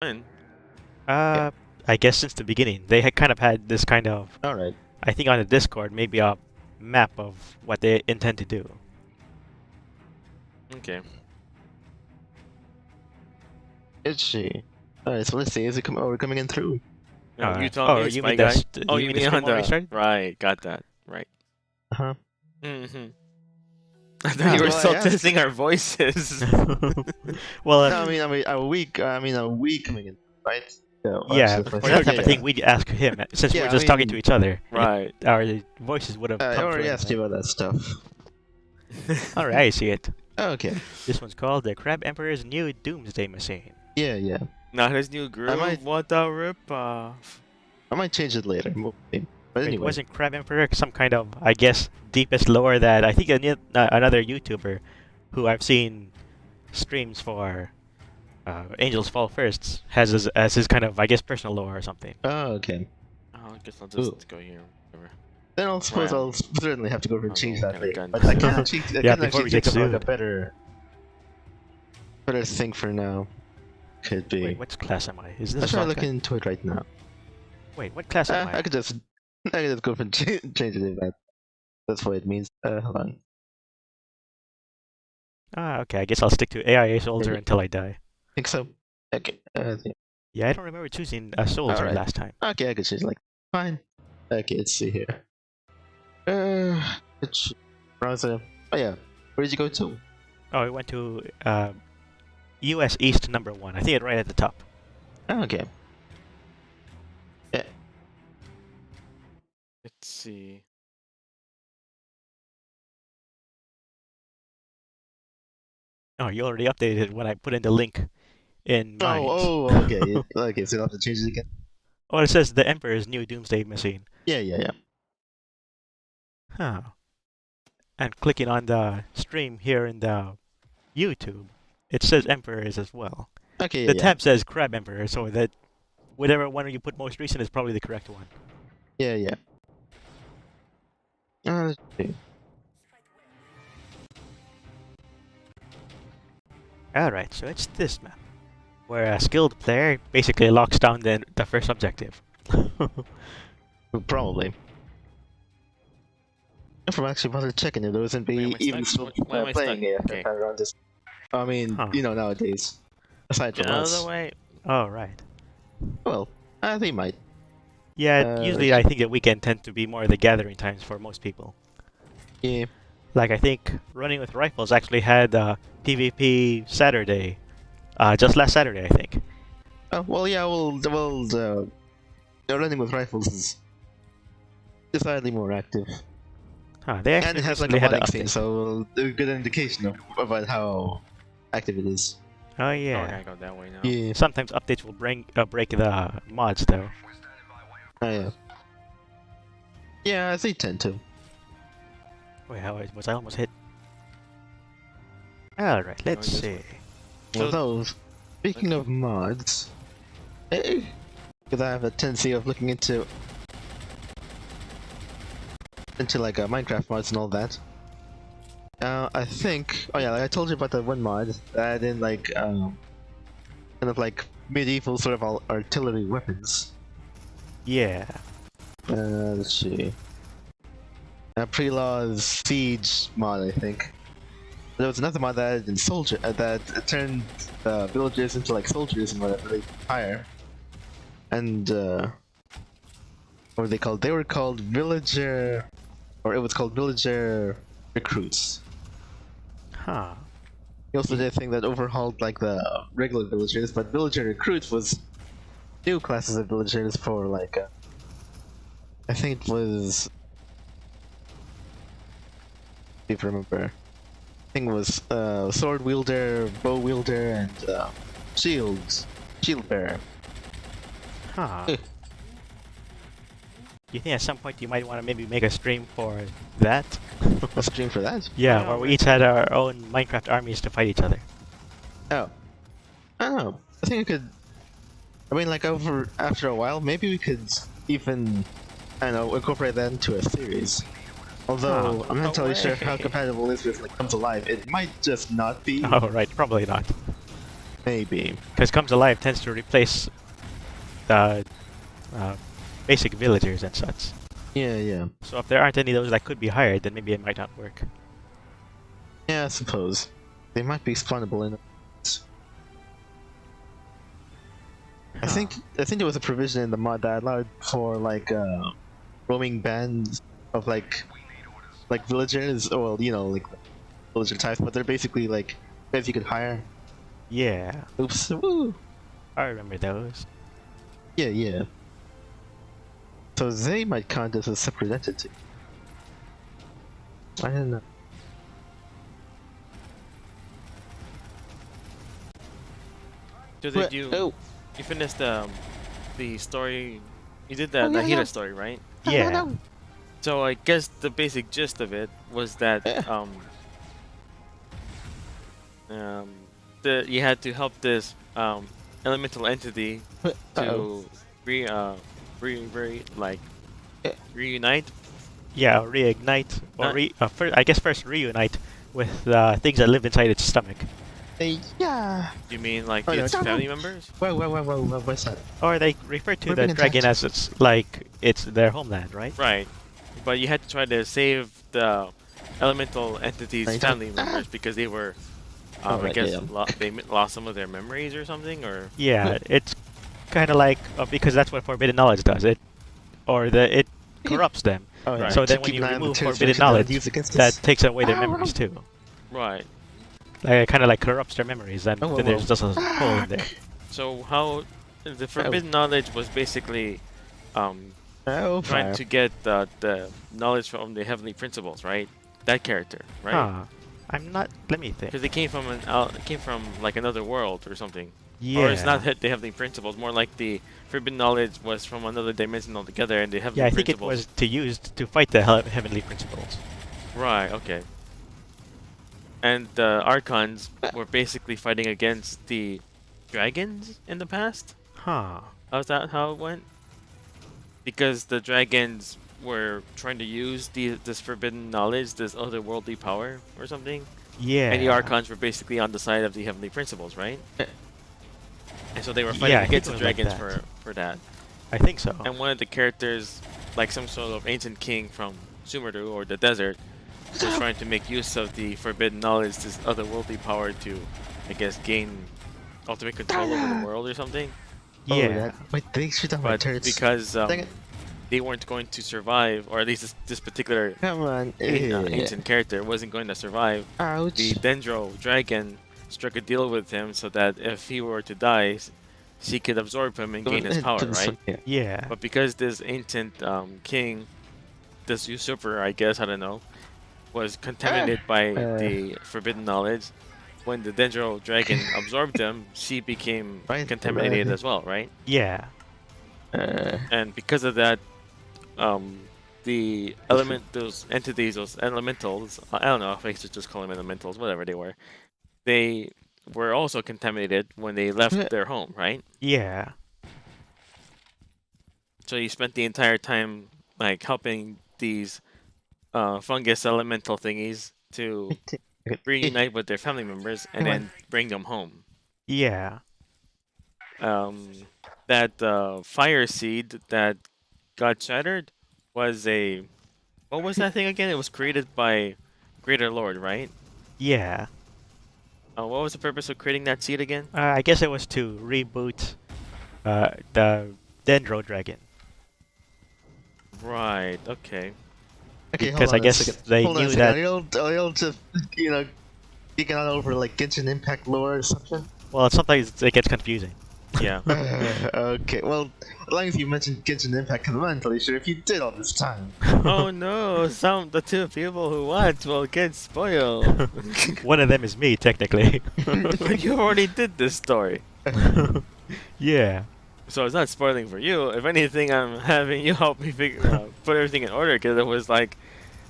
When? Uh, I guess since the beginning, they had kind of had this kind of, All right. I think on the Discord, maybe a map of what they intend to do. Okay. Is she? All right. So let's see. Is it we're coming in through? No, you tell oh, me, you my mean guy. the Oh, you you mean the mean stream on already the started? right? Got that right. Uh-huh. Mm-hmm. I thought you were Well, still I asked- testing our voices. Well, No, I mean, are we coming in, right? yeah, for for that type yeah, of thing, we'd ask him since Yeah, we're I just talking to mean- each other. Right. Our voices would have I come already through. asked you about that stuff. All right, I see it. Okay. This one's called the Crab Emperor's new Doomsday Machine. Yeah. Not his new groove. might- What a rip-off. I might change it later. But Wait, anyway. wasn't Crab Emperor some kind of, I guess, deepest lore that I think another YouTuber who I've seen streams for Angels Fall First has as his kind of, I guess, personal lore or something. Oh, okay. Oh, I guess I'll just Ooh. go here. Whatever. Then I'll suppose Wow. I'll certainly have to go over and Oh, change no, that kinda later. gun. But I can't actually, I Yeah, can't before we actually get think of like a sued. better thing for now. Could be. Wait, what class am I? Is this I'll a try shotgun? looking into it right now. Wait, what class am I? I could just go over and change it if that's what it means. Hold on. Ah, okay, I guess I'll stick to AIA soldier Maybe. until I die. Think so. Okay. Yeah, I don't remember choosing a soldier Alright. last time. Okay, I could change like fine. Okay, let's see here. It's browser. Oh yeah, where did you go to? Oh, I went to US East number 1. I think it's right at the top. Oh, okay. Yeah. Let's see. Oh, you already updated it when I put in the link in Minds. Oh, okay. Okay, so you'll have to change it again. Oh, it says the Emperor's new Doomsday Machine. Yeah. Huh. And clicking on the stream here in the YouTube, it says Emperor's as well. Okay, The yeah. tab says Crab Emperor, so that whatever one you put most recent is probably the correct one. Yeah. Let's see. Alright, so it's this map, where a skilled player basically locks down the first objective. Probably. If I'm actually bothered checking if there wasn't Why am be I even stuck? still Why am I playing stuck? AFF Okay. around this. I mean, Huh. nowadays. Aside Get from out of us. the way. Oh, right. Well, I think might. Yeah, usually I think that weekend tend to be more the gathering times for most people. Yeah. Like, I think Running with Rifles actually had PvP Saturday, just last Saturday, I think. Oh, well, yeah, running with rifles is decidedly more active. Huh, they actually And it has like a recently had an modding scene, update. so a good indication about how active it is. Oh, Oh, yeah. I gotta go that way now. Yeah. Sometimes updates will break the mods, though. Oh, yeah. Yeah, they tend to. Wait, was I almost hit? Alright, let's this see. way. Although, speaking of mods, because I have a tendency of looking into like Minecraft mods and all that. I think, oh yeah, like I told you about that one mod that had in like kind of like medieval sort of artillery weapons. Yeah. Let's see. Pre-law's siege mod, I think. There was another mod that added in soldier that turned villagers into like soldiers and whatever they hire. And what were they called? They were called villager, or it was called villager recruits. Huh. He also did a thing that overhauled like the regular villagers, but villager recruits was new classes of villagers for like I think it was. If I remember, I think it was sword wielder, bow wielder, and shield bearer. Huh. You think at some point you might want to maybe make a stream for that? A stream for that? Yeah, Yeah, where we right. each had our own Minecraft armies to fight each other. Oh, I don't know. I think I could. I mean, like after a while, maybe we could even, I don't know, incorporate that into a series. Although I'm not no entirely sure how way. compatible it is with like Comes Alive. It might just not be. Oh, right, probably not. Maybe. Because Comes Alive tends to replace the basic villagers and such. Yeah. So if there aren't any of those that could be hired, then maybe it might not work. Yeah, I suppose. They might be spawnable in. I think there was a provision in the mod that allowed for like roaming bands of like villagers, or well, you know, like villager types, but they're basically like guys you could hire. Yeah, Oops. Woo. I remember those. Yeah. So they might count as a separate entity. I don't know. So What? did you Oh. you finished the story? You did the Nahida story, right? Yeah. So I guess the basic gist of it was that Yeah. you had to help this elemental entity to reunite. Yeah, reignite, or I guess first reunite with things that live inside its stomach. Yeah. You mean like Oh, no, its it's- family members? Whoa, what's that? Or they refer to We're the being dragon attacked. as it's their homeland, right? Right. But you had to try to save the elemental entity's Right. family members because they were, I Alright, guess, yeah. they lost some of their memories or something, or Yeah, it's kind of like because that's what forbidden knowledge does. It corrupts them. Oh, yeah. Right. So To then when keep you an eye on the remove terrorist forbidden that knowledge, use against that us. takes away their memories too. right. Like it kind of like corrupts their memories, and Oh, then whoa. there's just a hole in there. So how the forbidden knowledge was basically Oh, trying to get the knowledge from the heavenly principles, right? That character, right? Huh. I'm not. Let me think. Because they came from like another world or something. Yeah. Or it's not the heavenly principles, more like the forbidden knowledge was from another dimension altogether, and the heavenly Yeah, I think principles. it was to use to fight the heavenly principles. Right. Okay. And the Archons were basically fighting against the dragons in the past. Huh. How's that how it went? Because the dragons were trying to use this forbidden knowledge, this otherworldly power or something. Yeah. And the Archons were basically on the side of the heavenly principles, right? And so they were fighting Yeah, I think against it the was like dragons that. for that. I think so. And one of the characters, like some sort of ancient king from Sumeru or the desert, was trying to make use of the forbidden knowledge, this otherworldly power to, I guess, gain ultimate control over the world or something. Yeah. Wait, they shoot down my But turrets. because Dang it. they weren't going to survive, or at least this particular Come on. ancient character wasn't going to survive, Ouch. the Dendro dragon struck a deal with him so that if he were to die, she could absorb him and gain his power, right? Yeah. But because this ancient king, this usurper, I guess, I don't know, was contaminated by the forbidden knowledge, when the Dendro dragon absorbed him, she became Right, contaminated right. as well, right? Yeah. And because of that, the those entities, those elementals, I don't know if I should just call them elementals, whatever they were also contaminated when they left their home, right? Yeah. So you spent the entire time like helping these fungus elemental thingies to reunite with their family members and then bring them home. Yeah. That fire seed that got shattered was what was that thing again? It was created by Greater Lord, right? Yeah. What was the purpose of creating that seed again? I guess it was to reboot the Dendro dragon. Right. Okay. Okay, Because hold on I a guess second. they Hold on a knew second. that. Are y'all just, geeking out over like Genshin Impact lore or something? Well, sometimes it gets confusing. Yeah. Okay, well, as long as you mentioned Genshin Impact, I'm not entirely sure if you did all this time. Oh no! The two people who watch will get spoiled. One of them is me, technically. But you already did this story, Yeah. so it's not spoiling for you. If anything, I'm having you help me put everything in order because it was like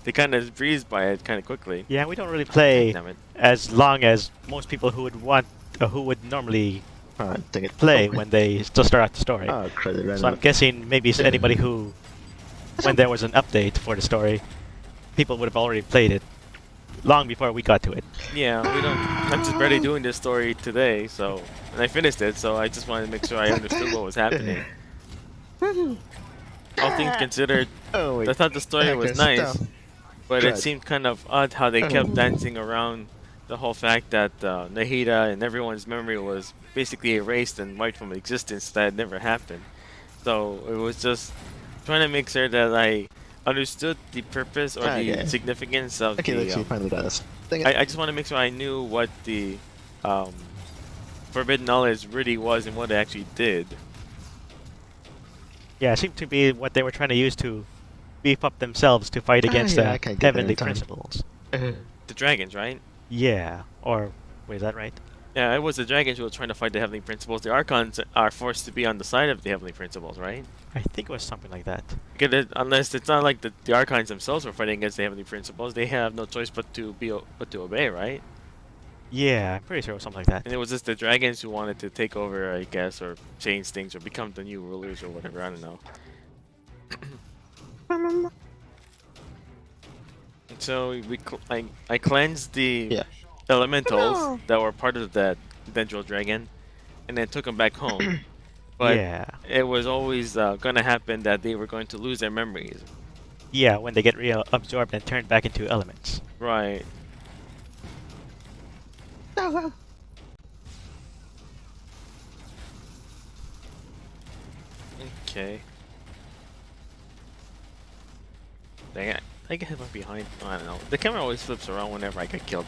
they kind of breezed by it kind of quickly. Yeah, we don't really play Damn it. as long as most people who would normally Dang it. play Oh, when they still start out the story. Oh, credit right So I'm guessing maybe it's anybody who, when there was an update for the story, people would have already played it. long before we got to it. Yeah, we don't. I'm just barely doing this story today, so and I finished it, so I just wanted to make sure I understood what was happening. All things considered, Oh wait. I thought the story was Sit nice, down. but it Good. seemed kind of odd how they kept dancing around the whole fact that Nahida and everyone's memory was basically erased and wiped from existence. That had never happened. So it was just trying to make sure that I understood the purpose or the Okay. significance of Okay, the. look, you finally got us. Dang it. I just want to make sure I knew what the forbidden knowledge really was and what it actually did. Yeah, it seemed to be what they were trying to use to beef up themselves to fight against yeah, I the can't get there in heavenly time. principles. The dragons, right? Yeah, or wait, is that right? Yeah, it was the dragons who were trying to fight the heavenly principles. The archons are forced to be on the side of the heavenly principles, right? I think it was something like that. Because unless it's not like the archons themselves were fighting against the heavenly principles, they have no choice but to obey, right? Yeah, I'm pretty sure it was something like that. And it was just the dragons who wanted to take over, I guess, or change things, or become the new rulers, or whatever. I don't know. So I cleansed the Yeah. elementals that were part of that Dendril dragon, and then took them back home. But Yeah. it was always gonna happen that they were going to lose their memories. Yeah, when they get absorbed and turned back into elements. Right. Okay. Dang it. I get hit behind. I don't know. The camera always flips around whenever I get killed.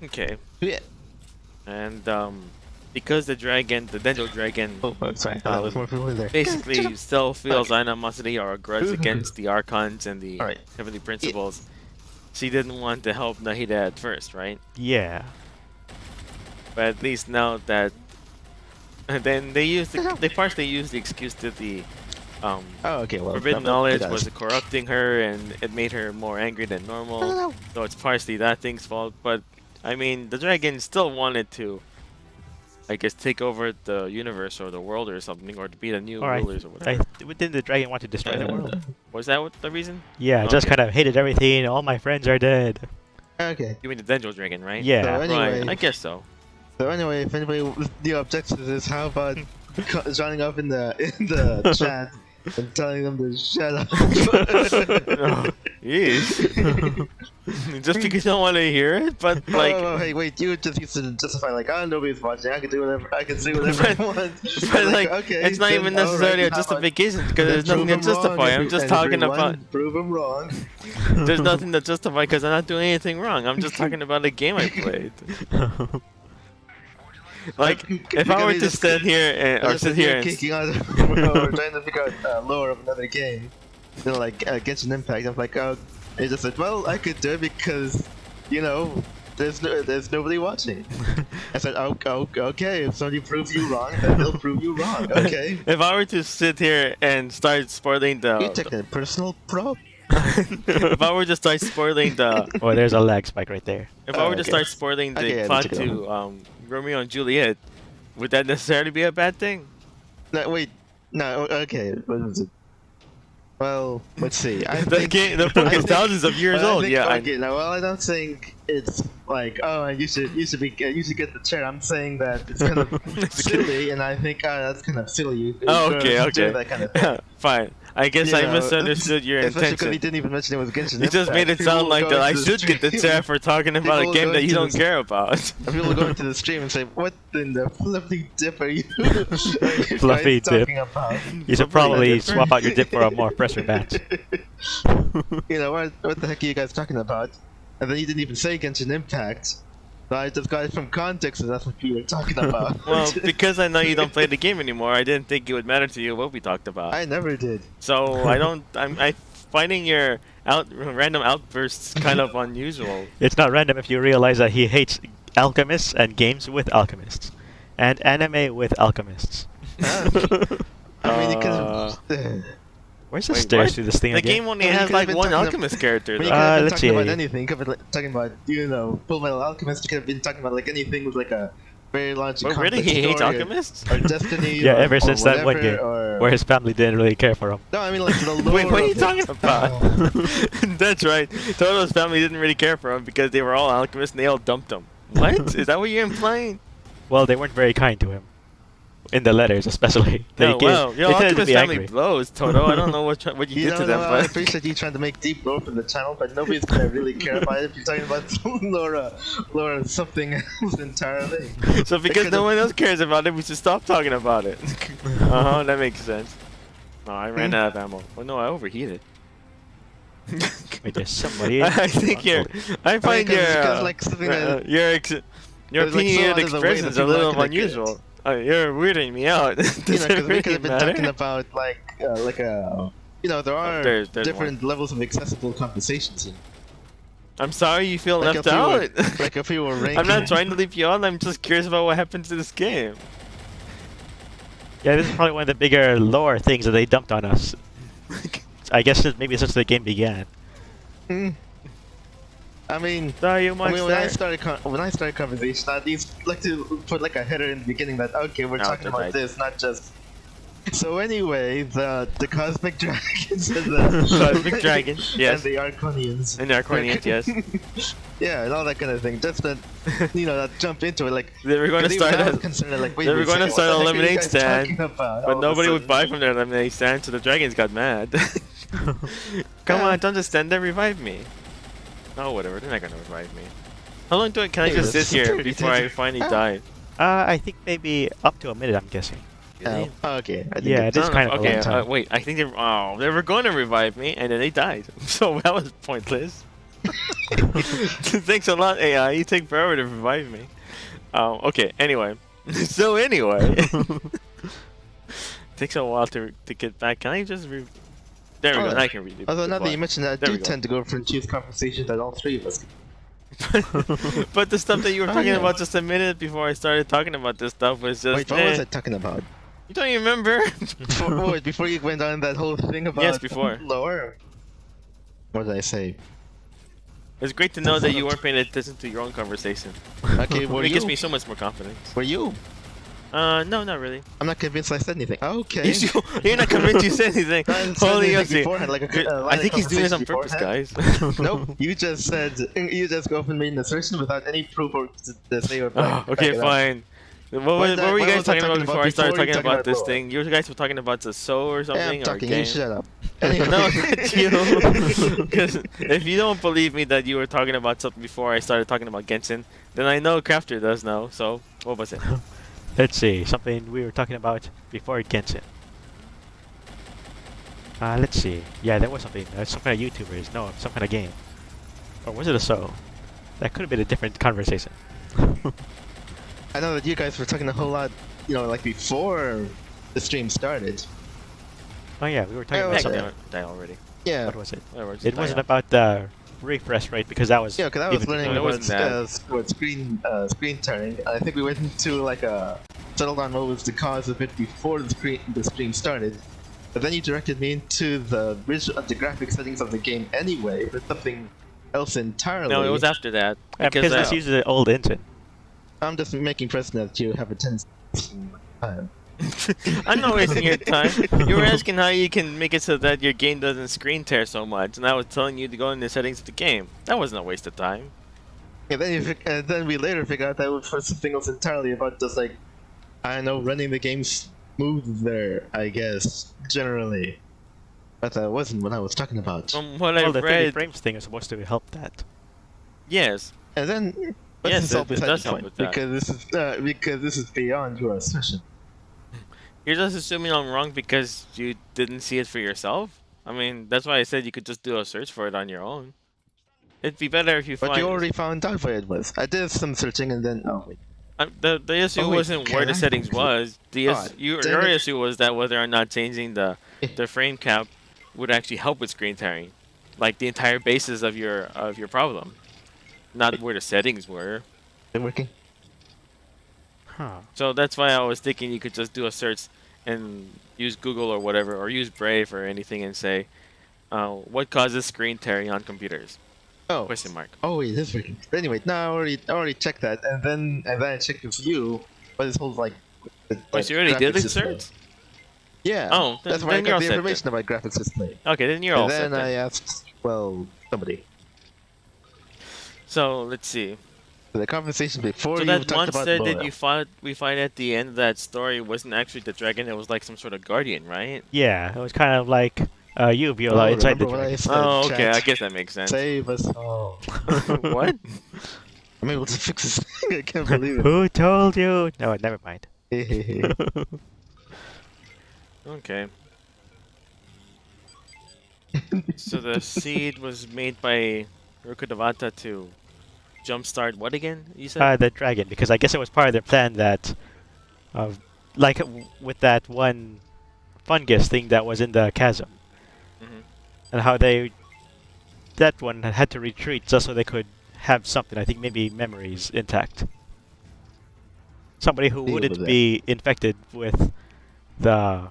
Okay. Yeah. And because the Dendril dragon Oh, sorry. There's more people in there. basically still feels animosity or a grudge against the archons and the Alright. heavenly principles, she didn't want to help Nahida at first, right? Yeah. But at least now that, and then they partially used the excuse that the Oh, okay. Well, forbidden that knowledge does. was corrupting her and it made her more angry than normal. So it's partially that thing's fault. But I mean, the dragon still wanted to, I guess, take over the universe or the world or something, or to be the new Alright. rulers or whatever. Didn't the dragon want to destroy the world? Was that what the reason? Yeah, just Okay. kind of hated everything. All my friends are dead. Okay. You mean the Dendril dragon, right? Yeah. So anyway, Right. I guess so. if anybody with new objectives is, how about joining up in the chat and telling them to shut up? Yeesh. Just because you don't want to hear it, but like, oh, hey, wait, you just used to justify like, oh, nobody's watching. I can do whatever. I can say whatever I want. but like, okay, it's not then, even necessarily alright, a how about- justification because then there's nothing to prove 'em wrong, justify. I'm just talking everyone, about. Prove them wrong. There's nothing to justify because I'm not doing anything wrong. I'm just talking about a game I played. Like, if I were to stand here and, or sit here and kicking out or trying to figure out lore of another game, you know, like Genshin Impact, I'm like, oh, they just said, well, I could do it because, you know, there's nobody watching. I said, oh, okay, if somebody proves you wrong, then they'll prove you wrong. Okay. if I were to sit here and start spoiling You the, take a personal probe. if I were to start spoiling the, Oh, there's a lag spike right there. if I were to okay. start spoiling the Okay, yeah, plot let's go. to Romeo and Juliet, would that necessarily be a bad thing? No, wait. No, okay. What was it? Well, let's see. I The think game, the book I is think- thousands of years well, I old. think- Yeah, okay, no, well, I don't think it's like, oh, you should get the chair. I'm saying that it's kind of silly, and I think, that's kind of silly. Oh, okay, to okay. do that kind of thing. Fine. I guess You I know, misunderstood your Especially because he intention. didn't even mention it was Genshin You just Impact. made it People sound like go that I into should get the stream- chair for talking about a People game go that you into don't the- care about. And people go into the stream and say, "What in the fluffy dip are you guys Fluffy dip. talking about?" You should probably swap out your dip for a more fresher batch. You know, what the heck are you guys talking about? And then you didn't even say Genshin Impact. So I just got it from context, and that's what you were talking about. Well, because I know you don't play the game anymore, I didn't think it would matter to you what we talked about. I never did. So I'm finding your random outbursts kind of unusual. It's not random if you realize that he hates alchemists and games with alchemists. And anime with alchemists. I mean, you could. Where's the Wait, stairs what? to this thing The again? game only Well, you has could've like been one talking alchemist character. When you Though. could have been let's talking about see. anything, you could have been talking about, you know, Full Metal Alchemist. You could have been talking about like anything with like a very large and But really, complex he hates story alchemists? or destiny. Yeah, or, ever or since that one whatever, game or... where his family didn't really care for him. No, I mean like the lore. Wait, what are you of it. talking about? Oh. That's right. Todo's family didn't really care for him because they were all alchemists and they all dumped him. What? Is that what you're implying? Well, they weren't very kind to him. In the letters, especially. No, well, your they tended to alchemist be family angry. blows, Todo. I don't know what you did to them, I but appreciate you trying to make deep lore for the channel, but nobody's gonna really care about it if you're talking about lore of something else entirely. so because no one else cares about it, we should stop talking about it. That makes sense. No, I ran out of ammo. Oh no, I overheated. Wait, there's somebody. I think you're. I find because, like, something that- your there's, like, so opinionated out of the way expressions that a people little act like unusual. You're weirding me out. Does You it know, because we really could have been matter? talking about there are there's different levels of accessible conversations. You know? I'm sorry you feel Like left if we out. were- like if we were ranking. I'm not trying to leave you out. I'm just curious about what happens to this game. Yeah, this is probably one of the bigger lore things that they dumped on us. I guess maybe since the game began. I mean, Sorry, when I started conversation, I at least like to put like a header in the beginning that okay, we're No, talking that's about right. this, not just. So anyway, the cosmic dragons and the Cosmic dragons, yes. and the Arconians. And the Arconians, yes. Yeah, and all that kind of thing. Just that, that jump into it, like. They were going to 'cause even start I was a, concerned, like, wait they were a going to second, start a what the heck are you lemonade guys stand, talking about? but All of a nobody would sudden. buy from their lemonade stand, so the dragons got mad. Come on, don't just stand there, revive me. Oh, whatever, they're not going to revive me. How long can I Hey, just sit this is here 30 before I seconds. finally die? I think maybe up to a minute, I'm guessing. Oh, okay. I think Yeah, it's- it is kind of a okay, long time. wait, I think they were going to revive me, and then they died. So that was pointless. Thanks a lot, AI. You take forever to revive me. Okay, anyway. So anyway. Takes a while to get back. Can I just There we go, now I can read it. Although now that you mentioned that, I There do we go. tend to go for choose conversations that all three of us. But the stuff that you were Oh, talking yeah. about just a minute before I started talking about this stuff was just Wait, what was I talking about? You don't even remember? Before you went on that whole thing about Yes, before. lore. What did I say? It's great to know that you weren't paying attention to your own conversation. Okay, were It gives you? me so much more confidence. Were you? No, not really. I'm not convinced I said anything. Okay. You're not convinced you said anything. I didn't say Holy anything Yossi. beforehand, like a I think he's doing this on conversation purpose, beforehand. guys. Nope. You just said you just go off and made an assertion without any proof or to say or Oh, back okay, it up. fine. What Why were you was guys I talking about before I started before you talking about this lore? thing? You guys were talking about the soul or Yeah, something? I'm or talking. game? You shut up. No, Anyway. not you. Because if you don't believe me that you were talking about something before I started talking about Genshin, then I know Crafter does know. So, what was it? Let's see, something we were talking about before Genshin. Let's see. Yeah, there was something. Some kind of YouTubers. No, some kind of game. Or was it a show? That could have been a different conversation. I know that you guys were talking a whole lot, like before the stream started. Oh yeah, we were talking Yeah, about okay. something. Die already. Yeah. What was it? Whatever, just It die wasn't out. about the refresh rate because that was. Yeah, because I was even learning No, it about wasn't what screen turning. I think we went into like settled on what was the cause of it before the stream started. But then you directed me into the graphic settings of the game anyway, for something else entirely. No, it was after that. Yeah, because this uses the old engine. I'm just making precedent that you have a tendency. Time. I'm not wasting your time. You were asking how you can make it so that your game doesn't screen tear so much, and I was telling you to go in the settings of the game. That wasn't a waste of time. Yeah, then we later figured out that it was for something else entirely about just like, I don't know, running the game smoother, I guess, generally. But that wasn't what I was talking about. From what Well, I've the 30 read, frames thing is supposed to help that. yes. And then, Yes, this is all it beside does the help point, with that. because this is beyond your assertion. You're just assuming I'm wrong because you didn't see it for yourself? I mean, that's why I said you could just do a search for it on your own. It'd be better if you But find... you already found out where it was. I did some searching and then wait. The issue Oh, wait, wasn't where can the I? settings was. Oh, Your damn it. issue was that whether or not changing the frame cap would actually help with screen tearing, like the entire basis of your problem, not where the settings were. Is it working? Huh. So that's why I was thinking you could just do a search and use Google or whatever, or use Brave or anything and say, what causes screen tearing on computers? Oh. Question mark. Oh wait, this is working. But anyway, no, I already checked that, and then I checked with you, but this whole like Wait, so you already did graphics display. insert? Yeah. Oh, that's why I then you're got all the set information about graphics display. Okay, then you're And all set then then. I asked, well, somebody. So let's see. The conversation before So you that talked about monster that Boyle. we fight at the end of that story wasn't actually the dragon. It was like some sort of guardian, right? Yeah, it was kind of like you, Viola, Oh, inside the remember what I dragon. said? Oh, okay. Chat? I guess that makes sense. Save us all. What? I'm able to fix this thing. I can't believe it. Who told you? No, never mind. Okay. So the seed was made by Rukkhadevata to jumpstart what again? You said? The dragon, because I guess it was part of their plan that, like with that one fungus thing that was in the chasm, Mhm. and how that one had to retreat just so they could have something. I think maybe memories intact. Somebody who Deal wouldn't with be infected with the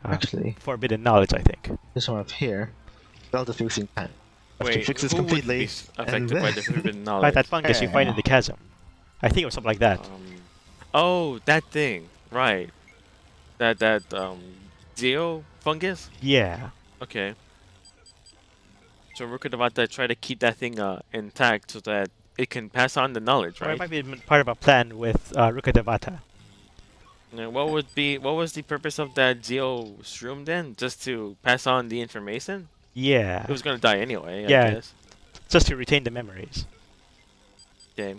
Actually, forbidden knowledge. I think. this one up here, Delta fixing time. I have to Wait, fix this who would completely. be affected by the forbidden By knowledge? that fungus you find in the chasm. I think it was something like that. Oh, that thing. Right. That Zeo fungus? Yeah. Okay. So Rukkhadevata tried to keep that thing intact so that it can pass on the knowledge, Or it right? might be part of a plan with Rukkhadevata. And what was the purpose of that Zeo shroom then? Just to pass on the information? Yeah. It was gonna die anyway, Yeah. I guess. Just to retain the memories. Okay.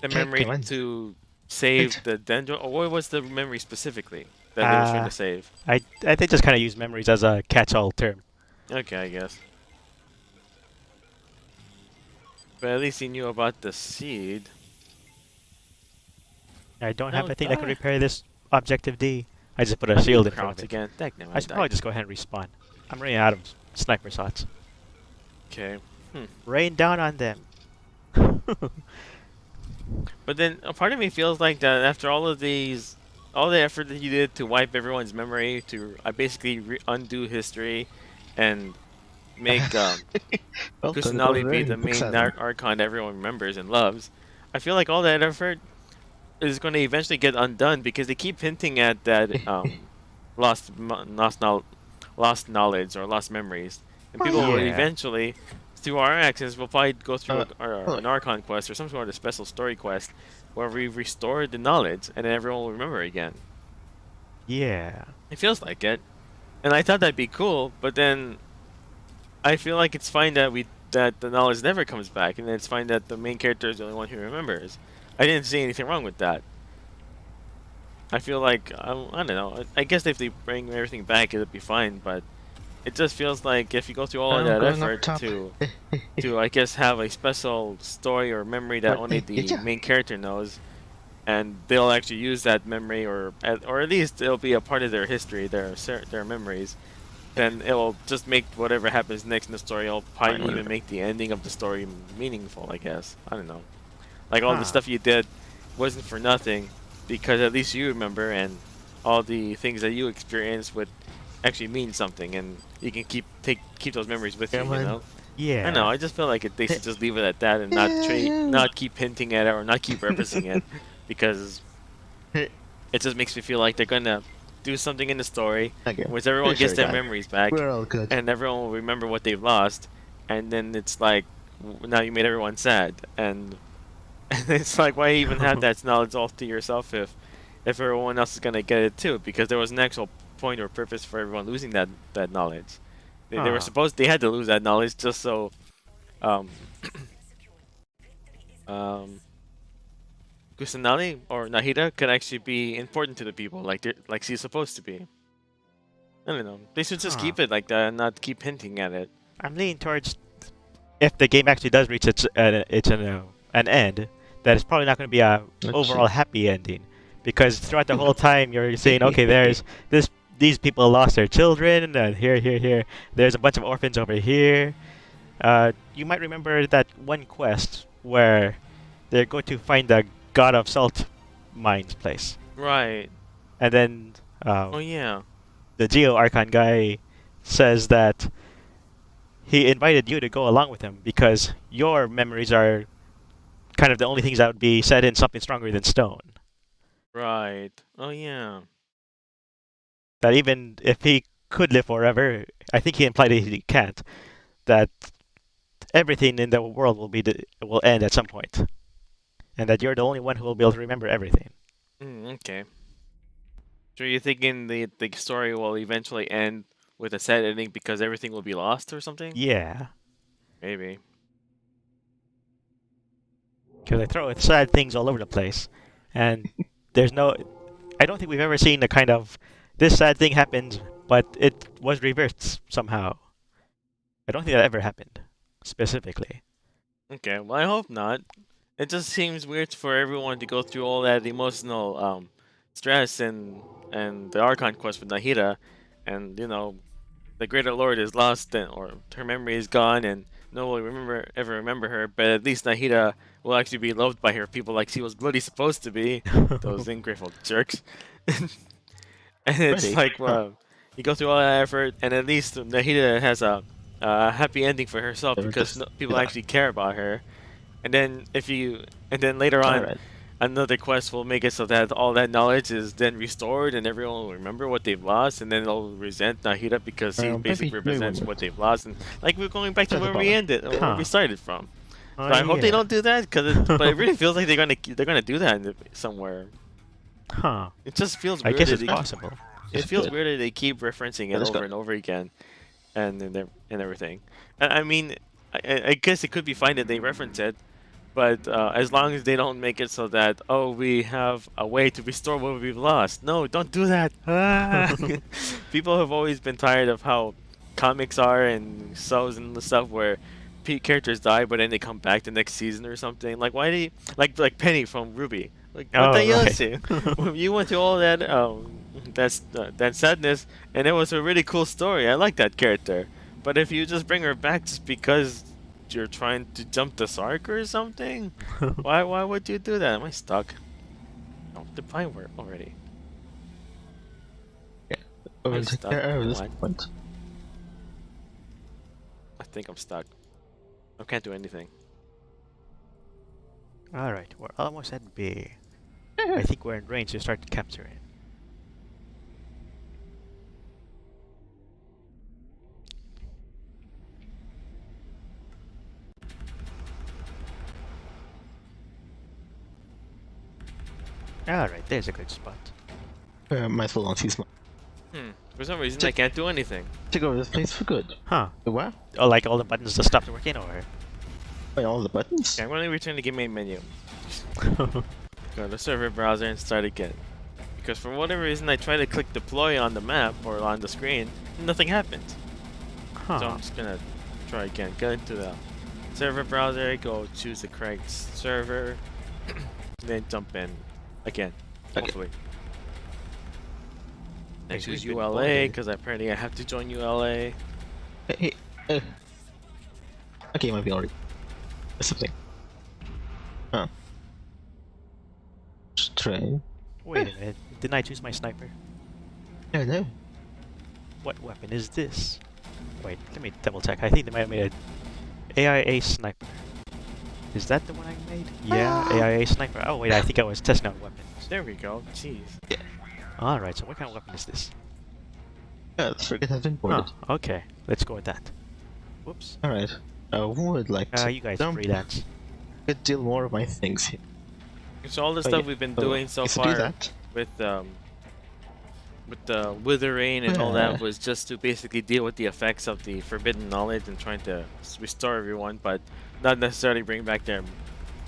The Okay, memory come on. to save the dendro, or what was the memory specifically that they were trying to save? I think just kind of use memories as a catch-all term. Okay, I guess. But at least he knew about the seed. I don't No, have anything that could die. repair this objective D. I just put a shield in front Crowds of it. again. Dang, never I should probably just go ahead and respawn. I'm running out of sniper shots. Okay. Rain down on them. But then a part of me feels like that after all of these, all the effort that you did to wipe everyone's memory, to basically undo history, and make Well, Kusanali be the looks main at archon everyone remembers and loves, I feel like all that effort is going to eventually get undone because they keep hinting at that lost knowledge or lost memories, and people will Yeah. eventually, through our actions, will probably go through well- an archon quest or some sort of special story quest where we restore the knowledge and then everyone will remember again. Yeah. It feels like it, and I thought that'd be cool, but then I feel like it's fine that the knowledge never comes back, and then it's fine that the main character is the only one who remembers. I didn't see anything wrong with that. I feel like I don't know. I guess if they bring everything back, it'll be fine. But it just feels like if you go through all of that going up effort top. to I guess have a special story or memory that only the main character knows, and they'll actually use that memory or at least it'll be a part of their history, their memories. Then it'll just make whatever happens next in the story. It'll probably even make the ending of the story meaningful. I guess I don't know. Like all the stuff you did wasn't for nothing, because at least you remember, and all the things that you experienced would actually mean something, and you can keep those memories with you. You know. Yeah. I know. I just feel like they should just leave it at that and not keep hinting at it or not keep referencing it, because it just makes me feel like they're gonna do something in the story, Okay. which everyone Pretty gets sure, their guy. memories back, We're all good. and everyone will remember what they've lost, and then it's like now you made everyone sad, and it's like, why even have that knowledge all to yourself if everyone else is gonna get it too? Because there was an actual point or purpose for everyone losing that knowledge. They were they had to lose that knowledge just so Kusanali or Nahida could actually be important to the people like she's supposed to be. I don't know. They should just keep it like that and not keep hinting at it. I'm leaning towards if the game actually does reach an end, that it's probably not going to be a overall happy ending, because throughout the whole time you're saying, okay, there's these people lost their children, and here, there's a bunch of orphans over here. You might remember that one quest where they're going to find the God of Salt Mines place, Right. and then Oh yeah. the Geo Archon guy says that he invited you to go along with him because your memories are kind of the only things that would be set in something stronger than stone. Right. Oh yeah. That even if he could live forever, I think he implied that he can't. That everything in the world will end at some point, and that you're the only one who will be able to remember everything. Okay. So you're thinking the story will eventually end with a sad ending because everything will be lost or something? Yeah, Maybe. because they throw sad things all over the place, and there's no. I don't think we've ever seen a kind of this sad thing happened, but it was reversed somehow. I don't think that ever happened specifically. Okay. Well, I hope not. It just seems weird for everyone to go through all that emotional stress and the Archon quest with Nahida, and the Greater Lord is lost or her memory is gone and no one will ever remember her. But at least Nahida will actually be loved by her people like she was bloody supposed to be. Those ungrateful jerks. And it's Really? like, Huh. well, you go through all that effort, and at least Nahida has a happy ending for herself Never because just people yeah. actually care about her. And then later on, Alright. another quest will make it so that all that knowledge is then restored, and everyone will remember what they've lost, and then they'll resent Nahida because he basically Maybe represents one what they've lost. And like we're going back to That's a where we bummer. ended, or where Huh. we started from. Oh, So I hope they yeah. don't do that, but it really feels like they're gonna do that somewhere. Huh. It just feels I weird. guess that it's they- possible. It It's feels good. weird that they keep referencing it That is over good. and over again, and everything. I mean, I guess it could be fine that they reference it, but as long as they don't make it so that we have a way to restore what we've lost. No, don't do that. Ah! People have always been tired of how comics are and shows and stuff where characters die, but then they come back the next season or something. Like why do you like Penny from Ruby? Like what the Oh, hell? right. You went through all that that sadness, and it was a really cool story. I like that character. But if you just bring her back just because you're trying to jump the arc or something, why would you do that? Am I stuck? Oh, the firework already. We'll I'm take stuck. care of this What? point. I think I'm stuck. I can't do anything. Alright, we're almost at B. I think we're in range to start capturing. Alright, there's a good spot. Might as well not use my For some reason, I can't do anything. take over this place for good. Huh. What? Oh, like all the buttons just stopped working, or? Wait, all the buttons? Okay, I'm going to return to game main menu. Go to the server browser and start again. Because for whatever reason, I tried to click deploy on the map or on the screen, and nothing happened. So I'm Huh. just gonna try again. Go into the server browser, go choose the correct server, then jump in again. Okay. Hopefully. I Hey, choose we've been ULA bonded. because apparently I have to join ULA. Hey, okay, might be already. That's something. Huh. Strange. Wait a minute, didn't I choose my sniper? I don't know. What weapon is this? Wait, let me double check. I think they might have made a AIA sniper. Is that the one I made? Yeah, AIA sniper. Oh wait, I think I was testing out weapons. There we go. Jeez. Alright, so what kind of weapon is this? Yeah, the frigate has been boarded. Oh, okay. Let's go with that. Whoops. Alright. I would like to You guys dump freelance. a good deal more of my things here. So all the Oh, stuff yeah. we've been Oh, doing so yes, to do far that. with the withering and all that Yeah. was just to basically deal with the effects of the forbidden knowledge and trying to restore everyone, but not necessarily bring back their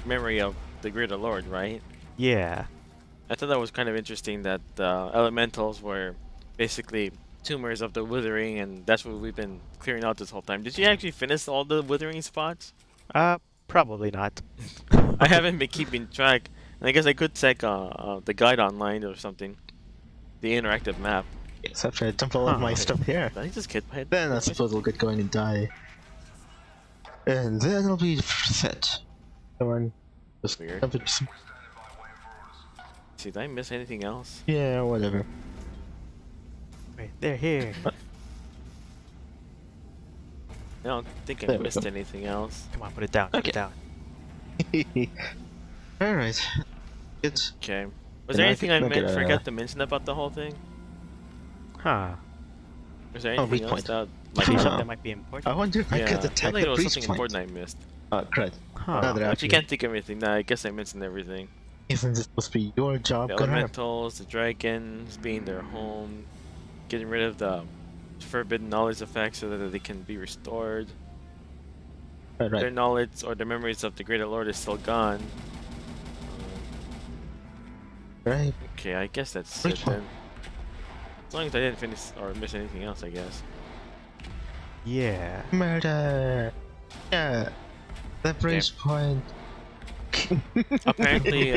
memory of the Greater Lord, right? Yeah. I thought that was kind of interesting that the elementals were basically tumors of the withering, and that's what we've been clearing out this whole time. Did you actually finish all the withering spots? Probably not. I haven't been keeping track, and I guess I could check the guide online or something, the interactive map. Yes, after I dump all of my Huh. stuff here. Did I just get my head? Then I suppose we'll get going and die. And then it'll be set. Come on. Just Weird. dump it some. See, did I miss anything else? Yeah, whatever. Wait, they're here. I don't think I There we missed go. anything else. Come on, put it down. Put Okay. it down. Alright. Good. Okay. Was And there I anything think I we'll get a- forgot to mention about the whole thing? Huh. Was there Oh, anything else weak point. that Maybe Huh. something that might be important. I wonder if I yeah, could I feel attack like the there was priest something point. important I missed. Crud. Huh. Now that I But you can't think of everything. Nah, I guess I mentioned everything. Isn't this supposed to be your job, The Gunnar? elementals, the dragons being their home, getting rid of the forbidden knowledge effects so that they can be restored. Right, Their right. knowledge or the memories of the Greater Lord is still gone. Right. Okay, I guess that's Which it one? then. As long as I didn't finish or miss anything else, I guess. Yeah. Murder! Yeah. The bridge point. Apparently,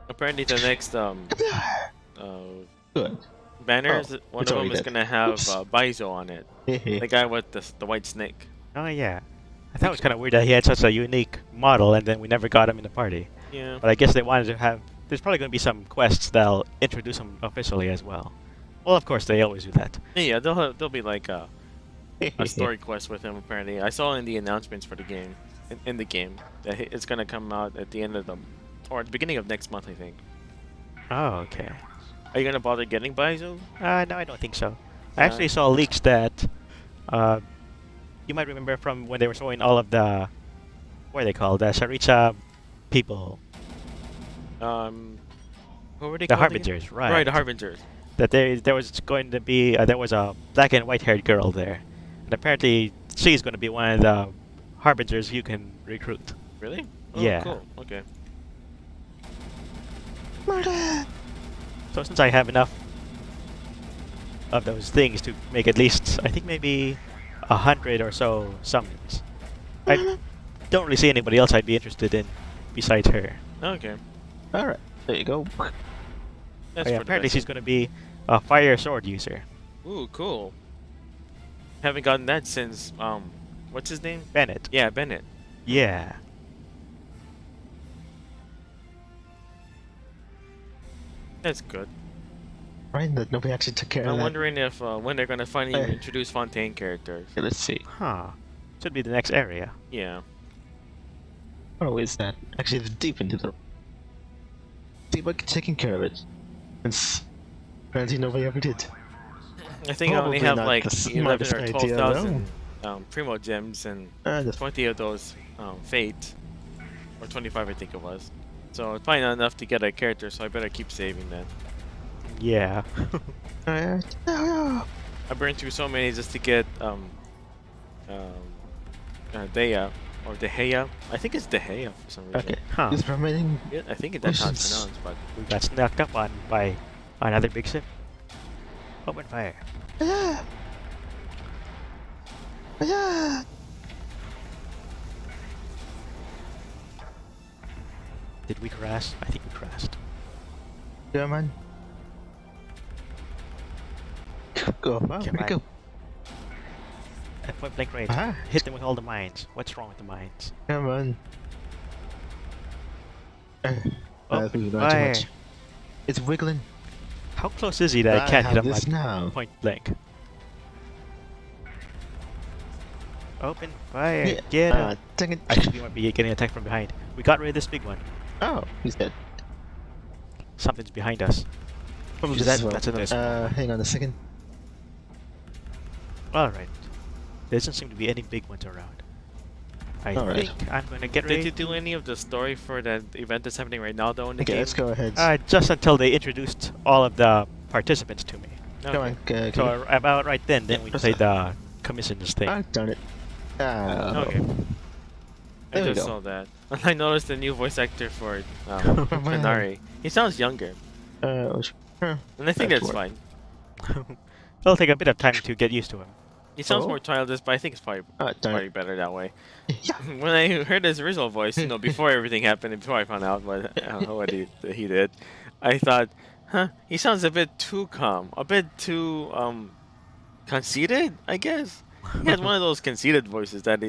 apparently the next Good. banners, Oh, one it's of them already is dead. gonna have Oops. Baizo on it. The guy with the white snake. Oh yeah. I thought it was kind of weird that he had such a unique model, and then we never got him in the party. Yeah. But I guess they wanted to have. There's probably going to be some quests that'll introduce him officially as well. Well, of course they always do that. Yeah, there'll be like a story quest with him. Apparently, I saw in the announcements for the game, in the game, that it's gonna come out at the end of the, or at the beginning of next month, I think. Oh, okay. Are you gonna bother getting Baizo? No, I don't think so. I actually saw leaks that, you might remember from when they were showing all of the, what are they called, the Sharicha people, Who were they the called again? Harbingers, right? Right, the Harbingers. That there was going to be, there was a black and white haired girl there, and apparently she's going to be one of the Harbingers you can recruit. Really? Oh, Yeah. Cool. Okay. Murder! So since I have enough of those things to make at least, I think maybe 100 or so summons, I don't really see anybody else I'd be interested in besides her. Okay. Alright, there you go. That's Oh, yeah, for the apparently best. she's going to be a fire sword user. Ooh, cool. Haven't gotten that since what's his name? Bennett. Yeah, Bennett. Yeah. That's good. Right, that nobody actually took care of I'm that. wondering if when they're gonna finally Eh. introduce Fontaine characters. Okay, let's see. Huh. Should be the next area. Yeah. Oh, is that? Actually, it's deep into the. See about taking care of it. Since apparently nobody ever did. I think I only Probably have not like the 11 smartest or idea, 12,000 Primo gems and The 20 of those Fate, or 25 I think it was. So it's probably not enough to get a character, so I better keep saving that. Yeah. Alright. No. I burned through so many just to get Dea or Dehea. I think it's Dehea for some reason. Okay. Huh. Just remaining. Yeah, I think that's how it's Missions. pronounced, but We got snuck up on by another big ship. Open fire. Yeah. Yeah. Did we crash? I think we crashed. Yeah, man. Go. Wow, Come where'd it on. go? At point blank range. Ah. Hit them with all the mines. What's wrong with the mines? Come on. Open Not too fire. much. It's wiggling. How close is he that I can't hit have him this at now. point blank? Open fire. Yeah. Get him. Dang it. Actually, we might be getting attacked from behind. We got rid of this big one. Oh, he's dead. Something's behind us. Probably Is this that- as that's another well. Hang on a second. Alright. There doesn't seem to be any big ones around. I Alright. think I'm gonna get did ready. you do any of the story for that event that's happening right now though in the Okay, game? let's go ahead. Just until they introduced all of the participants to me. Come on. So about right then Yeah, we press played that. the commissions thing. Ah, darn it. Ah. Okay. I There we just go. saw that. I noticed the new voice actor for Minari. He sounds younger, and I think That's that's what- fine. It'll take a bit of time to get used to him. He sounds Oh. more childish, but I think it's probably Darn probably it. better that way. Yeah. When I heard his original voice, before everything happened and before I found out what he did, I thought, he sounds a bit too calm, a bit too conceited, I guess. He had one of those conceited voices that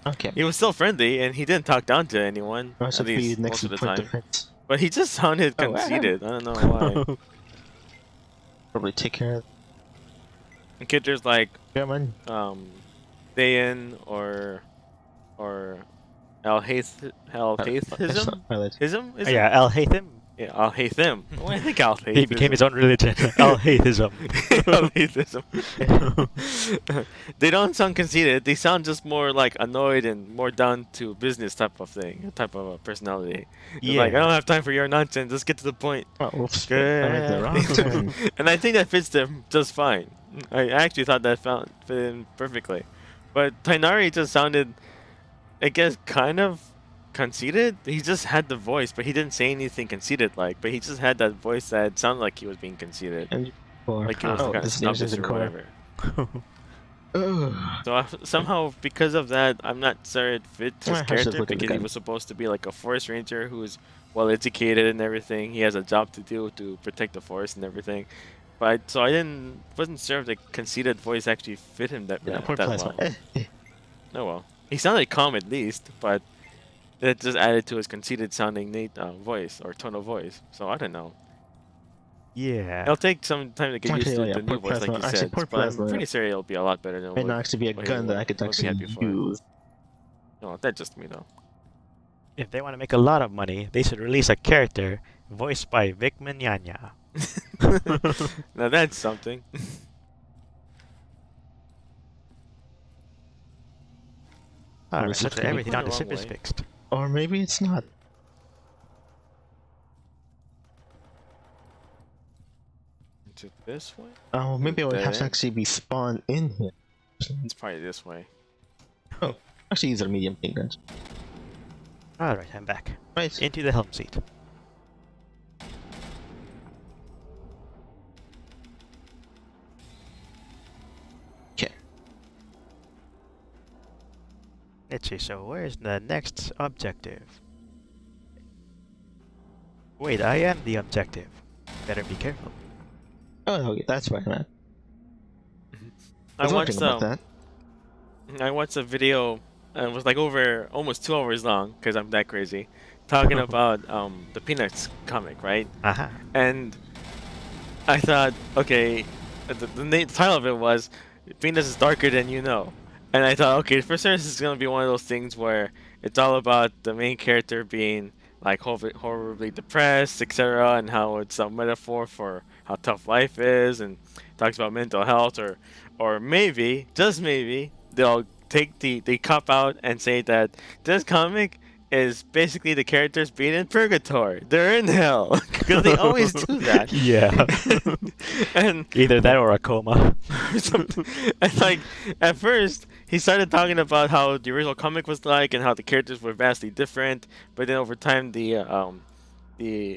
Okay. he was still friendly and he didn't talk down to anyone, I at should be least next most to of the point time. defense. But he just sounded Oh, wow. conceited. I don't know why. Probably take care of. And characters like Come on. Dayan or Alhaithism? Violet. Ism? Is it? Yeah, Al Haytham. Yeah, Alhaithim. Oh, I think He became his Alhaithism. own religion. Al Haythism. Alhaithism. They don't sound conceited. They sound just more like annoyed and more down to business type of thing, type of personality. It's like, I don't have time for your nonsense. Let's get to the point. Oh, oops. I made the wrong turn. And I think that fits them just fine. I actually thought that fit in perfectly. But Tainari just sounded, I guess, kind of conceited. He just had the voice, but he didn't say anything conceited like. But he just had that voice that sounded like he was being conceited, And four. like he was Oh, kind of this name's snobbish in or core. whatever. Ugh. So somehow, because of that, I'm not sure it fits his I should character look at the because he gun. was supposed to be like a forest ranger who's well educated and everything. He has a job to do to protect the forest and everything. But so I wasn't sure if the conceited voice actually fit him that Yeah, poor that plasma. well. Oh well, he sounded calm at least, but that just added to his conceited sounding voice or tone of voice. So I don't know. Yeah. It'll take some time to get Okay, used to yeah, the new poor voice, like you plasma. Actually, said. poor But I'm plasma. pretty sure it'll be a lot better than Might not actually be a what gun that I could what we had actually before. use. No, that's just me though. If they want to make a lot of money, they should release a character voiced by Vic Mignogna. Now that's something. Alright, this so looks like everything quite on a the long ship is way. fixed. Or maybe it's not. Is it this way? Oh, maybe I would have to Okay. actually be spawned in here. It's probably this way. Oh, actually, these are medium ping guns. Alright, I'm back. Right. Into the helm seat. Okay. Let's see, so where's the next objective? Wait, I am the objective. Better be careful. Oh, okay, that's right, man. I was watched wondering about that. I watched a video. It was like over almost 2 hours long because I'm that crazy, talking about the Peanuts comic, right? Aha. And I thought, okay, the title of it was "Peanuts is darker than you know," and I thought, okay, for sure this is gonna be one of those things where it's all about the main character being like horribly depressed, etc., and how it's a metaphor for how tough life is, and talks about mental health, or maybe, just maybe, they'll they cop out and say that this comic is basically the characters being in purgatory. They're in hell because they always do that. Yeah. And Either that or a coma. or something. And like at first, he started talking about how the original comic was like and how the characters were vastly different. But then over time, the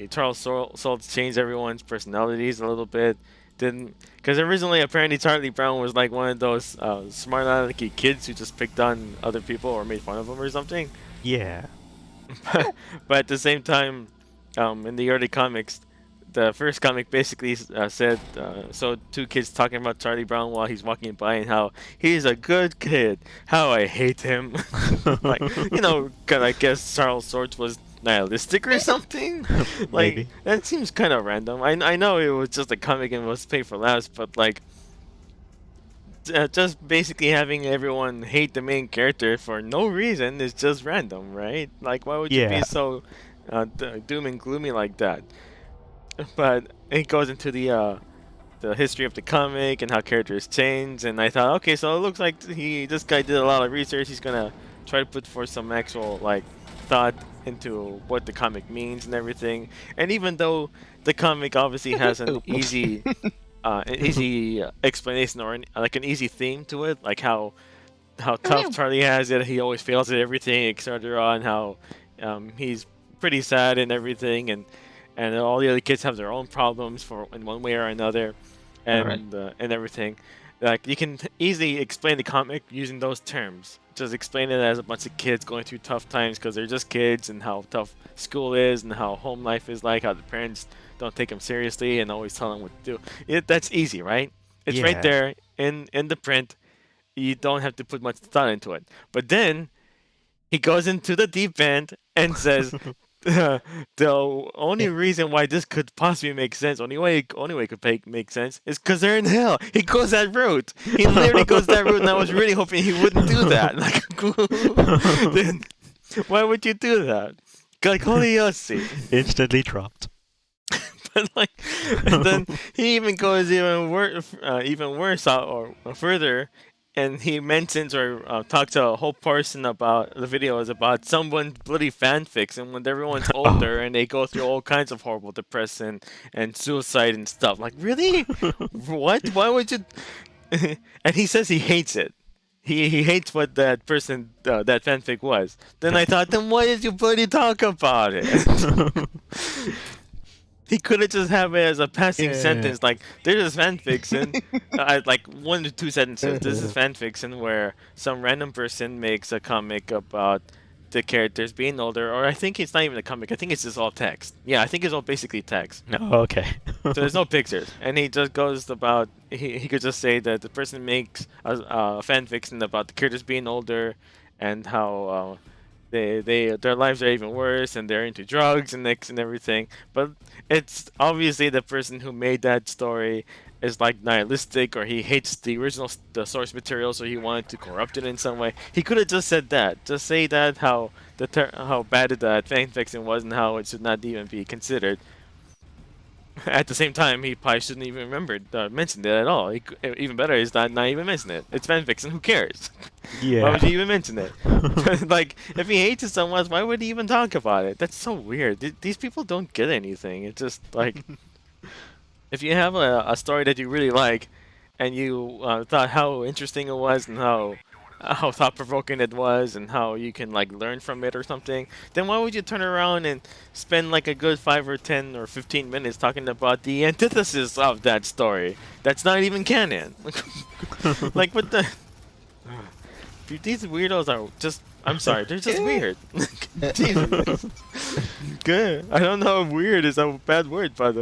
Charles Schultz changed everyone's personalities a little bit. Didn't because originally apparently Charlie Brown was like one of those smart alecky kids who just picked on other people or made fun of them or something. Yeah. But at the same time, in the early comics, the first comic basically said, so two kids talking about Charlie Brown while he's walking by and how he's a good kid, how I hate him. Like, you know, 'cause I guess Charles Schultz was nihilistic or something. Like, Maybe. that seems kind of random. I know it was just a comic and was paid for laughs, but like, just basically having everyone hate the main character for no reason is just random, right? Like, why would you Yeah. be so doom and gloomy like that? But it goes into the history of the comic and how characters change, and I thought, okay, so it looks like this guy did a lot of research. He's gonna try to put forth some actual like thought into what the comic means and everything. And even though the comic obviously has an easy explanation or like an easy theme to it, like how tough Charlie has it, he always fails at everything, etc., and how he's pretty sad and everything, and all the other kids have their own problems for in one way or another, and and everything. Like, you can easily explain the comic using those terms. Just explain it as a bunch of kids going through tough times because they're just kids, and how tough school is, and how home life is like, how the parents don't take them seriously and always tell them what to do. That's easy, right? It's right Yeah. there in the print. You don't have to put much thought into it. But then he goes into the deep end and says, the only reason why this could possibly make sense, only way it could make sense, is because they're in hell. He goes that route. He literally goes that route, and I was really hoping he wouldn't do that. Like, then why would you do that? Like, holy Yossi. Instantly dropped. But like, and then he even goes even worse or further, and he mentions or talks to a whole person about the video is about someone's bloody fanfics, and when everyone's older and they go through all kinds of horrible depression and suicide and stuff. Like, really? What? Why would you? And he says he hates it. He hates what that person that fanfic was. Then I thought, then why did you bloody talk about it? He could have just have it as a passing sentence, like, there's this fanfiction, like 1 to 2 sentences. This is fanfiction where some random person makes a comic about the characters being older, or I think it's not even a comic, I think it's just all text. Yeah, I think it's all basically text. No, okay. So there's no pictures. And he just goes about, he could just say that the person makes a fanfiction about the characters being older and how their lives are even worse and they're into drugs and everything. But it's obviously the person who made that story is like nihilistic, or he hates the source material, so he wanted to corrupt it in some way. He could have just said that. Just say that how bad that fanfiction was and how it should not even be considered. At the same time, he probably shouldn't even mention it at all. Even better is not even mention it. It's fanfiction. Who cares? Yeah. Why would you even mention it? Like, if he hates it so much, why would he even talk about it? That's so weird. These people don't get anything. It's just like, if you have a story that you really like, and you thought how interesting it was and how thought-provoking it was and how you can like learn from it or something, then why would you turn around and spend like a good 5 or 10 or 15 minutes talking about the antithesis of that story that's not even canon? Like, what the... These weirdos are just... I'm sorry, they're just weird. Jesus. Good. I don't know if weird is a bad word, but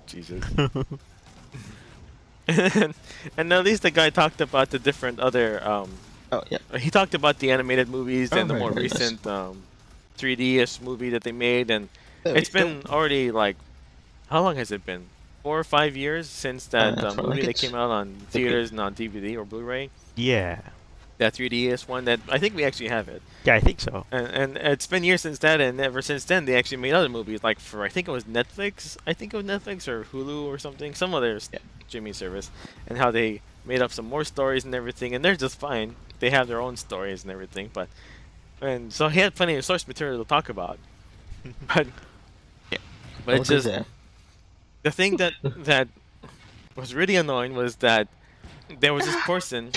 Jesus. And at least the guy talked about the different other. He talked about the animated movies and the more recent 3D-ish movie that they made, and it's been already like, how long has it been? 4 or 5 years since that movie that came out on theaters and on DVD or Blu-ray. Yeah. That 3D-ish one that I think we actually have it. Yeah, I think so. And it's been years since that, and ever since then they actually made other movies, like for I think it was Netflix or Hulu or something, some other streaming service, and how they made up some more stories and everything, and they're just fine. They have their own stories and everything, and so he had plenty of source material to talk about. But it's just the thing that was really annoying was that there was this person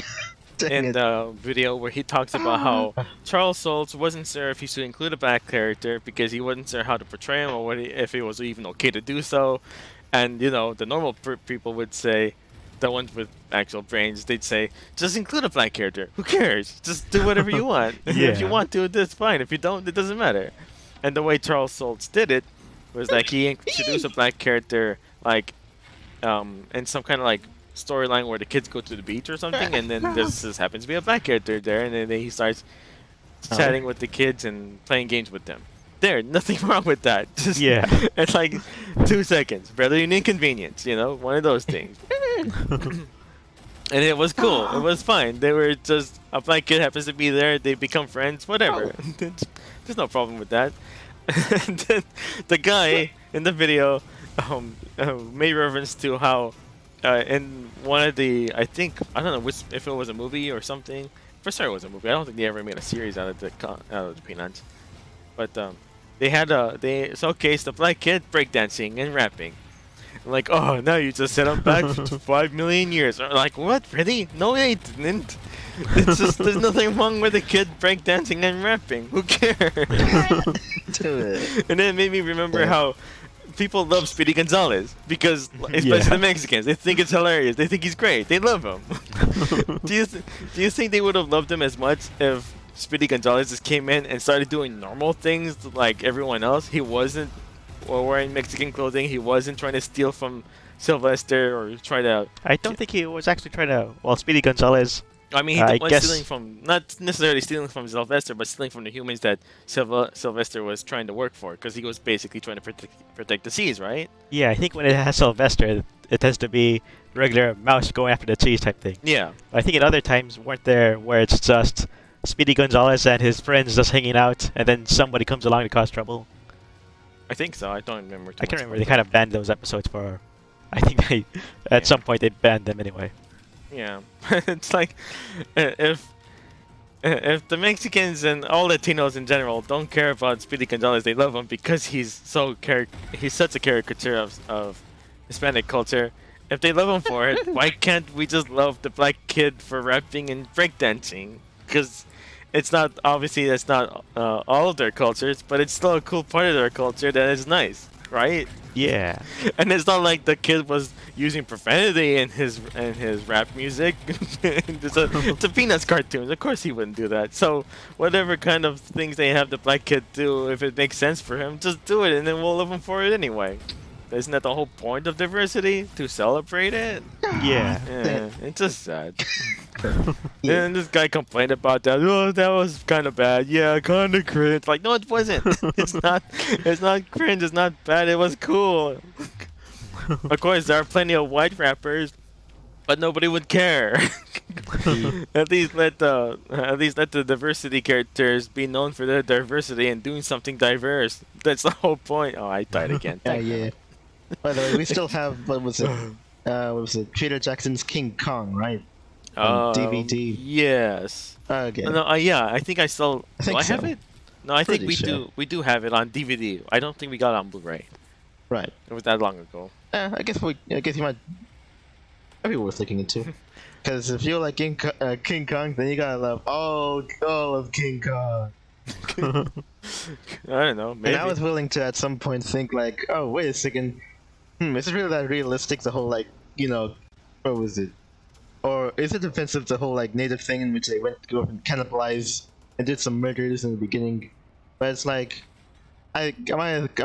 in the video where he talks about how Charles Soule wasn't sure if he should include a black character because he wasn't sure how to portray him, or if it was even okay to do so. And the normal people would say, the ones with actual brains, they'd say, just include a black character. Who cares? Just do whatever you want. If you want to, that's fine. If you don't, it doesn't matter. And the way Charles Soule did it was like he introduced a black character, like in some kind of like storyline where the kids go to the beach or something, and then this happens to be a black character there, and then he starts chatting with the kids and playing games with them. Nothing wrong with that. Just, it's like 2 seconds, barely an inconvenience, one of those things. And it was cool. It was fine. They were just, a black kid happens to be there, they become friends, whatever. There's no problem with that. And then the guy in the video made reference to how in one of the, I don't know if it was a movie or something. For sure it was a movie. I don't think they ever made a series out of the Peanuts. But they showcased the black kid breakdancing and rapping. Like, oh, now you just set up back for 5 million years. Or like, what? Really? No, they didn't. It's just, there's nothing wrong with a kid breakdancing and rapping. Who cares? Do it. And then it made me remember how people love Speedy Gonzalez because, especially the Mexicans, they think it's hilarious. They think he's great. They love him. Do you think they would have loved him as much if Speedy Gonzalez just came in and started doing normal things like everyone else? He wasn't wearing Mexican clothing. He wasn't trying to steal from Sylvester or try to... I don't think he was actually trying to... Well, Speedy Gonzalez I mean, I he was guess stealing from, not necessarily stealing from Sylvester, but stealing from the humans that Sylvester was trying to work for, because he was basically trying to protect the seas, right? yeah, I think when it has Sylvester, it tends to be regular mouse going after the cheese type thing. Yeah. I think in other times weren't there where it's just Speedy Gonzalez and his friends just hanging out, and then somebody comes along to cause trouble. I think so. I don't remember. I can't remember. They kind of banned those episodes for. I think they at Yeah. some point they banned them anyway. Yeah, it's like if the Mexicans and all Latinos in general don't care about Speedy Gonzalez, they love him because he's such a caricature of Hispanic culture. If they love him for it, why can't we just love the black kid for rapping and breakdancing? Because it's not, obviously that's not all of their cultures, but it's still a cool part of their culture that is nice, right? Yeah. And it's not like the kid was using profanity in his rap music. It's a Peanuts cartoon. Of course he wouldn't do that. So whatever kind of things they have the black kid do, if it makes sense for him, just do it, and then we'll love him for it anyway. Isn't that the whole point of diversity? To celebrate it? Yeah. Yeah, it's just sad. And this guy complained about that. Oh, that was kind of bad. Yeah, kind of cringe. Like, no, it wasn't. It's not. It's not cringe. It's not bad. It was cool. Of course, there are plenty of white rappers, but nobody would care. At least let the diversity characters be known for their diversity and doing something diverse. That's the whole point. Oh, I died again. Yeah. By the way, we still have what was it? Peter Jackson's King Kong, right? On DVD. Yes. Okay. No, yeah, I think I still. I think do I have so. it? No, I think Pretty we sure. do. We do have it on DVD. I don't think we got it on Blu-ray. Right. It was that long ago. I guess you might. That'd be worth looking into. Because if you like King Kong, then you gotta love all of King Kong. I don't know. Maybe. And I was willing to at some point think like, oh wait a second, is it really that realistic? The whole like, what was it? Or is it offensive, the whole like native thing in which they went to go and cannibalize and did some murders in the beginning? But it's like, I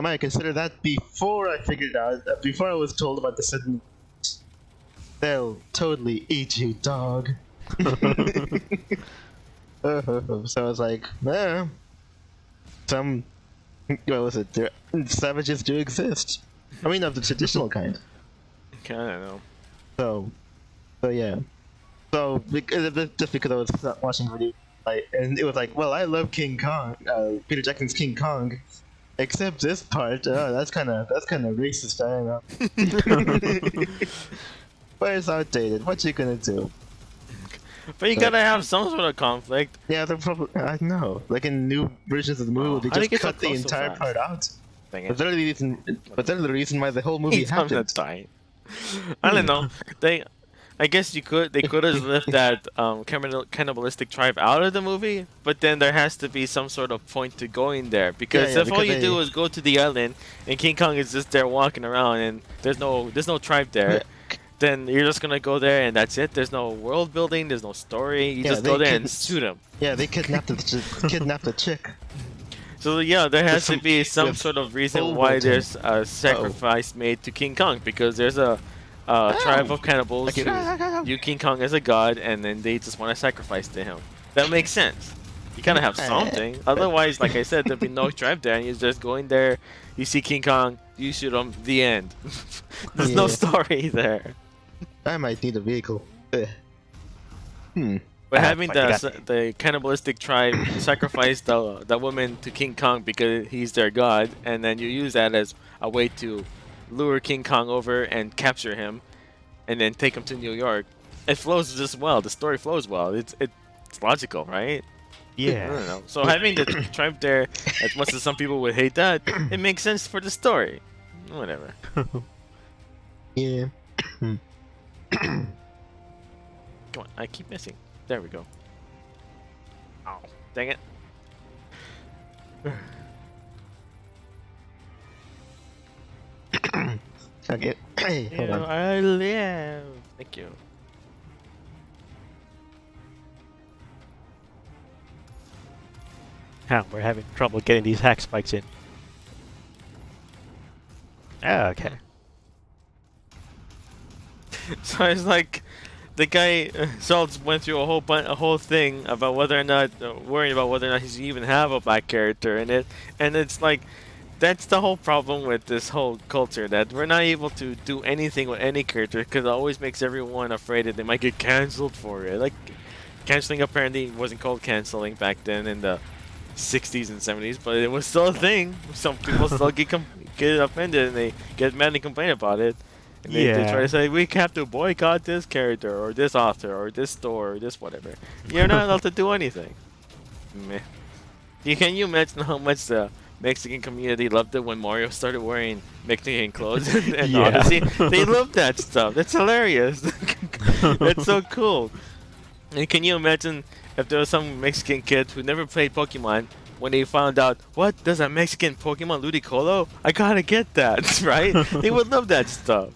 might consider that before I figured out, before I was told about the sudden. They'll totally eat you, dog. So I was like, what was it? Savages do exist. I mean, of the traditional kind. I don't know. So yeah. So just because I was watching video, and it was like, well, I love King Kong, Peter Jackson's King Kong, except this part. That's kind of racist. I don't know. But it's outdated. What you gonna do? But you gotta have some sort of conflict. Yeah, they're probably. I know. Like in new versions of the movie, how do they you get just so cut the close so entire fast? part out. Dang it. But they're the reason why the whole movie He's on the happened. die. I don't know. I guess they could have left that cannibalistic tribe out of the movie, but then there has to be some sort of point to going there, because if all you do is go to the island and King Kong is just there walking around and there's no tribe there, then you're just gonna go there and that's it. There's no world building, there's no story. You just go there and shoot him. Yeah, they kidnapped the chick. So yeah, there has to some- be some with sort of reason full why routine. there's a sacrifice made to King Kong, because there's a tribe of cannibals Okay. who view King Kong as a god, and then they just want to sacrifice to him. That makes sense. You kind of have something. Otherwise, like I said, there'd be no tribe there, and you just go in there, you see King Kong, you shoot him, the end. There's no Yeah. story there. I might need a vehicle. Ugh. But Ah, having fuck, the cannibalistic tribe sacrifice the woman to King Kong because he's their god, and then you use that as a way to lure King Kong over and capture him, and then take him to New York. It flows just well. The story flows well. It's logical, right? I don't Yeah. know. So having the tribe there, as much as some people would hate that, it makes sense for the story. Whatever. Yeah. Come on, I keep missing. There we go. Ow. Dang it. Okay. Hey, hold on. I live. Thank you. We're having trouble getting these hack spikes in. Okay. So it's like the guy Schultz went through a whole thing about whether or not worrying about whether or not he should even have a black character in it, and it's like that's the whole problem with this whole culture, that we're not able to do anything with any character because it always makes everyone afraid that they might get cancelled for it. Like canceling apparently wasn't called canceling back then in the 60s and 70s, but it was still a thing. Some people still get offended and they get mad and complain about it. And they try to say, we have to boycott this character or this author or this store or this whatever. You're not allowed to do anything. Meh. Can you imagine how much the Mexican community loved it when Mario started wearing Mexican clothes and Odyssey? They loved that stuff. That's hilarious. That's so cool. And can you imagine if there was some Mexican kid who never played Pokemon, when they found out, what, there's a Mexican Pokemon, Ludicolo? I gotta get that, right? They would love that stuff.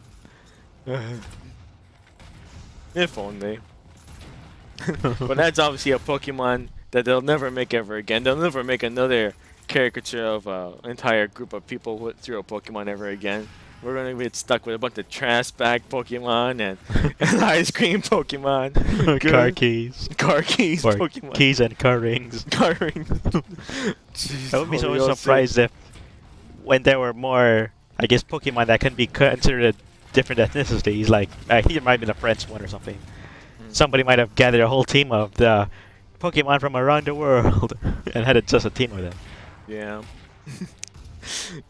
If only. But that's obviously a Pokemon that they'll never make ever again. They'll never make another caricature of an entire group of people through a Pokemon ever again. We're gonna get stuck with a bunch of trash bag Pokemon and ice cream Pokemon. Car keys. Car keys Or Pokemon. keys and car rings. Car rings. I would be so surprised if when there were more, I guess, Pokemon that can be considered different ethnicities, like I think it might have been a French one or something. Somebody might have gathered a whole team of the Pokemon from around the world and had just a team of them. Yeah.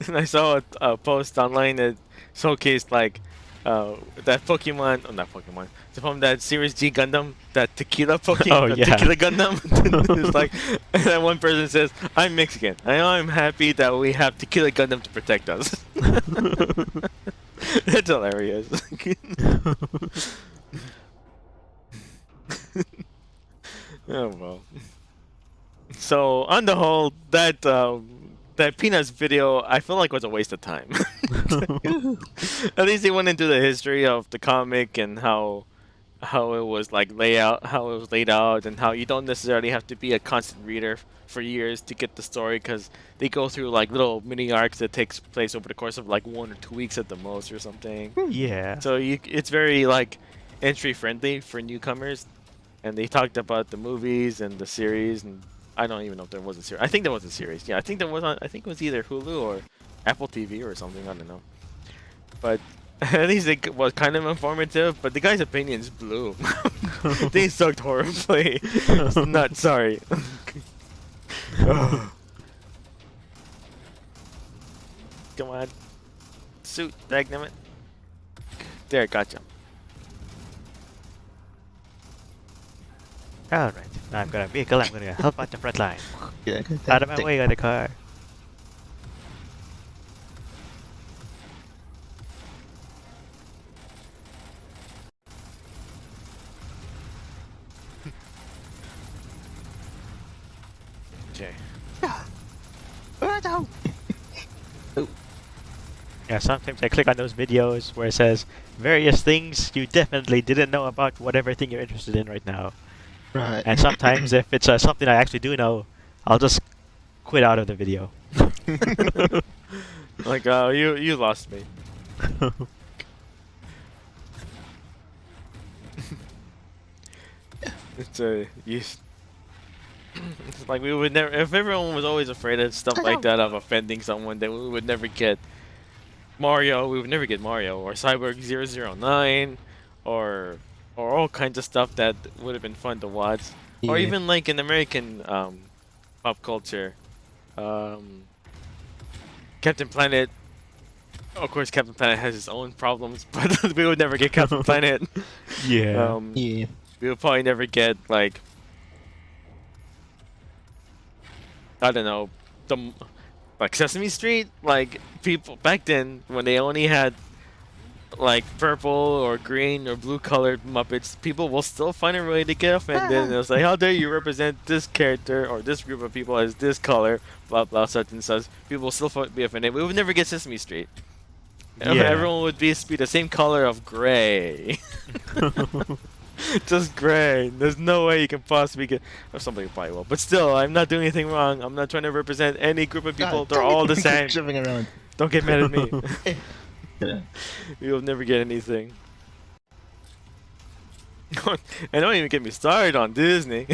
And I saw a post online that showcased like that Pokemon, oh not Pokemon, from that Series G Gundam, that Tequila Pokemon, Tequila Gundam. It's like, and then one person says, "I'm Mexican. I'm happy that we have Tequila Gundam to protect us." That's hilarious. Oh well. So on the whole, that Peanuts video, I feel like was a waste of time. At least they went into the history of the comic and how it was like how it was laid out, and how you don't necessarily have to be a constant reader for years to get the story, because they go through like little mini arcs that takes place over the course of like 1 or 2 weeks at the most or something. Yeah. So it's very like entry friendly for newcomers, and they talked about the movies and the series, and I don't even know if there was a series. I think there was a series. Yeah, I think there was I think it was either Hulu or Apple TV or something. I don't know. But at least it was kind of informative. But the guy's opinions blew. They sucked horribly. Not sorry. Come on. Suit, dagnammit. There, gotcha. Alright, now I've got a vehicle, I'm gonna help out the front line. Yeah, Out of my way, got the car. Okay. Yeah, sometimes I click on those videos where it says various things you definitely didn't know about whatever thing you're interested in right now. Right. And sometimes if it's something I actually do know, I'll just quit out of the video. Like, you lost me. It's it's like we would never. If everyone was always afraid of stuff like that, of offending someone, then we would never get Mario. We would never get Mario or Cyborg 009 or all kinds of stuff that would have been fun to watch. Yeah. Or even like in American pop culture, Captain Planet. Of course, Captain Planet has his own problems, but we would never get Captain Planet. Yeah. Yeah. We would probably never get like, I don't know, like Sesame Street. Like people back then, when they only had like purple or green or blue colored Muppets, people will still find a way to get offended. And they'll say, "How dare you represent this character or this group of people as this color?" Blah blah, such and such. People will still be offended. We would never get Sesame Street. Yeah. Everyone would be the same color of gray. Just gray. There's no way you can possibly get. Or somebody probably will. But still, I'm not doing anything wrong. I'm not trying to represent any group of people. They're all the same. Jumping around. Don't get mad at me. Yeah. We will never get anything. And don't even get me started on Disney.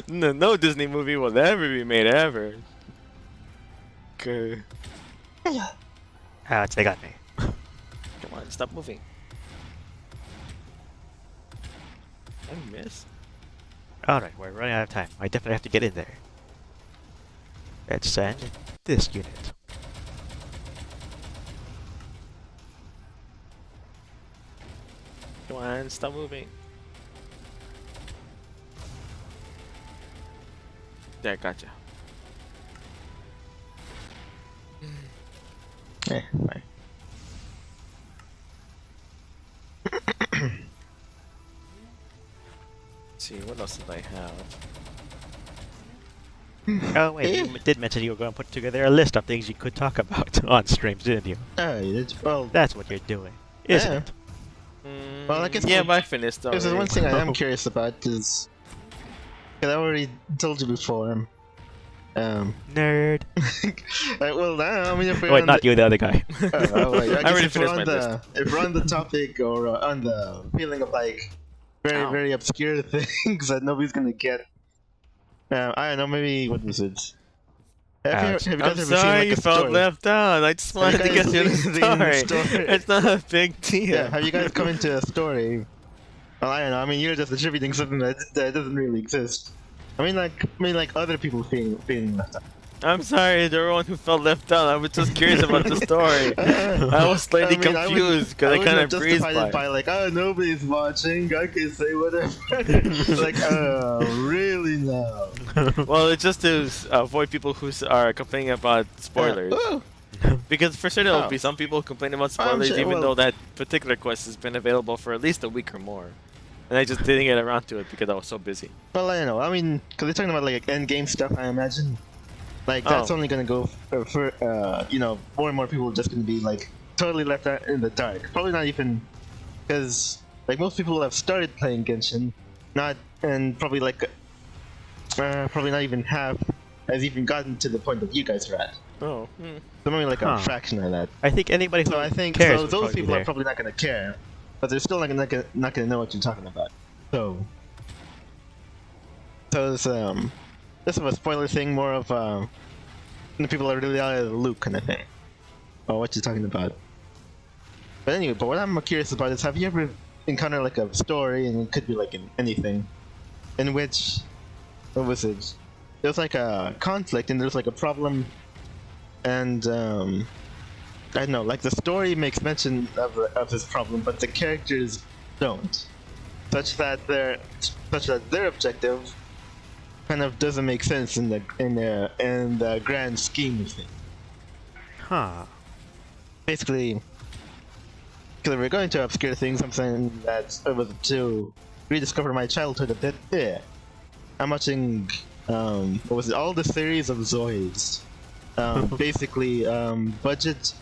No Disney movie will ever be made ever. Okay. Ouch, they got me. Come on, stop moving. I miss. Alright, we're running out of time. I definitely have to get in there. Let's send this unit. Come on, stop moving. There, gotcha. Eh, fine. Let's see, what else did I have? Oh wait, you did mention you were going to put together a list of things you could talk about on streams, didn't you? Well, That's what you're doing, isn't Yeah. it? Well, I guess yeah, but I finished there's already. one thing I am curious about is, because I already told you before. Nerd. Well, now I mean, if we're Wait, on not the, you, the other guy. I guess already if we're finished on my the if we're on the topic or on the feeling of like very Ow. very obscure things that nobody's gonna get. I don't know. Maybe what was it? Ouch. Have you I'm guys ever seen sorry like you a felt story? left out. I just wanted to guys get you the seen the story. story? It's not a big deal. Yeah, have you guys come into a story? Well, I don't know. I mean, you're just attributing something that doesn't really exist. I mean, like other people feeling left out. I'm sorry, the one who felt left out. I was just curious about the story. I was slightly confused because I kind of breezed justified it by. by like, oh, nobody's watching. I can say whatever. Like, oh, really now? Well, it's just to avoid people who are complaining about spoilers. Oh, Because for sure there will Oh. be some people complaining about I'm spoilers, sure- even well- though that particular quest has been available for at least a week or more. And I just didn't get around to it because I was so busy. well, I don't know. I mean, because they're talking about like end game stuff. I imagine. Like that's Oh. only gonna go for more and more people are just gonna be like totally left out in the dark. Probably not even because like most people have started playing Genshin, and probably like probably not even half has even gotten to the point that you guys are at. Oh. So maybe like Huh. a fraction of that. I think anybody who So I think cares so would those probably be people are there. probably not gonna care, but they're still not gonna know what you're talking about. So it's less of a spoiler thing, more of the people are really out of the loop kind of thing. Or what you're talking about. But anyway, but what I'm curious about is, have you ever encountered like a story, and it could be like in anything, in which, what was it? There's like a conflict and there's like a problem, and I don't know, like the story makes mention of this problem, but the characters don't, such that their objective kind of doesn't make sense in the grand scheme of things. Huh. Basically, because we're going to obscure things, I'm saying that it was to rediscover my childhood a bit. Yeah, I'm watching what was it? All the series of Zoids. Basically, budget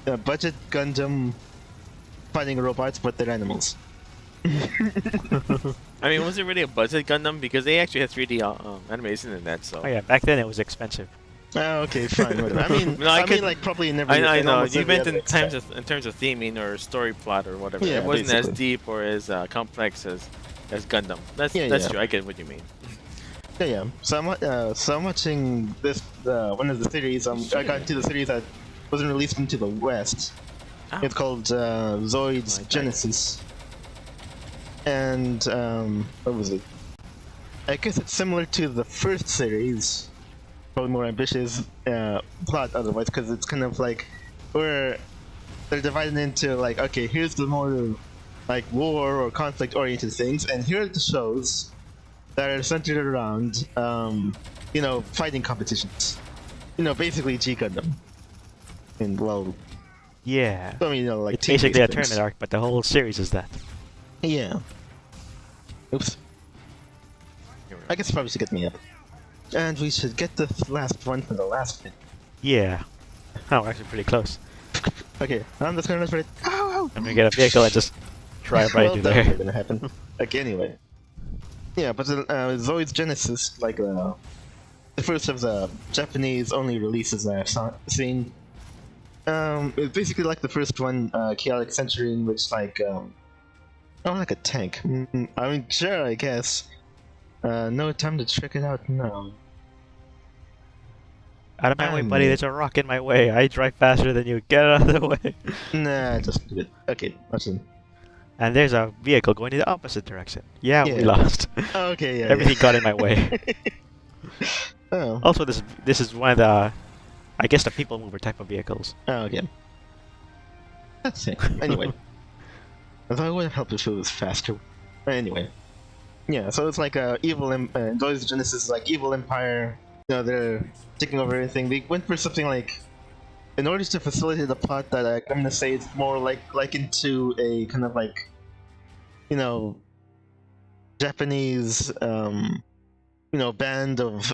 Gundam fighting robots, but they're animals. I mean, was it really a budget Gundam? Because they actually had 3D animation in that, so. Oh yeah, back then it was expensive. Oh, okay, fine. Whatever. I mean, No, I could- like probably in every. I in know. almost You every meant other in terms aspect. of theming or story plot or whatever. Yeah, It wasn't as basically. deep or as complex as Gundam. That's Yeah, that's yeah. true. I get what you mean. Yeah. So I'm watching this one of the series. I got into the series that wasn't released into the West. Ah. It's called Zoids Like that. Genesis. And what was it? I guess it's similar to the first series, probably more ambitious plot otherwise, because it's kind of like where they're divided into like, okay, here's the more like war or conflict oriented things, and here are the shows that are centered around fighting competitions. Basically G Gundam. And well, Yeah. I mean, like It's basically a team-based tournament things. arc, but the whole series is that. Yeah. Oops. I guess probably should get me up. And we should get the last one for the last bit. Yeah. Oh, we're actually pretty close. Okay, I'm just gonna it. Ow, I'm gonna get a vehicle and just drive right well, through that's there. not gonna happen. Okay, anyway. Yeah, but Zoid's Genesis, like the first of the Japanese only releases that I've seen. It's basically like the first one, Chaotic Century, in which like Oh, like a tank. I mean, sure, I guess. No time to check it out now. Out of my way, I buddy. mean- There's a rock in my way. I drive faster than you. Get out of the way. Nah, just do it. Okay, listen. And there's a vehicle going in the opposite direction. Yeah, we Yeah. lost. Okay, yeah. Everything yeah. got in my way. Oh. Also, this is one of the, I guess, the people mover type of vehicles. Oh, okay. That's it. Anyway. I thought it would have helped if it was faster. But anyway. Yeah, so it's like Zoe's Genesis is like evil empire. You know, they're taking over everything. They went for something like, in order to facilitate the plot that I'm gonna say it's more like into a kind of like, you know, Japanese, you know, band of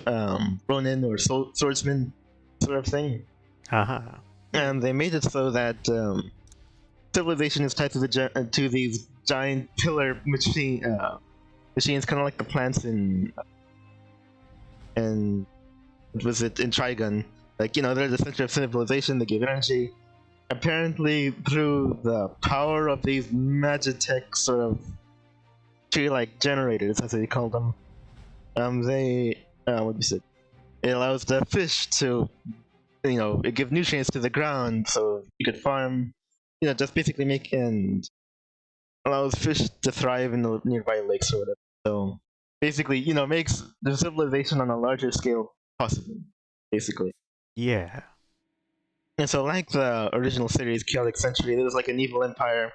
ronin or swordsmen sort of thing. Haha. And they made it so that civilization is tied to to these giant pillar machines, kind of like the plants in what was it in Trigun? Like, you know, they're the center of civilization. They give energy. Apparently, through the power of these magitech sort of tree-like generators, as they call them, they what is it? It allows the fish to, you know, give nutrients to the ground, so you could farm. You know, just basically make and allows fish to thrive in the nearby lakes or whatever. So basically, you know, makes the civilization on a larger scale possible. Basically. Yeah. And so, like the original series, Chaotic Century, there was like an evil empire.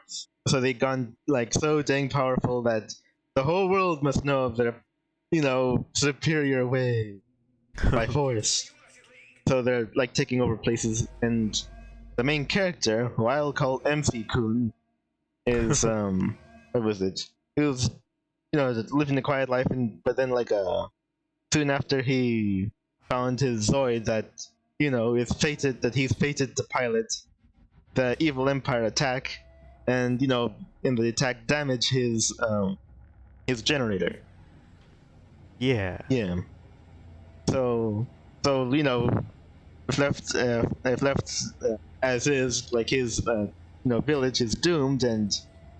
So they gone like so dang powerful that the whole world must know of their, you know, superior way by force. So they're like taking over places, and the main character, who I'll call MC-kun, is what was it? He was, you know, living a quiet life, but then like soon after he found his Zoid that, you know, he's fated to pilot the evil empire attack, and, you know, in the attack damage his generator. Yeah. Yeah. So you know, if left as is, like his you know, village is doomed, and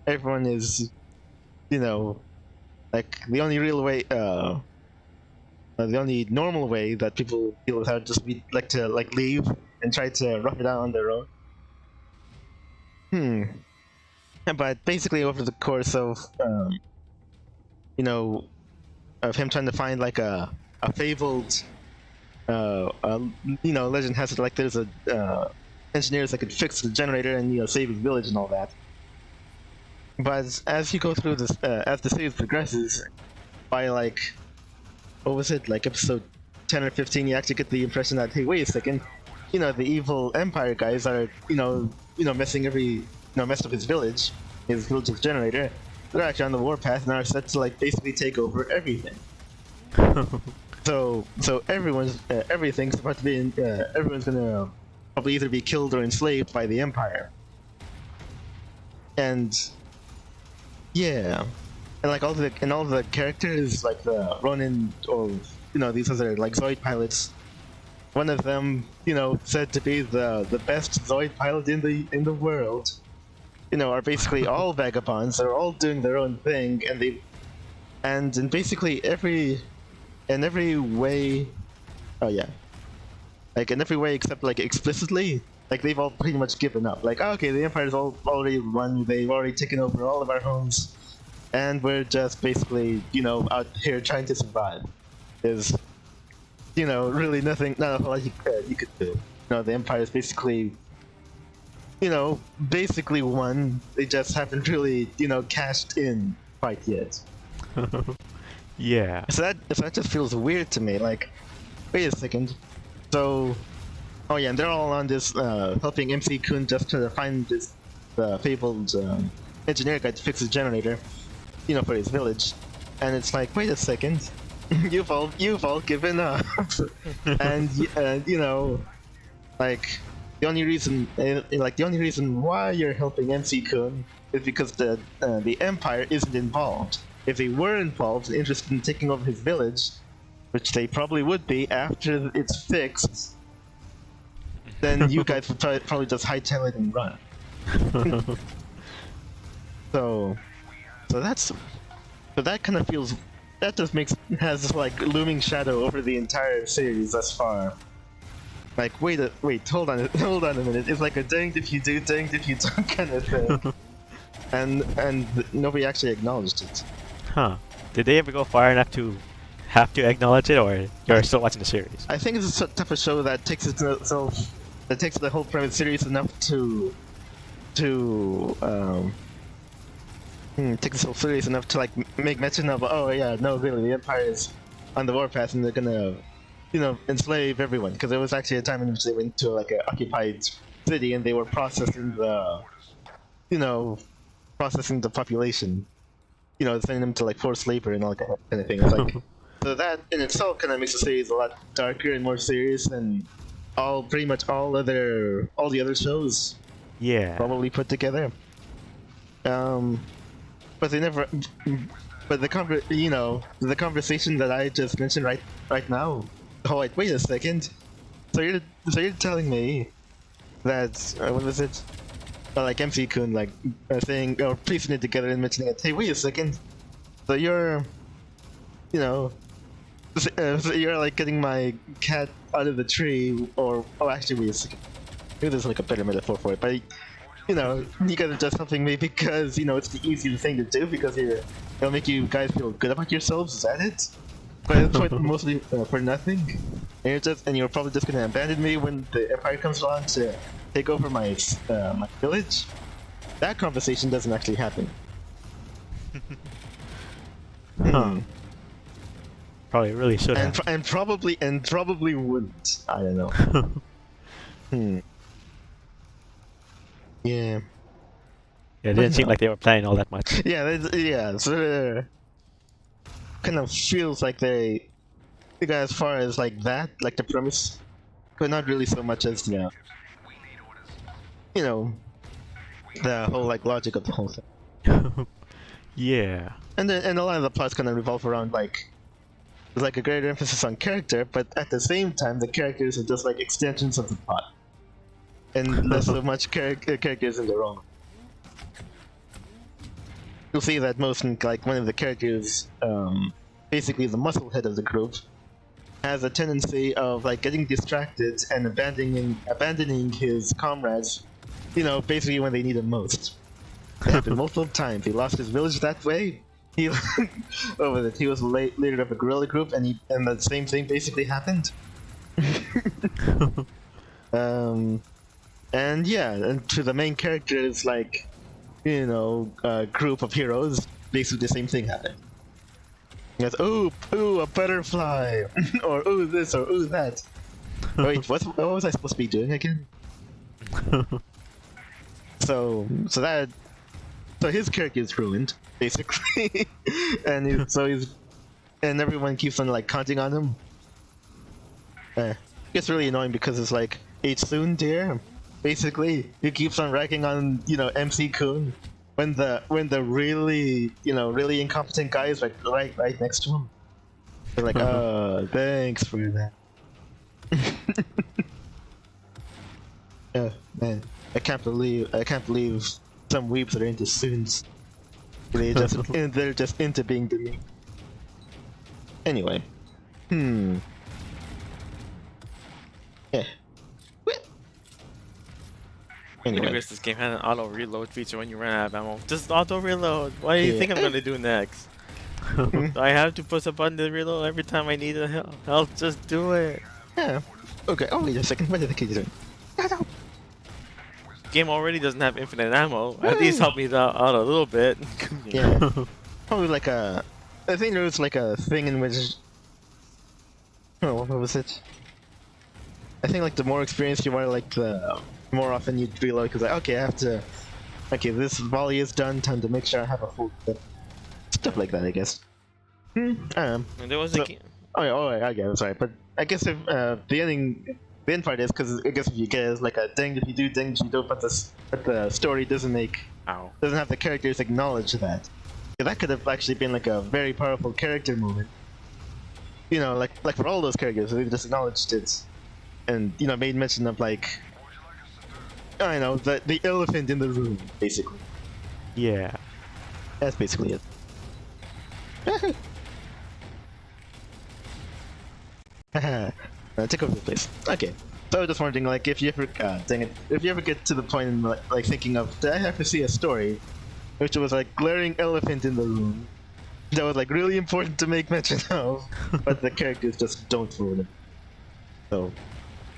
everyone is, you know, like the only real way the only normal way that people deal with how to just be like to like leave and try to rough it out on their own. But basically, over the course of you know, of him trying to find like a fabled you know, legend has it like there's a engineers that could fix the generator and, you know, save his village and all that. But as you go through this, as the series progresses, by like, what was it, like episode 10 or 15, you actually get the impression that, hey, wait a second, you know, the evil empire guys are, you know, messing up his village's generator. They're actually on the warpath and are set to like basically take over everything. So everything's about to be everyone's gonna probably either be killed or enslaved by the empire. And yeah, and like all the characters, like the Ronin or, you know, these other like Zoid pilots. One of them, you know, said to be the best Zoid pilot in the world. You know, are basically all vagabonds. They're all doing their own thing, and in basically in every way, oh yeah, like in every way except like explicitly, like they've all pretty much given up. Like, okay, the Empire's already won, they've already taken over all of our homes, and we're just basically, you know, out here trying to survive. There's, you know, really nothing, not a whole lot you could do. You know, the Empire's basically, you know, basically won. They just haven't really, you know, cashed in quite yet. Yeah. So that just feels weird to me. Like, wait a second. So, oh yeah, and they're all on this helping MC-kun just to find this fabled engineer guy to fix his generator, you know, for his village. And it's like, wait a second, you've all given up, and you know, like the only reason why you're helping MC-kun is because the Empire isn't involved. If they were involved, interested in taking over his village, which they probably would be after it's fixed, then you guys would probably just hightail it and run. So So that kind of feels, that just has this like looming shadow over the entire series thus far. Like, wait, hold on a minute. It's like a danged if you do, danged if you don't kind of thing. and nobody actually acknowledged it. Huh. Did they ever go far enough to have to acknowledge it, or you're still watching the series? I think it's a type of show that takes itself, that takes the whole premise serious enough to take itself serious enough to like make mention of, oh yeah, no, really, the Empire is on the warpath and they're gonna, enslave everyone. Because there was actually a time in which they went to like an occupied city and they were processing the population, sending them to like forced labor and all that kind of thing. It's like, so that in itself kind of makes the series a lot darker and more serious than pretty much all the other shows. Yeah. Probably put together. But they never. But the conversation that I just mentioned right now. Oh wait a second. So you're telling me that what was it? Like MC Kun like saying or piecing it together and mentioning it. Hey, wait a second. So you're, so you're like getting my cat out of the tree, or actually wait a second. Maybe there's like a better metaphor for it, but you guys are just helping me because it's the easiest thing to do because it'll make you guys feel good about yourselves. Is that it? But it's mostly for nothing. And you're probably just gonna abandon me when the Empire comes along to take over my my village. That conversation doesn't actually happen. Huh. Probably really should have. And probably wouldn't. I don't know. Yeah. Yeah, it didn't seem like they were planning all that much. Yeah. So kind of feels like they got as far as like that, like the premise, but not really so much as the whole like logic of the whole thing. Yeah. And a lot of the plots kind of revolve around like there's like a greater emphasis on character, but at the same time the characters are just like extensions of the plot, and less so much characters in their own. You'll see that most like one of the characters, basically the muscle head of the group, has a tendency of like getting distracted and abandoning his comrades, basically when they need him most. It happened multiple times. He lost his village that way. He he was leader of a guerrilla group, and the same thing basically happened. And to the main characters, like a group of heroes, basically the same thing happened. He goes, ooh, a butterfly, or ooh this, or ooh that. Wait, what was I supposed to be doing again? So his character is ruined, basically, and everyone keeps on like counting on him. It's really annoying because it's like, eat soon, dear. Basically, he keeps on racking on MC Kun when the really really incompetent guy is like right next to him. They're like, oh, thanks for that. Yeah, man, I can't believe some weeps are into soons. They're just into being demeaned. Anyway, yeah. Anyway. I wish this game had an auto reload feature when you run out of ammo. Just auto reload. What do you think I'm gonna do next? Do I have to push a button to reload every time I need help? Just do it. Yeah. Okay. Oh wait a second. What did the kid do? No. Game already doesn't have infinite ammo. At least help me out a little bit. Yeah. Probably like I think there was like a thing in which. Oh, what was it? I think like the more experienced you are, like the more often you reload, because like, okay, this volley is done, time to make sure I have a full clip. Stuff like that, I guess. And there was a game. I guess, sorry, but I guess if the end part is, because I guess if you get like a ding if you do, ding if you don't, but the story doesn't have the characters acknowledge that. Yeah, that could have actually been like a very powerful character moment. Like for all those characters, they just acknowledged it, and made mention of like, I know, the elephant in the room, basically. Yeah. That's basically it. Take over the place. Okay. So I was just wondering, like, if you ever, dang it, if you ever get to the point in like thinking of, did I have to see a story, which was like glaring elephant in the room, that was like really important to make mention of, but the characters just don't ruin it. So,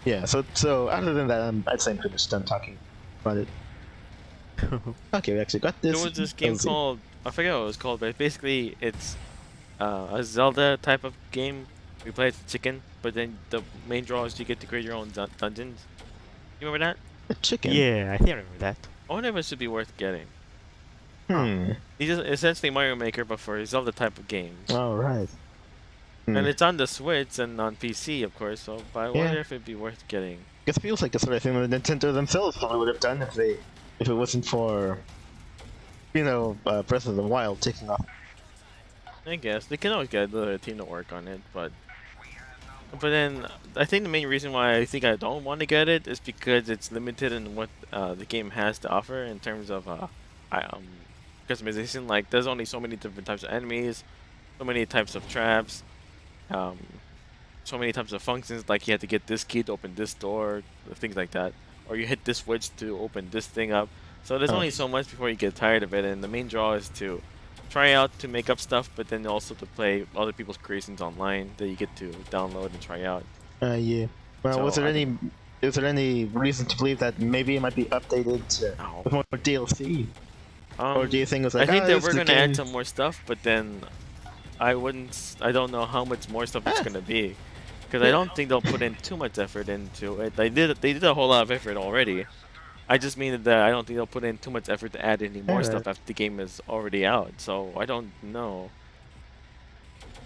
yeah. So other than that, I'd say I'm pretty much done talking about it. Okay, we actually got this. There was this game called, I forget what it was called, but basically it's a Zelda type of game. We play as chicken, but then the main draw is you get to create your own dungeons. You remember that? A chicken. Yeah, I think I remember that. I wonder if it should be worth getting. Hmm. It's just essentially Mario Maker, but for Zelda type of games. All right. And it's on the Switch and on PC, of course. So, but I wonder Yeah. if it'd be worth getting. It feels like the sort of thing that Nintendo themselves probably would have done if it wasn't for, Breath of the Wild taking off. I guess they can always get the team to work on it, but then I think the main reason why I think I don't want to get it is because it's limited in what the game has to offer in terms of customization. Like, there's only so many different types of enemies, so many types of traps, so many types of functions. Like, you have to get this key to open this door, things like that, or you hit this switch to open this thing up. So there's only so much before you get tired of it, and the main draw is to try out to make up stuff, but then also to play other people's creations online that you get to download and try out. Yeah. Well, So, is there any reason to believe that maybe it might be updated with more DLC? Or do you think it was like, I think that this we're is gonna the add game- some more stuff, but then I don't know how much more stuff it's gonna be, because I don't think they'll put in too much effort into it. They did a whole lot of effort already. I just mean that I don't think they'll put in too much effort to add any more stuff after the game is already out. So I don't know.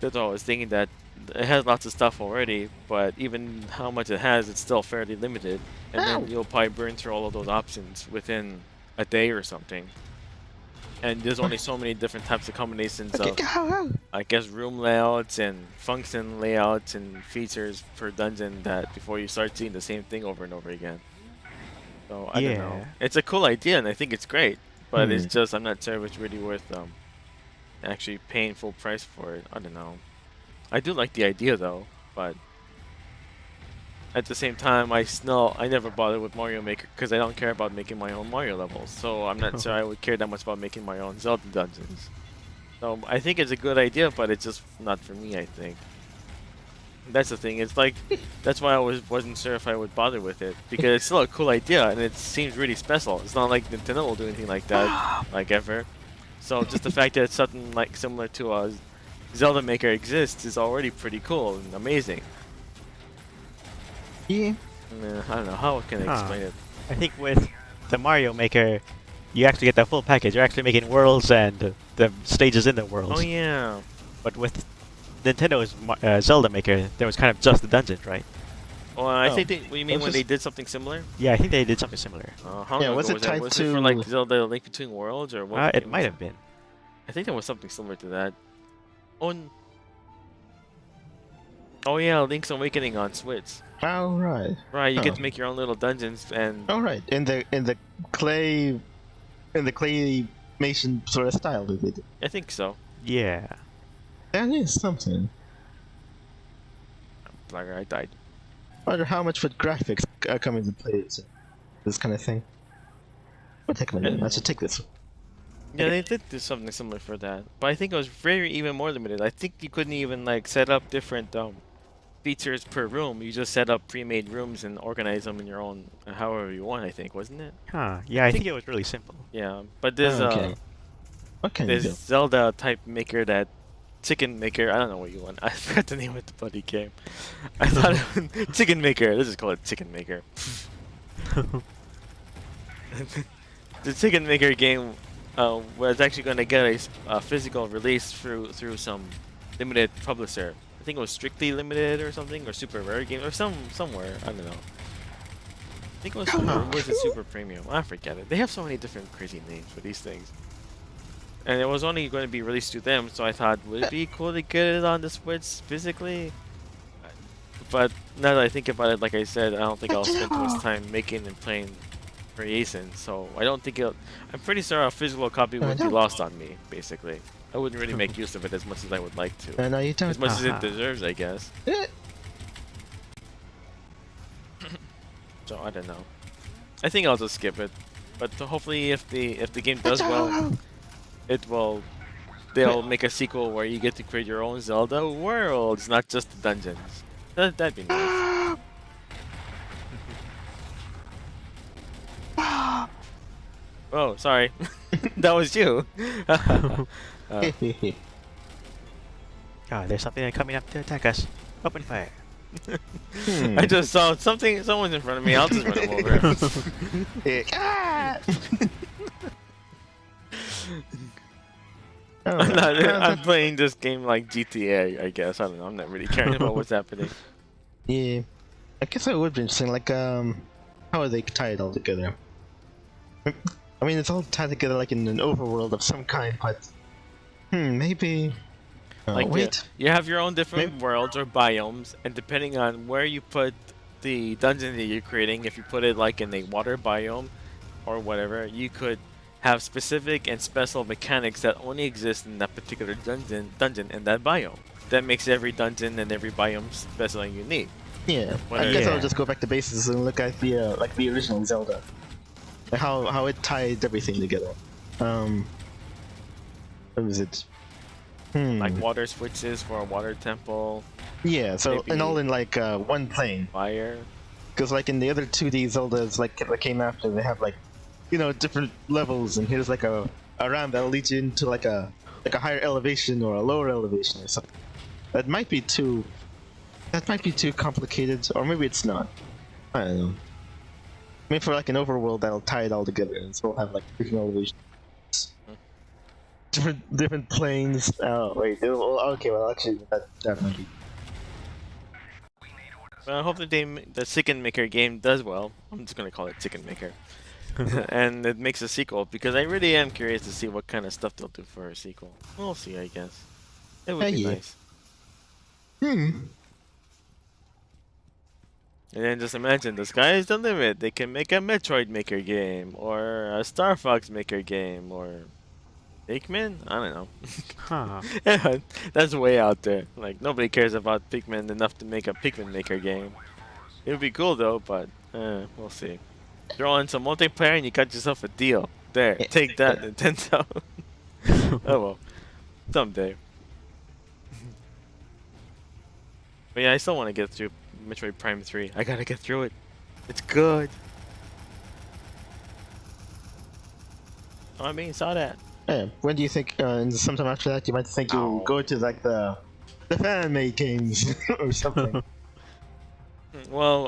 That's all I was thinking, that it has lots of stuff already, but even how much it has, it's still fairly limited. And then you'll probably burn through all of those options within a day or something. And there's only so many different types of combinations of, I guess, room layouts and function layouts and features per dungeon that before you start seeing the same thing over and over again. So I don't know. It's a cool idea, and I think it's great, but it's just, I'm not sure if it's really worth actually paying full price for it. I don't know. I do like the idea though, but at the same time, I never bothered with Mario Maker because I don't care about making my own Mario levels. So I'm not sure I would care that much about making my own Zelda dungeons. So I think it's a good idea, but it's just not for me, I think. That's the thing. It's like, that's why I wasn't sure if I would bother with it, because it's still a cool idea and it seems really special. It's not like Nintendo will do anything like that, like ever. So just the fact that something like similar to a Zelda Maker exists is already pretty cool and amazing. Yeah. I don't know, how can I explain it? I think with the Mario Maker, you actually get the full package. You're actually making worlds and the stages in the worlds. Oh yeah. But with Nintendo's Zelda Maker, there was kind of just the dungeons, right? Well, I think you mean when they did something similar? Yeah, I think they did something similar. How long was ago it tied was to it for like Zelda Link Between Worlds or what? It might have been. I think there was something similar to that. Oh yeah, Link's Awakening on Switch. All right. Right, you get to make your own little dungeons and. All right. In the claymation sort of style, they did. I think so. Yeah. That is something. Blagger, I died. I wonder how much would graphics come into play to this kind of thing. What the heck am I doing? I should take this one. Yeah, they did do something similar for that, but I think it was even more limited. I think you couldn't even like set up different features per room. You just set up pre-made rooms and organize them in your own however you want. I think, wasn't it? Huh. Yeah, I think it was really simple. Yeah, but there's What can you do? Zelda type maker, that chicken maker. I don't know what you want. I forgot the name of the bloody game. I thought it was chicken maker. Let's just call it chicken maker. The chicken maker game was actually going to get a physical release through some limited publisher. I think it was Strictly Limited or something, or Super Rare Game, or somewhere. I don't know. I think it was was it Super Premium? I forget it. They have so many different crazy names for these things. And it was only going to be released to them, so I thought, would it be cool to get it on the Switch physically? But now that I think about it, like I said, I don't think I'll spend too much time making and playing for Yasin, so I don't think it'll. I'm pretty sure a physical copy would be no. lost on me. Basically, I wouldn't really make use of it as much as I would like to. No, you don't. As much as it Uh-huh. deserves, I guess. Eh. So I don't know. I think I'll just skip it. But hopefully, if the game does well, it will. They'll make a sequel where you get to create your own Zelda worlds, not just the dungeons. That'd be nice. Oh, sorry. That was you. Oh, there's something coming up to attack us. Open fire. I just saw something. Someone's in front of me. I'll just run him over. I'm playing this game like GTA, I guess. I don't know. I'm not really caring about what's happening. Yeah, I guess that would be interesting. Like, how are they tied all together? I mean, it's all tied together like in an overworld of some kind, but maybe. Like wait. you have your own different worlds or biomes, and depending on where you put the dungeon that you're creating, if you put it like in a water biome or whatever, you could have specific and special mechanics that only exist in that particular dungeon in that biome. That makes every dungeon and every biome special and unique. Yeah, I guess I'll just go back to basics and look at the like the original Zelda, like how it tied everything together. What was it? Like water switches for a water temple. Yeah, so maybe and all in like one plane. Fire. Because like in the other 2D Zeldas like that came after, they have like, you know, different levels, and here's like a ramp that'll lead you into like a higher elevation or a lower elevation or something. That might be too complicated, or maybe it's not. I don't know. Maybe for like an overworld that'll tie it all together, and so we'll have like different elevations, different planes. Oh wait, okay, well actually that might be. Well, I hope the Chicken Maker game does well. I'm just gonna call it Chicken Maker. And it makes a sequel, because I really am curious to see what kind of stuff they'll do for a sequel. We'll see, I guess. It would be Yeah. nice. And then just imagine, the sky is the limit. They can make a Metroid Maker game, or a Star Fox Maker game, or Pikmin? I don't know. Huh. Yeah, that's way out there. Like, nobody cares about Pikmin enough to make a Pikmin Maker game. It would be cool though, but we'll see. Throw in some multiplayer and you got yourself a deal. There, take that, Nintendo. Oh well, someday. But yeah, I still want to get through Metroid Prime 3. I gotta get through it. It's good. Oh, I mean, saw that. Yeah, when do you think? Sometime after that, you might think you'll go to like the fan-made games or something. Well,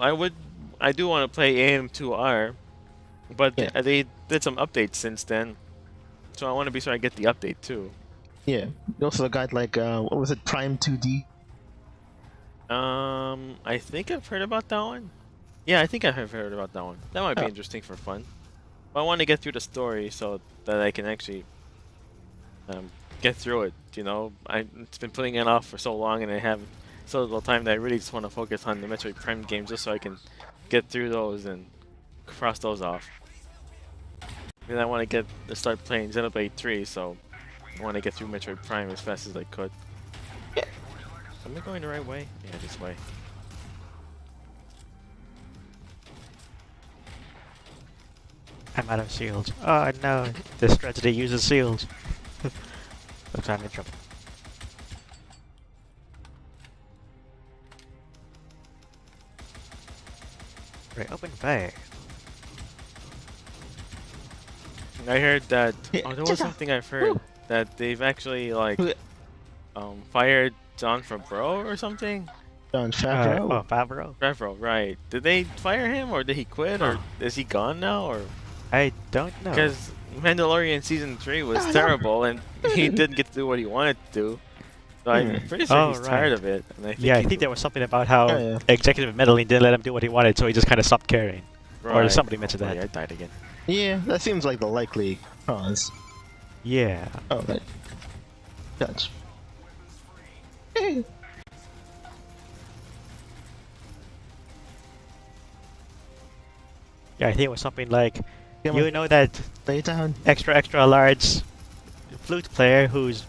I do want to play AM2R, but Yeah. they did some updates since then, so I want to be sure I get the update too. Yeah. You also got like what was it, Prime 2D? I think I've heard about that one. Yeah, I think I have heard about that one. That might be interesting for fun. But I want to get through the story so that I can actually get through it. You know, it's been putting it off for so long, and I have so little time that I really just want to focus on the Metroid Prime games just so I can get through those and cross those off. And I want to start playing Xenoblade 3, so I want to get through Metroid Prime as fast as I could. Am I going the right way? Yeah, this way. I'm out of shields. Oh no, this strategy uses shields. Looks like I'm in trouble. Right, open fire. I heard that. Yeah, Oh, there was something I've heard that they've actually like fired John Favreau or something. John Favreau. Favreau? Favreau, right? Did they fire him, or did he quit, or is he gone now, or? I don't know. Because Mandalorian season 3 was terrible, and he didn't get to do what he wanted to do. So I'm pretty sure he's tired of it. And I think there was something about how executive meddling didn't let him do what he wanted, so he just kind of stopped caring. Or somebody mentioned that. I died again. Yeah, that seems like the likely cause. Yeah. Oh, right. Gotcha. Yeah, I think it was something like, Come you on, know that lay it down. extra large flute player whose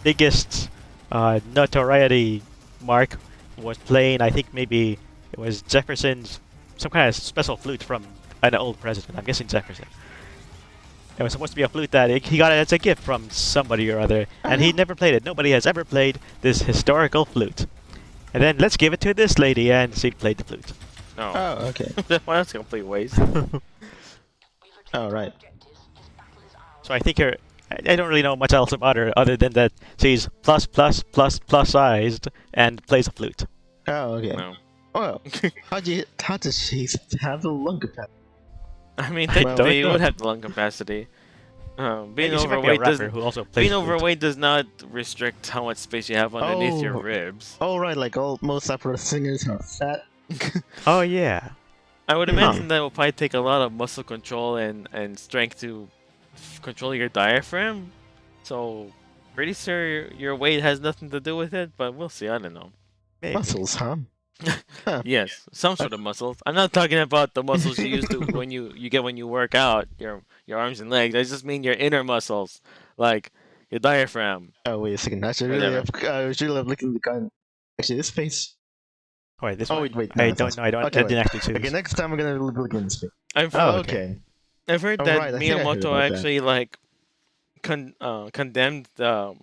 biggest notoriety mark was playing, I think maybe it was Jefferson's, some kind of special flute from an old president. I'm guessing Jefferson. It was supposed to be a flute that he got it as a gift from somebody or other, and he never played it. Nobody has ever played this historical flute. And then let's give it to this lady, and she played the flute. Oh. Oh, okay. Well, that's a complete waste. Oh, right. So I think I don't really know much else about her other than that she's plus sized and plays a flute. Oh, okay. No. Well, how does she have the lung capacity? I mean, Well, they don't would know. have the lung capacity. Being Maybe she might be a overweight rapper doesn't. who also plays Being the flute. overweight does not restrict how much space you have underneath your Oh. ribs. Oh, right, like most opera singers are fat. Oh yeah. I would Huh. imagine that will probably take a lot of muscle control and strength to control your diaphragm. So, pretty sure your weight has nothing to do with it, but we'll see. I don't know. Maybe. Muscles, huh? Huh. Yes, some sort of muscles. I'm not talking about the muscles you use to when you get when you work out your arms and legs. I just mean your inner muscles, like your diaphragm. Oh, wait a second. I should really have looked at the gun. Actually, this face. Oh, wait, this Oh, one. wait. No, I that's don't not- know. I don't. Okay, I didn't actually choose. Okay, next time we're gonna look at this face. I've Oh, okay. I've heard Oh, that right, I think I heard Miyamoto about that. actually like condemned the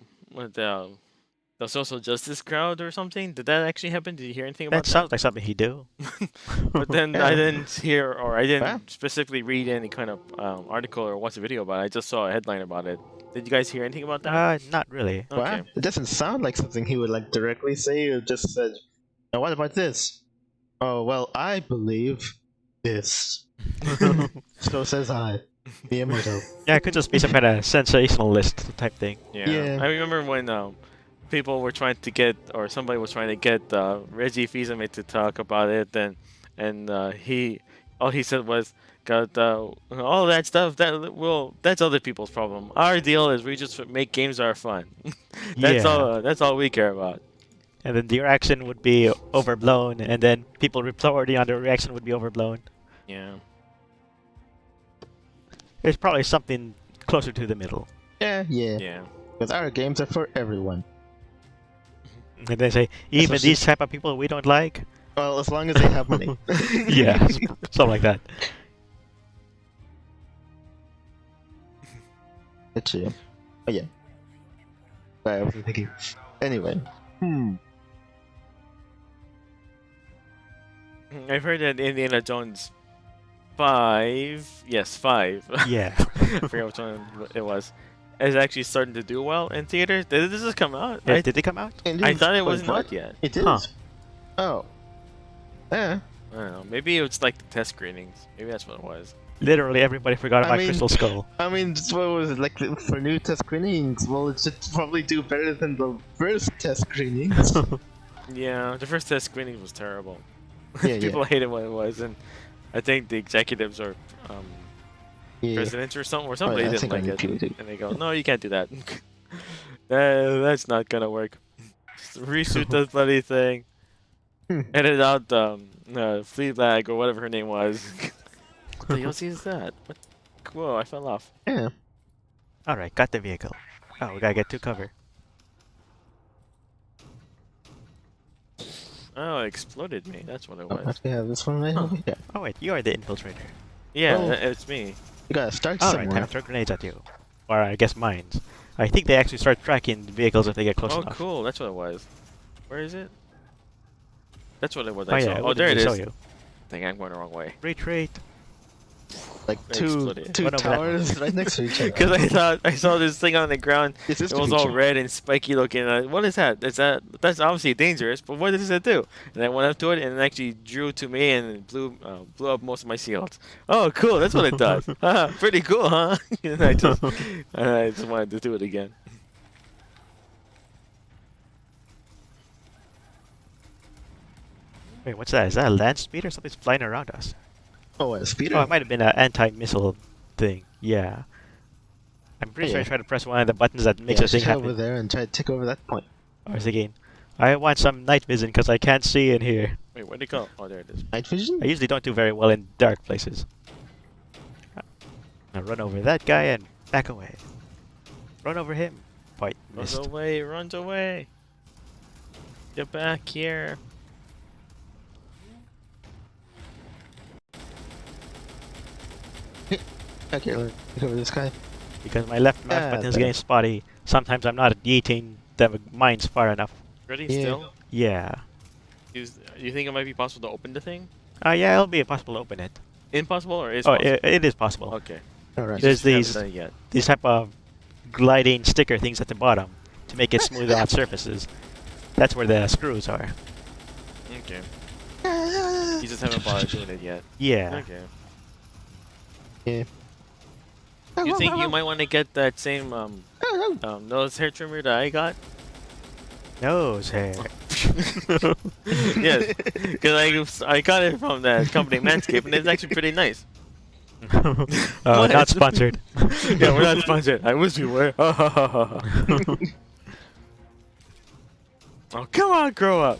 social justice crowd or something. Did that actually happen? Did you hear anything about That sounds like something he'd do. But then Yeah. I didn't hear or I didn't Huh? specifically read any kind of article or watch a video about it. I just saw a headline about it. Did you guys hear anything about that? Not really. Okay. Wow, it doesn't sound like something he would like directly say. It just said, "Now what about this?" Oh well, I believe this. So says I, Miyamoto. Yeah, it could just be some kind of sensationalist type thing. Yeah. I remember when people were trying to get, or somebody was trying to get Reggie Fils-Aimé to talk about it, and all he said was, "Got all that stuff. That's other people's problem. Our deal is we just make games that are fun. That's Yeah. all. That's all we care about." And then the reaction would be overblown, and then people reporting on the reaction would be overblown. Yeah. There's probably something closer to the middle. Yeah. Yeah. Because our games are for everyone. And they say, even what these type of people we don't like? Well, as long as they have money. Yeah, something like that. It's true. Oh yeah. Sorry, I wasn't thinking. Anyway. I've heard that Indiana Jones 5, yes, 5. Yeah. I forgot which one it was. Is actually starting to do well in theaters. Did this just come out? Yeah, did it come out? I thought it wasn't out yet. It is. Huh. Oh. Yeah. I don't know. Maybe it was like the test screenings. Maybe that's what it was. Literally everybody forgot I about mean- Crystal Skull. I mean, just what was it like for new test screenings? Well, it should probably do better than the first test screenings. Yeah, the first test screening was terrible. Yeah, People hated what it was, and I think the executives or Yeah. presidents or something, or somebody I didn't think I like knew it, people did. and they go, "No, you can't do that. That's not gonna work. Just reshoot the bloody thing. Edit out Fleabag or whatever her name was." What the hell is that? What? Whoa, I fell off. Yeah. Alright, got the vehicle. Oh, we gotta get to cover. Oh, it exploded me. That's what it Oh, was. actually, have this one right over here. Oh wait, you are the infiltrator. Yeah, Oh. it's me. You gotta start Alright, somewhere. time to throw grenades at you. Or I guess mines. I think they actually start tracking vehicles if they get close Oh, enough. cool. That's what it was. Where is it? That's what it was. Oh I yeah, saw. what Oh, there did it they is. show you? I think I'm going the wrong way. Retreat. Like It two exploded. two One over that towers right next to each other. Because I saw this thing on the ground. It's just It was all red and spiky looking. What is that? That's obviously dangerous. But what does it do? And I went up to it and it actually drew to me and it blew up most of my shields. Oh, cool! That's what it does. Pretty cool, huh? And I just wanted to do it again. Wait, what's that? Is that a land speed or something's flying around us? Oh, a speeder. Oh, it might have been an anti-missile thing. Yeah. I'm pretty sure I Yeah. tried to press one of the buttons that makes yeah, the thing head over happen. there and try to take over that point. I was thinking, I want some night vision because I can't see in here. Wait, where'd it go? Oh, there it is. Night vision? I usually don't do very well in dark places. Now run over that guy and back away. Run over him. Fight Runs missed. away, runs away. Get back here. Okay, look over this guy. Because my left mouse Ah, button is there. getting spotty. Sometimes I'm not yeeting the mines far enough. Ready? Yeah. Still? Yeah. You think it might be possible to open the thing? Yeah, it'll be possible to open it. Impossible or is Oh, possible? it is possible. Okay. Alright. There's Just haven't these done it yet. these type of gliding sticker things at the bottom to make it smooth out surfaces. That's where the screws are. Okay. You just haven't bothered doing it yet. Yeah. Okay. Yeah. You think you might want to get that same nose hair trimmer that I got? Nose hair. Yes, because I got it from that company Manscaped, and it's actually pretty nice. What? Not sponsored. Yeah, we're not sponsored. I wish we were. Oh, come on, grow up.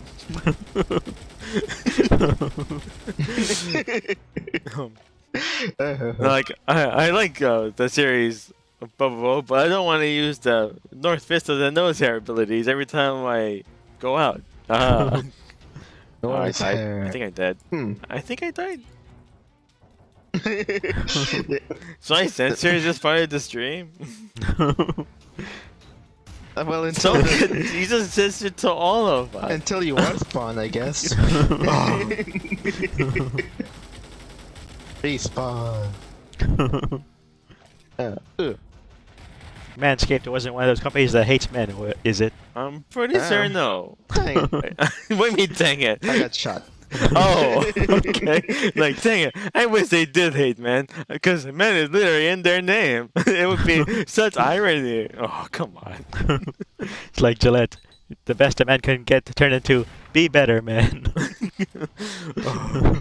Like I like the series Bubble, but I don't want to use the North Fist of the nose hair abilities every time I go out. Oh, I Nose died. hair. I think I died. Hmm. I think I died. So I censor this part of the stream. Well, So until you just censored to all of us. until you are spawn, I guess. Respawn. Manscaped wasn't one of those companies that hates men, is it? I'm pretty sure no. Dang, What do you mean, dang it? I got shot. Oh, okay. Like, dang it. I wish they did hate, man. Because man is literally in their name. It would be such irony. Oh, come on. It's like Gillette. The best a man can get to turn into be better, man. Oh.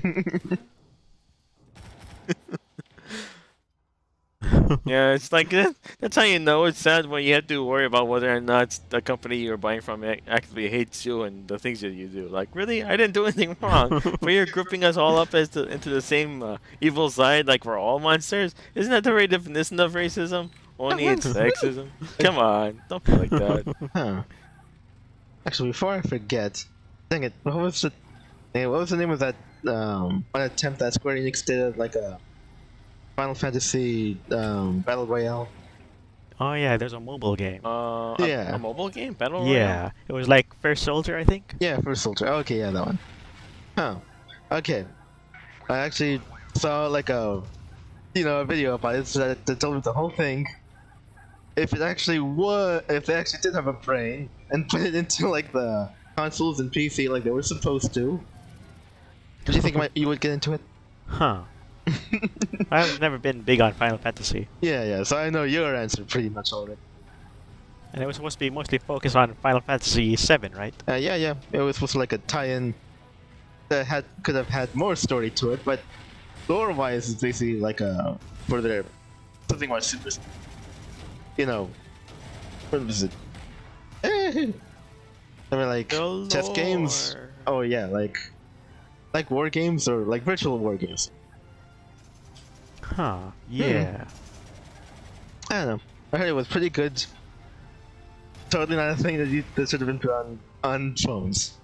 Yeah, it's like that's how you know it's sad when you have to worry about whether or not the company you're buying from actively hates you and the things that you do. Like, really, I didn't do anything wrong, but you're grouping us all up as into the same evil side, like we're all monsters. Isn't that the very definition of racism? Only it's sexism. Come on, don't be like that. Huh. Actually, before I forget, dang it, what was the name of that one attempt that Square Enix did, like a Final Fantasy Battle Royale? Oh yeah, there's a mobile game. Yeah. A mobile game, Battle Royale. Yeah, it was like First Soldier, I think. Yeah, First Soldier. Okay, yeah, that one. Huh. Okay. I actually saw like a video about it that told me the whole thing. If they actually did have a brain and put it into like the consoles and PC like they were supposed to, do you think you would get into it? Huh. I've never been big on Final Fantasy, Yeah. So I know your answer pretty much already. and it was supposed to be mostly focused on Final Fantasy VII, right? Yeah. It was supposed to like a tie-in that could have had more story to it, but lore-wise, it's basically like a further something more super. What was it? I mean, like The chess games. lore. Oh yeah, like war games or like virtual war games. Huh. Yeah. I don't know. I heard it was pretty good. Totally not a thing that should have been put on phones.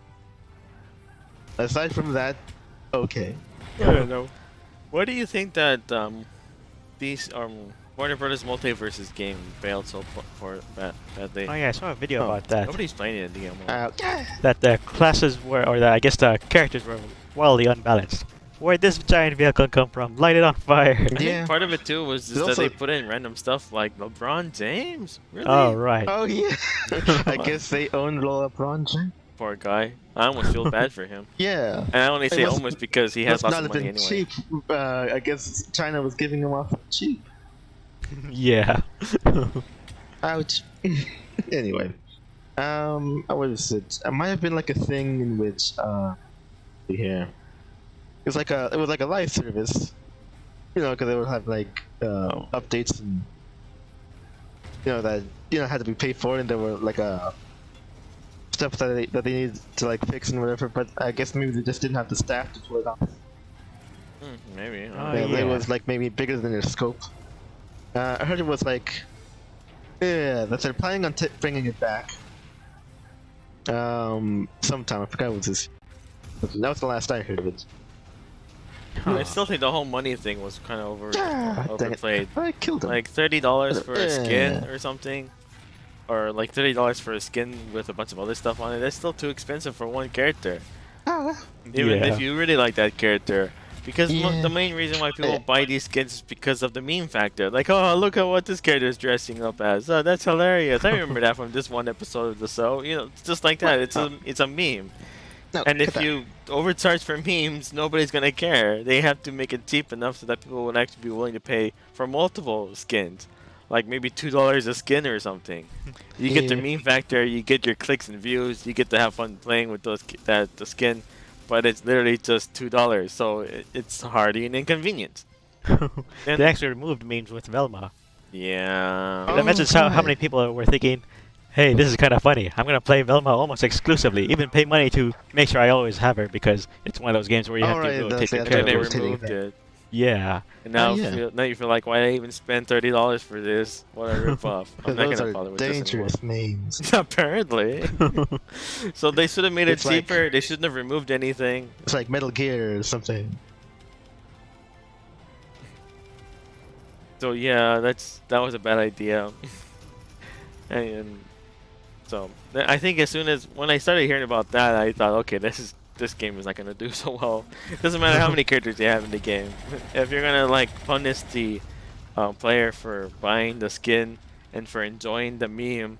Aside from that, okay. I don't know. What do you think that these Warner Brothers Multiverses game failed so badly? Oh yeah, I saw a video Oh. about that. Nobody's playing it anymore. That the classes were, I guess the characters were wildly unbalanced. Where'd this giant vehicle come from? Light it on fire. I think Yeah. part of it too was just There's that they also- put in random stuff like LeBron James. Really? Oh right. Oh yeah. I on. guess they own LeBron James. Poor guy. I almost feel bad for him. Yeah. And I only It say must- almost because he has Must lots not of have money been anyway. cheap. I guess China was giving him off cheap. Yeah. Ouch. Anyway, what is it? It might have been like a thing in which here. It was like a live service, because they would have like updates and that had to be paid for, and there were like stuff that they needed to like fix and whatever. But I guess maybe they just didn't have the staff to pull it off. Maybe. Oh, It yeah. was like maybe bigger than their scope. I heard it was like, yeah, that they're planning on bringing it back. Sometime I forgot what this. That was the last I heard of it. I still think the whole money thing was kind of Dang it. overplayed. I killed him. Like $30 for a skin or something, or like $30 for a skin with a bunch of other stuff on it. That's still too expensive for one character. Even Yeah. if you really like that character, because Yeah. the main reason why people buy these skins is because of the meme factor. Like, oh, look at what this character is dressing up as. Oh, that's hilarious. I remember that from this one episode of the show. You know, it's just like that. It's a meme. No, And if cut that. you overcharge for memes, nobody's gonna care. They have to make it cheap enough so that people would actually be willing to pay for multiple skins, like maybe $2 a skin or something. You get the Yeah. meme factor, you get your clicks and views, you get to have fun playing with the skin, but it's literally just $2, so it's hardly an inconvenience. They actually removed memes with Velma. Yeah. Oh, That mentions how right. many people were thinking, hey, this is kind of funny. I'm going to play Velma almost exclusively, even pay money to make sure I always have her because it's one of those games where you have Alright, to that's rotate the the And then they other characters. rotating removed thing. it. Yeah. And now, yeah. now you feel like, why did I even spend $30 for this? What a ripoff. I'm not Those gonna are bother with this anymore. dangerous memes. Apparently. So they should have made it It's like- cheaper. They shouldn't have removed anything. It's like Metal Gear or something. So yeah, that was a bad idea. And so I think as soon as when I started hearing about that, I thought, okay, this game is not gonna do so well. It doesn't matter how many characters you have in the game. If you're gonna like punish the player for buying the skin and for enjoying the meme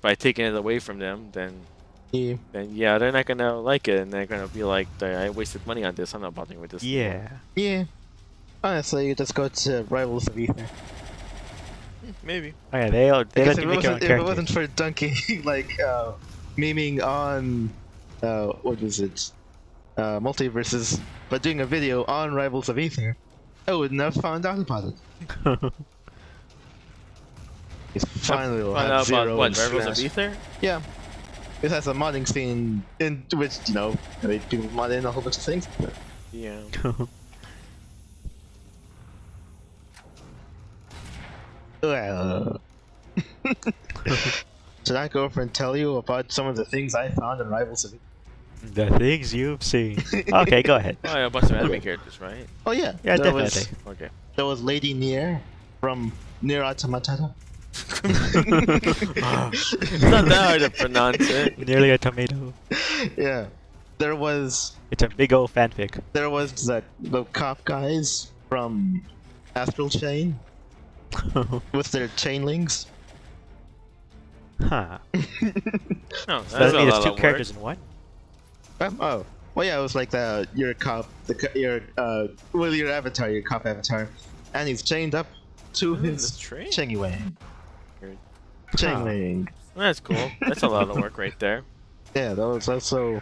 by taking it away from them, then Yeah. yeah, they're not gonna like it, and they're gonna be like, I wasted money on this. I'm not bothering with this. Yeah. Yeah. Honestly, you just go to Rivals of Ether. Maybe. Oh yeah, they Because let you make your own if it characters. wasn't for Donkey, like, memeing on, what was it? Multiverses, but doing a video on Rivals of Ether, I wouldn't have found out about it. It's finally will Find have out Zero about what and Rivals of Smash. Ether. Yeah. It has a modding scene in which, you know, I mean, people mod in a whole bunch of things. Yeah. Well, should I go over and tell you about some of the things I found in Rivals of Ether? The things you've seen. Okay, go ahead. Oh, yeah, a bunch of anime characters, right? Oh yeah, Yeah, there definitely. Okay. there was Lady Nier from Nier Automata. It's not that hard to pronounce it. Nearly a tomato. Yeah, there was It's a big old fanfic. the cop guys from Astral Chain with their chainlings. Huh. No, Does that's that a mean it's lot two of characters work. in one? Oh, well yeah, it was like your cop, your avatar, your cop avatar, and he's chained up to The his tree? chainwing. Weird. Chainwing. That's cool. That's a lot of work right there. Yeah, that was also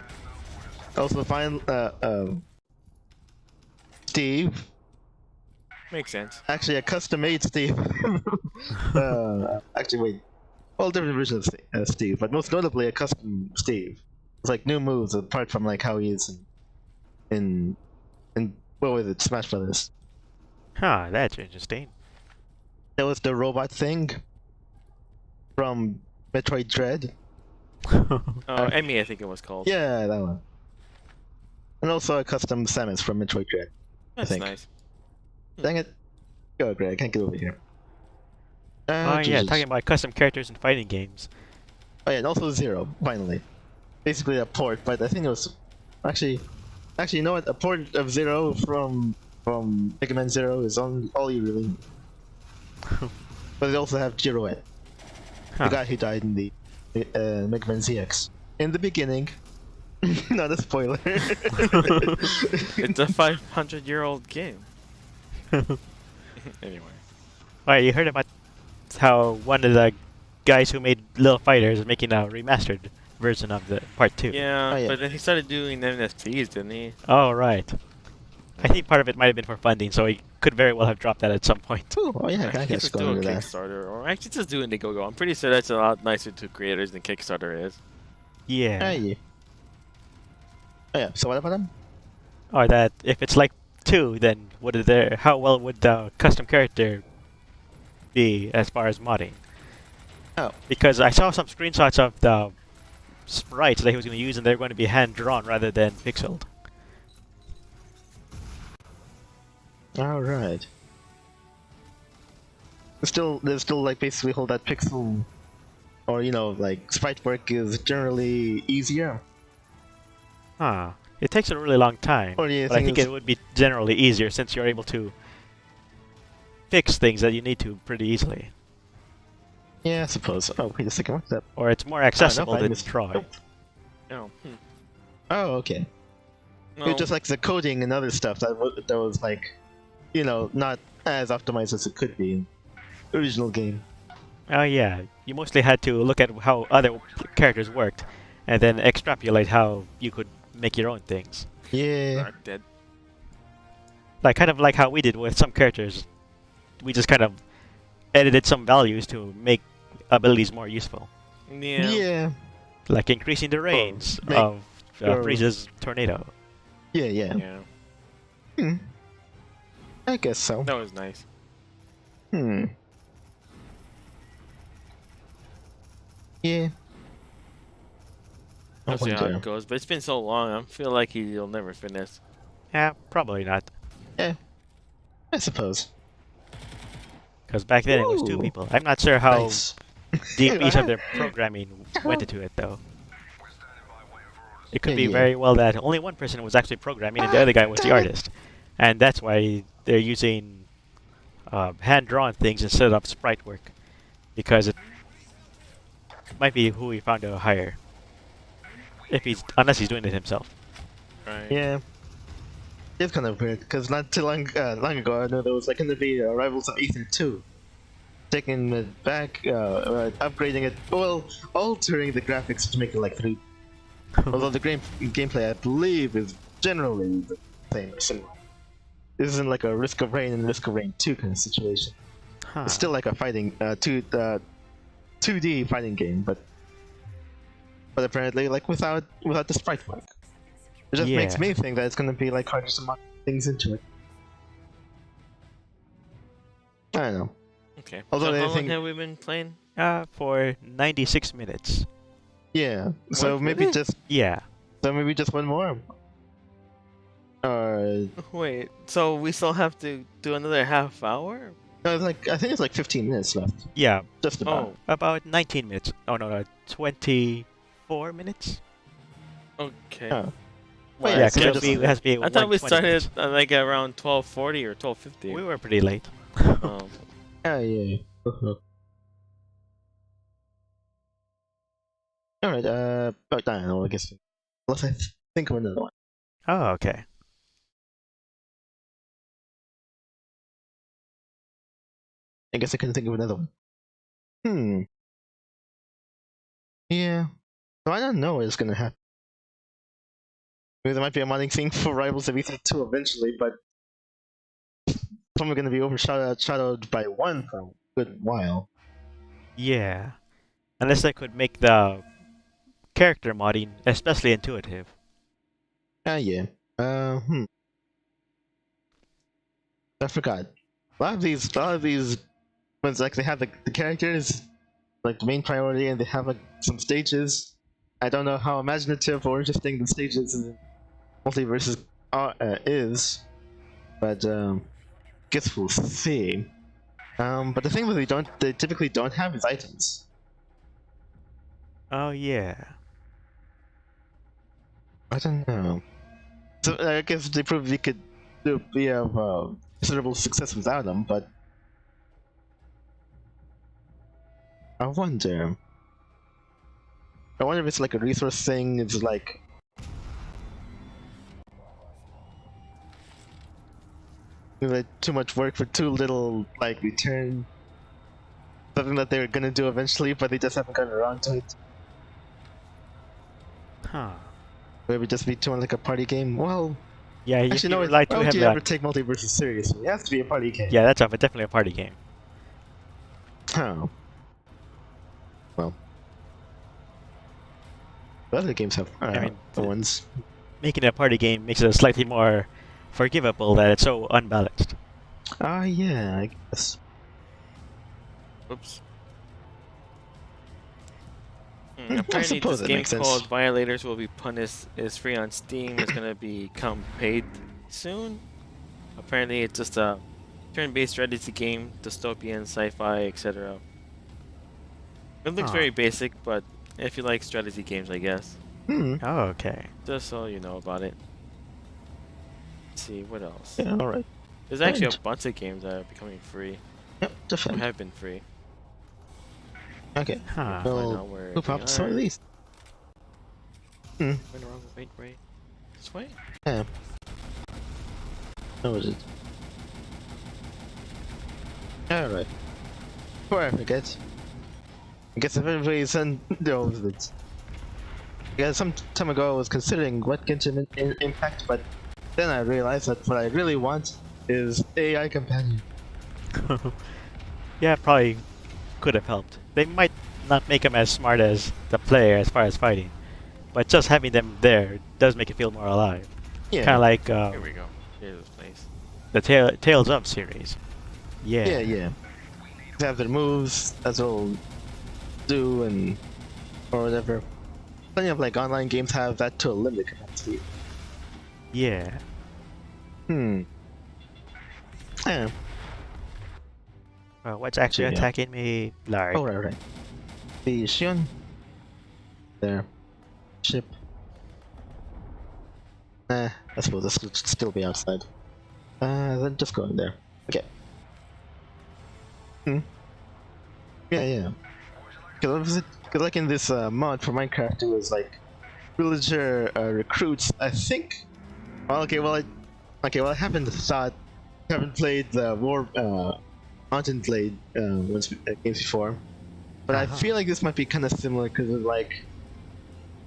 fine. Steve, Makes sense. actually a custom-made Steve. Actually, wait, all different versions of Steve, but most notably a custom Steve. It's like new moves apart from like how he is in what was it, Smash Brothers. Huh, that's interesting. There was the robot thing from Metroid Dread. Oh, Emmy, I think it was called. Yeah, that one. And also a custom Samus from Metroid Dread. That's think. nice. Dang it. Go, Greg, I can't get over here. Oh yeah, Jesus. talking about custom characters in fighting games. Oh yeah, and also Zero, finally. Basically a port, but I think it was actually you know what? A port of Zero from Mega Man Zero is all you really need. But they also have Jiroet, Huh. the guy who died in the Mega Man ZX. In the beginning. Not a spoiler. It's a 500-year-old game. Anyway. Alright, you heard about how one of the guys who made Little Fighters is making a remastered version of the part 2. Yeah, Oh, yeah. but then he started doing NFTs, didn't he? Oh, right. I think part of it might have been for funding, so he could very well have dropped that at some point. Ooh, oh yeah, I Actually, guess just going do a into that. Kickstarter, or actually just do Indiegogo. I'm pretty sure that's a lot nicer to creators than Kickstarter is. Yeah. Hey. Oh yeah, so what about them? Or that if it's like 2, then how well would the custom character be as far as modding. Oh. Because I saw some screenshots of the sprites that he was going to use, and they're going to be hand drawn rather than pixeled. All right. There's still like basically hold that pixel, or like sprite work is generally easier. Huh. It takes a really long time, Or do you but I think think it's- it would be generally easier since you're able to fix things that you need to pretty easily. Yeah, I suppose. Oh, wait a second, what's that? Or it's more accessible I than missed- Troy. Nope. Oh. Oh, okay. No. It's just like the coding and other stuff that was like, not as optimized as it could be in the original game. Oh yeah, you mostly had to look at how other characters worked, and then extrapolate how you could make your own things. Yeah. Dark Dead. Like kind of like how we did with some characters. We just kind of edited some values to make abilities more useful. Yeah. Yeah. Like increasing the range make of your- Frieza's tornado. Yeah, yeah. Yeah. Hmm. I guess so. That was nice. Hmm. Yeah. I We'll see how wonder. it goes. But it's been so long. I feel like he'll never finish. Yeah, probably not. I suppose. Because back then it was 2 Ooh. people. I'm not sure how Nice. deep each of their programming went into it, though. It could be Yeah. very well that only one person was actually programming and the other guy was the artist. And that's why they're using hand-drawn things instead of sprite work. Because it might be who he found to hire. Unless he's doing it himself. Right. Yeah. It's kind of weird, because not too long ago, I know there was like going to be Rivals of Ether 2. Taking it back, upgrading it, well, altering the graphics to make it like 3. Although the gameplay, I believe, is generally the same or similar. This isn't like a Risk of Rain and Risk of Rain 2 kind of situation. Huh. It's still like a fighting, 2D fighting game, but apparently like without the sprite work. It just makes Yeah. me think that it's gonna be like harder to mod things into it. I don't know. Okay. Although so I how long think- have we been playing? For 96 minutes. Yeah. So What, maybe really? just one more. Or Wait. So we still have to do another half hour? no, it's like I think it's like 15 minutes left. Yeah, Just about. Oh. about 19 minutes. Oh, no, 24 minutes? Oh. Okay. Well, Well, yeah, yeah, because so it'll just- it has to be I thought we 120 started minutes. like around 12:40 or 12:50. We were pretty late. Um, Oh yeah. All right. I don't know. I guess unless I think of another one. Oh, okay. I guess I couldn't think of another one. Yeah. So I don't know what's gonna happen. Maybe there might be a modding thing for Rivals of Ether 2 eventually, but it's probably gonna be overshadowed by 1 for a good while. Yeah. Unless they could make the character modding especially intuitive. Ah, yeah. I forgot. A lot of these ones, like, they have the characters, like, the main priority, and they have, like, some stages. I don't know how imaginative or interesting the stages in Multiverses is, but, guess we'll see. But the thing that they typically don't have is items. Oh, yeah. I don't know. So I guess they proved we could have considerable success without them, but I wonder if it's like a resource thing. It's like too much work for too little like return. Something that they're gonna do eventually, but they just haven't gotten around to it. Huh. Maybe just be too much like a party game. Well, Yeah, actually, no. you're right to Why would have you that. ever take multiverses seriously? It has to be a party game. Yeah, that's definitely a party game. Oh. Well. The other games have mean, the ones. Making it a party game makes it slightly more forgivable that it's so unbalanced. Ah, yeah, I guess. Oops. I Apparently, suppose this that game makes sense. called Violators Will Be Punished is free on Steam. It's gonna become paid soon. Apparently, it's just a turn-based strategy game, dystopian, sci-fi, etc. It looks Huh. very basic, but if you like strategy games, I guess. Hmm. Oh, okay. Just so you know about it. Let's see, what else? Yeah. All right. There's actually And a bunch of games that are becoming free, yep. or Defend. have been free. Okay. Huh. Find We'll out where move they up some of are. these. Hmm. Went wrong. Wait. This way? Yeah. What was it? Alright. Before I forget, I guess if everybody's knows it. Yeah, some time ago I was considering what Genshin Impact, but then I realized that what I really want is AI companion. Yeah, probably could have helped. They might not make them as smart as the player as far as fighting, but just having them there does make it feel more alive. Yeah. Kind of like Here we go. Here's this place. the Tales of series. Yeah. Yeah. They have their moves as they'll do and or whatever. Plenty of like online games have that to a limited capacity. Yeah. Yeah. Well, what's actually Yeah. attacking me, Larry? Oh right. The Shion. There. Ship. I suppose this should still be outside. Then just go in there. Okay. Yeah. Because like in this mod for Minecraft, it was like villager recruits. I think. Well, I haven't played the Mountain Blade games before, but I feel like this might be kind of similar because like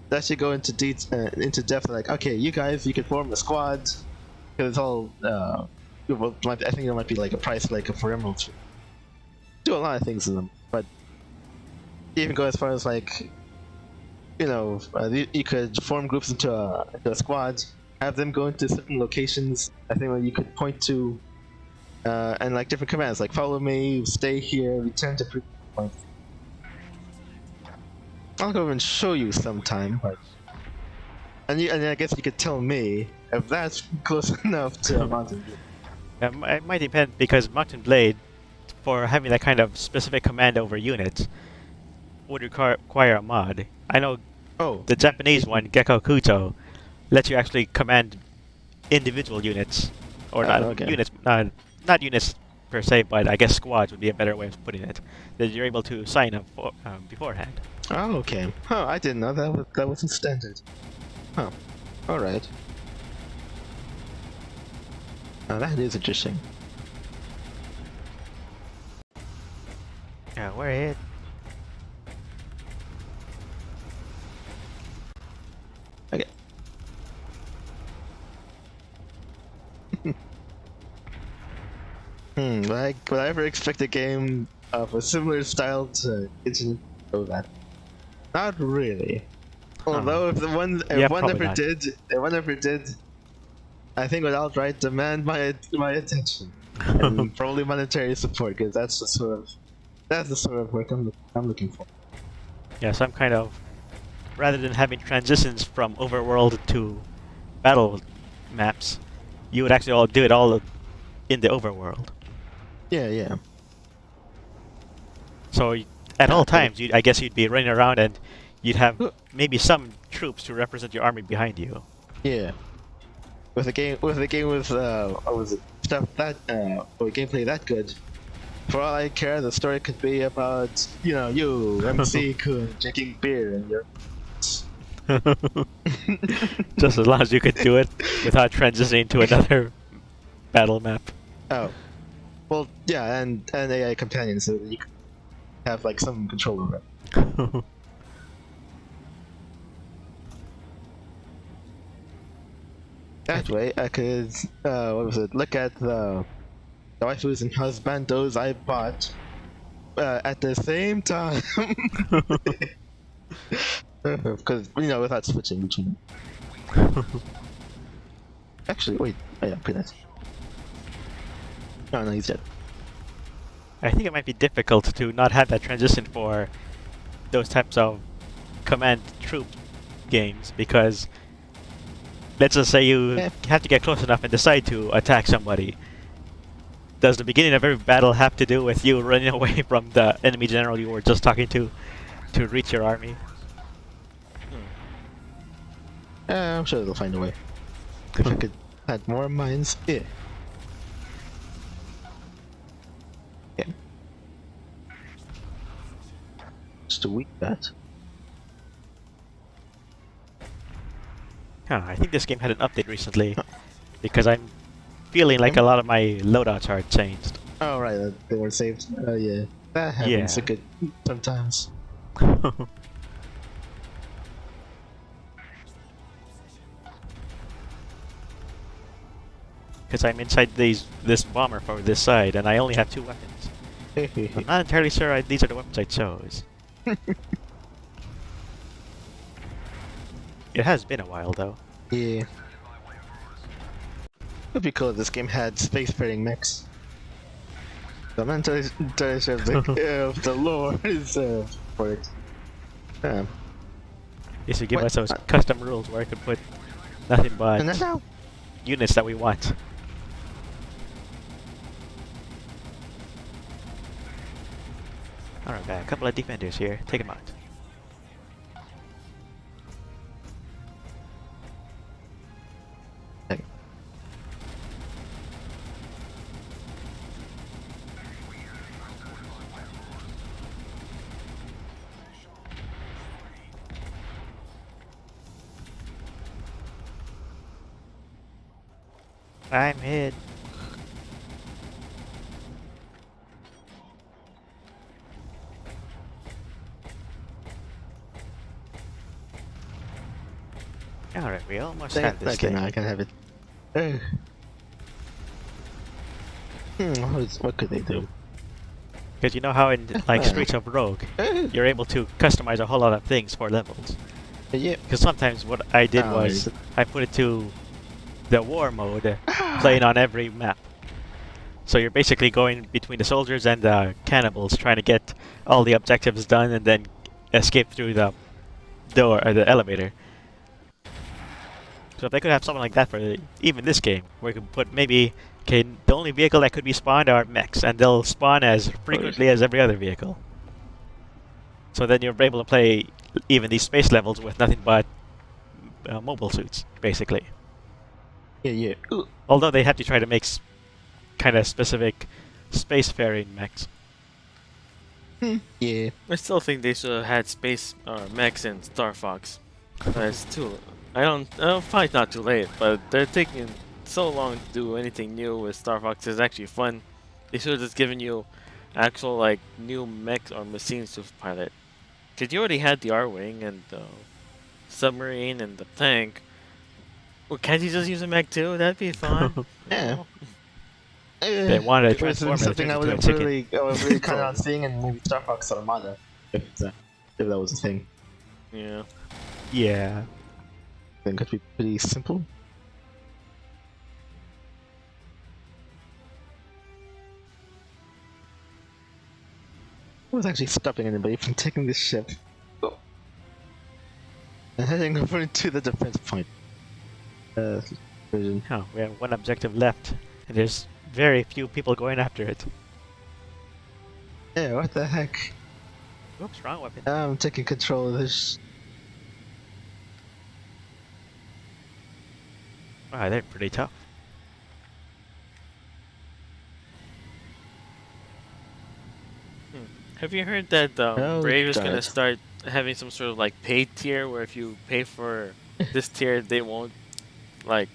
that should go into depth. Like, okay, you guys, you can form a squad because it's all. I think there might be like a price like for emeralds. Do a lot of things in them, but even go as far as like, you could form groups into a squad, have them go into certain locations. I think that you could point to, and like different commands, like follow me, stay here, return to previous point. I'll go and show you sometime, but and I guess you could tell me if that's close enough to Mountain Blade. It might depend because Mountain Blade, for having that kind of specific command over units, would require a mod. I know Oh, the Japanese one, Gekko Kuto, lets you actually command individual units, or not okay. units, not units per se, but I guess squads would be a better way of putting it. That you're able to sign up beforehand. Oh, okay. Oh, I didn't know that wasn't standard. Oh, all right. Now that is interesting. Yeah, we're it. Okay. Would I ever expect a game of a similar style to Genshin? Oh, that. Not really. Although if one probably ever not. did, I think would outright demand my attention and probably monetary support because that's the sort of work I'm looking for. Yeah, some kind of, rather than having transitions from overworld to battle maps, you would actually do it all in the overworld. Yeah. So at all Okay. times, I guess you'd be running around and you'd have maybe some troops to represent your army behind you. Yeah. With a game with what was it, stuff that with gameplay that good. For all I care, the story could be about you MC Kun drinking beer and your. Just as long as you could do it without transitioning to another battle map. Oh, well, yeah, and AI companions, so that you can have like some control over it. That way, I could look at the waifus and husbandos I bought at the same time. Because without switching between. Actually, wait. Oh, yeah, pretty nice. Oh no, he's dead. I think it might be difficult to not have that transition for those types of command troop games because let's just say you Yeah. have to get close enough and decide to attack somebody. Does the beginning of every battle have to do with you running away from the enemy general you were just talking to reach your army? I'm sure they'll find a way. If I could add more mines. Yeah. Yeah. Just a weak bet. Huh, I think this game had an update recently because I'm feeling like a lot of my loadouts are changed. Oh right, they were saved. Oh yeah. That happens Yeah. a good sometimes. Because I'm inside this bomber for this side and I only have 2 weapons. I'm not entirely sure these are the weapons I chose. It has been a while though. Yeah. It'd be cool if this game had spacefaring mechs. I'm not entirely sure if the lore is for it. They should give What? us those custom rules where I could put nothing but And now, units that we want. Alright, got a couple of defenders here. Take them out. hey, I'm hit. Alright, we almost have this okay, thing. now I can have it. What could they do? Because you know how in like Streets of Rogue, you're able to customize a whole lot of things for levels. Yeah. Because sometimes what I did Oh, was is it- I put it to the war mode, playing on every map. So you're basically going between the soldiers and the cannibals, trying to get all the objectives done and then escape through the door or the elevator. So if they could have something like that for even this game, where you could put maybe, okay, the only vehicle that could be spawned are mechs, and they'll spawn as frequently as every other vehicle. So then you're able to play even these space levels with nothing but mobile suits, basically. Yeah. Although they have to try to make kind of specific spacefaring mechs. Yeah. I still think they should have had space mechs in Star Fox. It's too. I don't. Probably it's not too late, but they're taking so long to do anything new with Star Fox. It's actually fun. They should have just given you actual like new mechs or machines to pilot. Cause you already had the R-wing and the submarine and the tank. Well, can't you just use a mech too? That'd be fun. Yeah. They wanted to It was transform something it I into a would chicken. really count on seeing in maybe Star Fox Armada, if that was a thing. Yeah. Yeah. Then could be pretty simple. I was actually stopping anybody from taking this ship. And heading over to the defense point. Version. Oh, we have one objective left, and there's very few people going after it. Yeah, what the heck? Oops, wrong weapon. I'm taking control of this. Wow, they're pretty tough. Have you heard that Oh, Brave is gonna God. start having some sort of like paid tier where if you pay for this tier, they won't like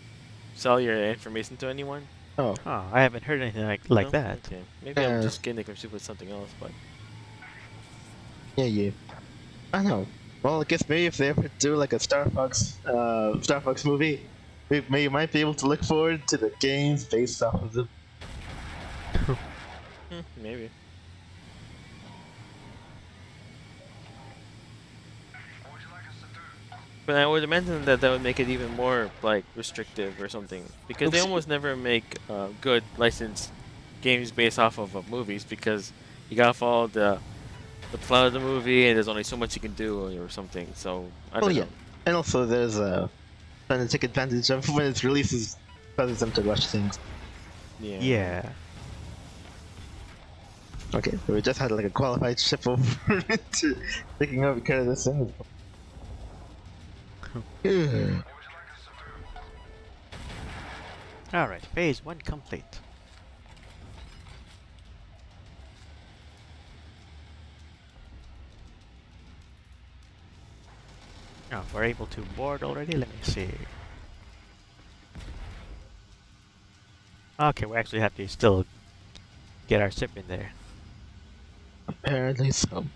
sell your information to anyone? Oh, Oh, I haven't heard anything like No? that. Okay. Maybe I'm Uh, just getting confused with something else, but yeah. I know. Well, I guess maybe if they ever do like a Star Fox movie, we might be able to look forward to the games based off of them. maybe. But I would imagine that would make it even more like restrictive or something because they Oops. almost never make good licensed games based off of movies because you gotta follow the plot of the movie, and there's only so much you can do or something. So I Well, don't yeah, know. and also there's trying to take advantage of when it releases, causes them to rush things. Yeah. Yeah. Okay, so we just had like a qualified ship over to taking over care of this thing. Yeah. Alright, phase 1 complete. Oh, we're able to board already? Let me see. Okay, we actually have to still get our ship in there. Apparently so.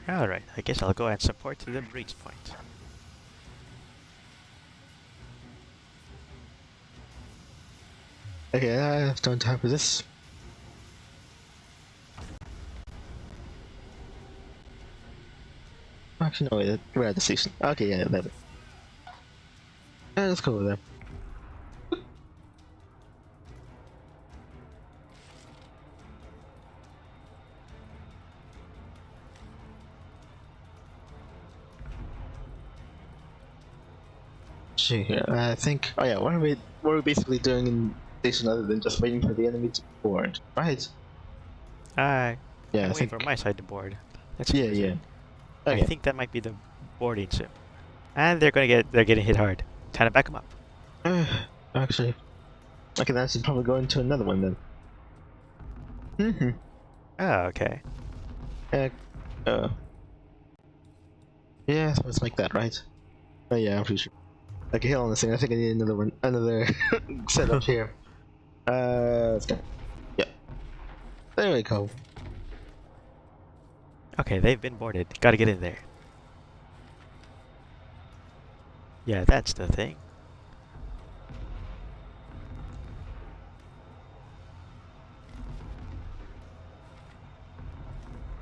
Alright, I guess I'll go and support to the breach point. Okay, I have no time for this. Actually, no, wait, we're at the station. Okay, yeah, that. Let's go over there. See here, I think. Oh yeah, what are we basically doing in station other than just waiting for the enemy to board, right? Yeah, Yeah, I wait think. for my side to board. Let's Yeah, cruise yeah. in. Okay. I think that might be the boarding ship. And they're getting hit hard. Time to back them up. Actually, okay, then I should probably go into another one then. Mm-hmm. Oh, okay. Yeah, so it's like that, right? Oh yeah, I'm pretty sure. Okay, hold on a second. I think I need another one, another setup here. Let's go. Yeah. There we go. Okay, they've been boarded. Gotta get in there. Yeah, that's the thing.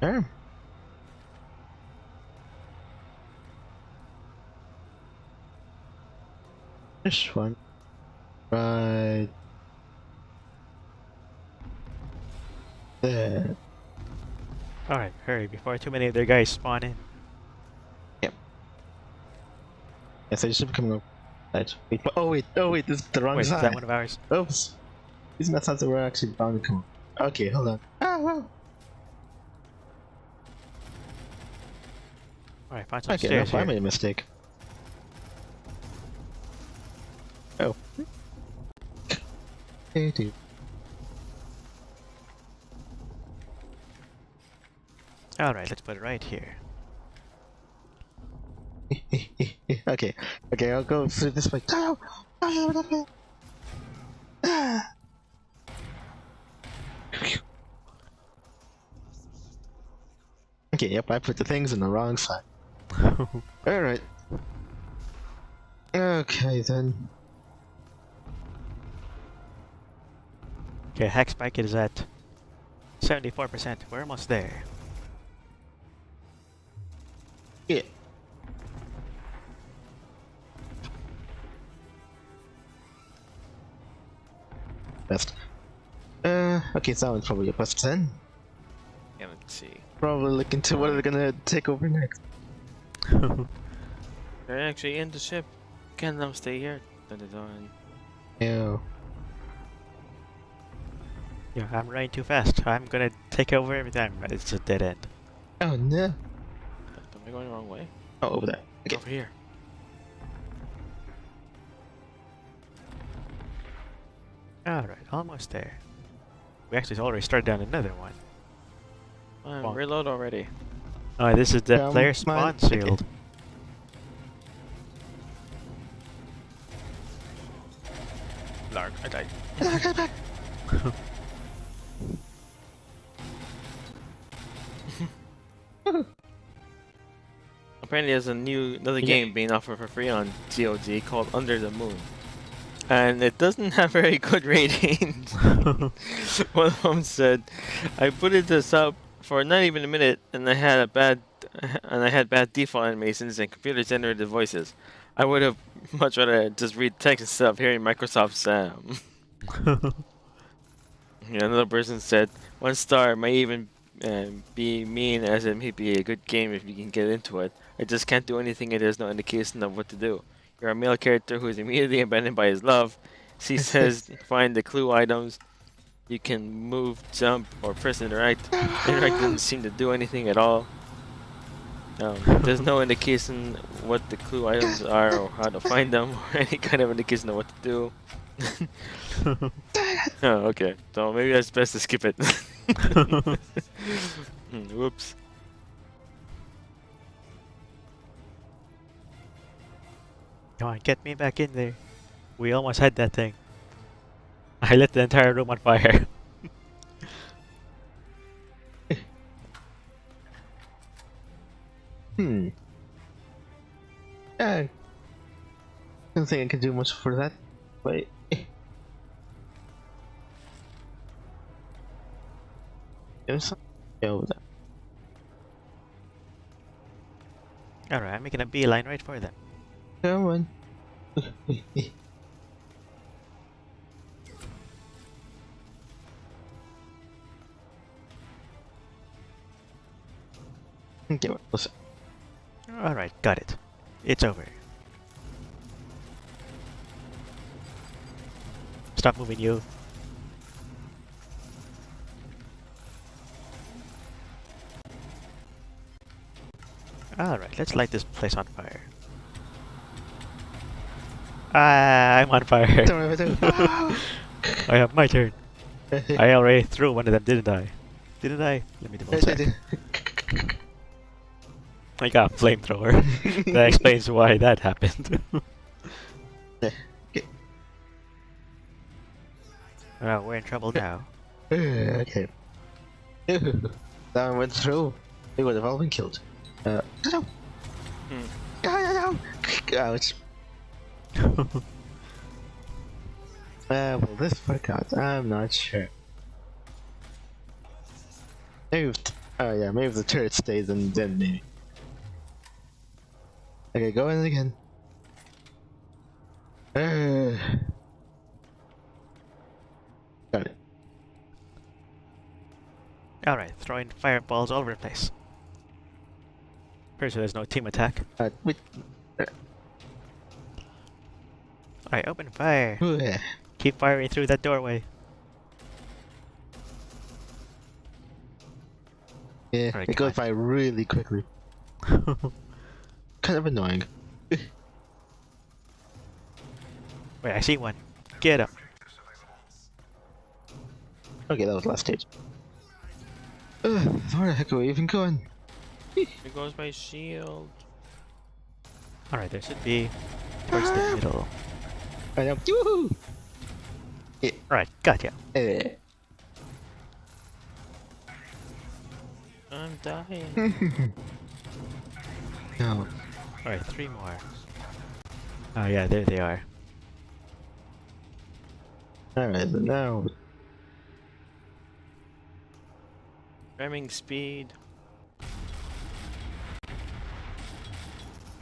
There. This one. Right. There. Alright, hurry before too many of their guys spawn in. Yep. Yes, I should be coming up. Right. Wait, oh wait, this is the wrong Wait, is side. that one of ours? Oops. These are not sides that we're actually bound to come up. Okay, hold on. Ah, well. Alright, find some Okay, stairs no, I here. made a mistake. Oh. Hey, dude. Alright, let's put it right here. Okay, I'll go through this way. No! Ah. Okay, yep, I put the things in the wrong side. Alright. Okay, then. Okay, hack spike is at 74%. We're almost there. Yeah. Best. Okay, so that one's probably a plus 10. Yeah, let's see. Probably looking to what are they gonna take over next. They're actually in the ship. Can't let them stay here. Dun, dun, dun. Yeah. Yeah, I'm running too fast. I'm gonna take over every time. It's a dead end. Oh no. Am I going the wrong way? Oh, over there. Okay. Over here. Alright, almost there. We actually already started down another one. Bonk. Reload already. Oh, this is the Come player on, spawn okay. shield. Lark, I died. Get back. Apparently there's another Yeah. game being offered for free on TOD called Under the Moon. And it doesn't have very good ratings. One of them said, I put it this up for not even a minute and I had bad default animations and computer generated voices. I would have much rather just read text instead of hearing Microsoft's another person said 1 star may even be mean, as it may be a good game if you can get into it. I just can't do anything and there's no indication of what to do. You're a male character who is immediately abandoned by his love. C says find the clue items. You can move, jump, or press interact. Interact doesn't seem to do anything at all. There's no indication what the clue items are or how to find them or any kind of indication of what to do. Oh, okay. So maybe that's best to skip it. Whoops. Come on, get me back in there. We almost had that thing. I lit the entire room on fire. I don't think I can do much for that. Wait. There's over there. Alright, I'm making a beeline right for them. Come on. Okay, well, listen. Alright, got it. It's over. Stop moving, you. Alright, let's light this place on fire. Ah, I'm on fire. I have my turn. I already threw one of them, didn't I? Didn't I? Let me double check. I got a flamethrower. That explains why that happened. Oh, we're in trouble now. Okay. That one went through. We would have all been killed. No. No. Ouch. Will this work out? I'm not sure. Maybe maybe if the turret stays and then maybe. Okay, go in again. Got it. Alright, throwing fireballs all over the place. Pretty sure there's no team attack. Wait. Alright, open fire. Keep firing through that doorway. Yeah, Alright, it goes by really quickly. Kind of annoying. Wait, I see one. Get him. Okay, that was the last stage. Where the heck are we even going? There goes my shield. Alright, there should be towards the middle. I know. Woohoo! Alright, gotcha. I'm dying. No. Alright, 3 more. Oh yeah, there they are. Alright, but now. Ramming speed.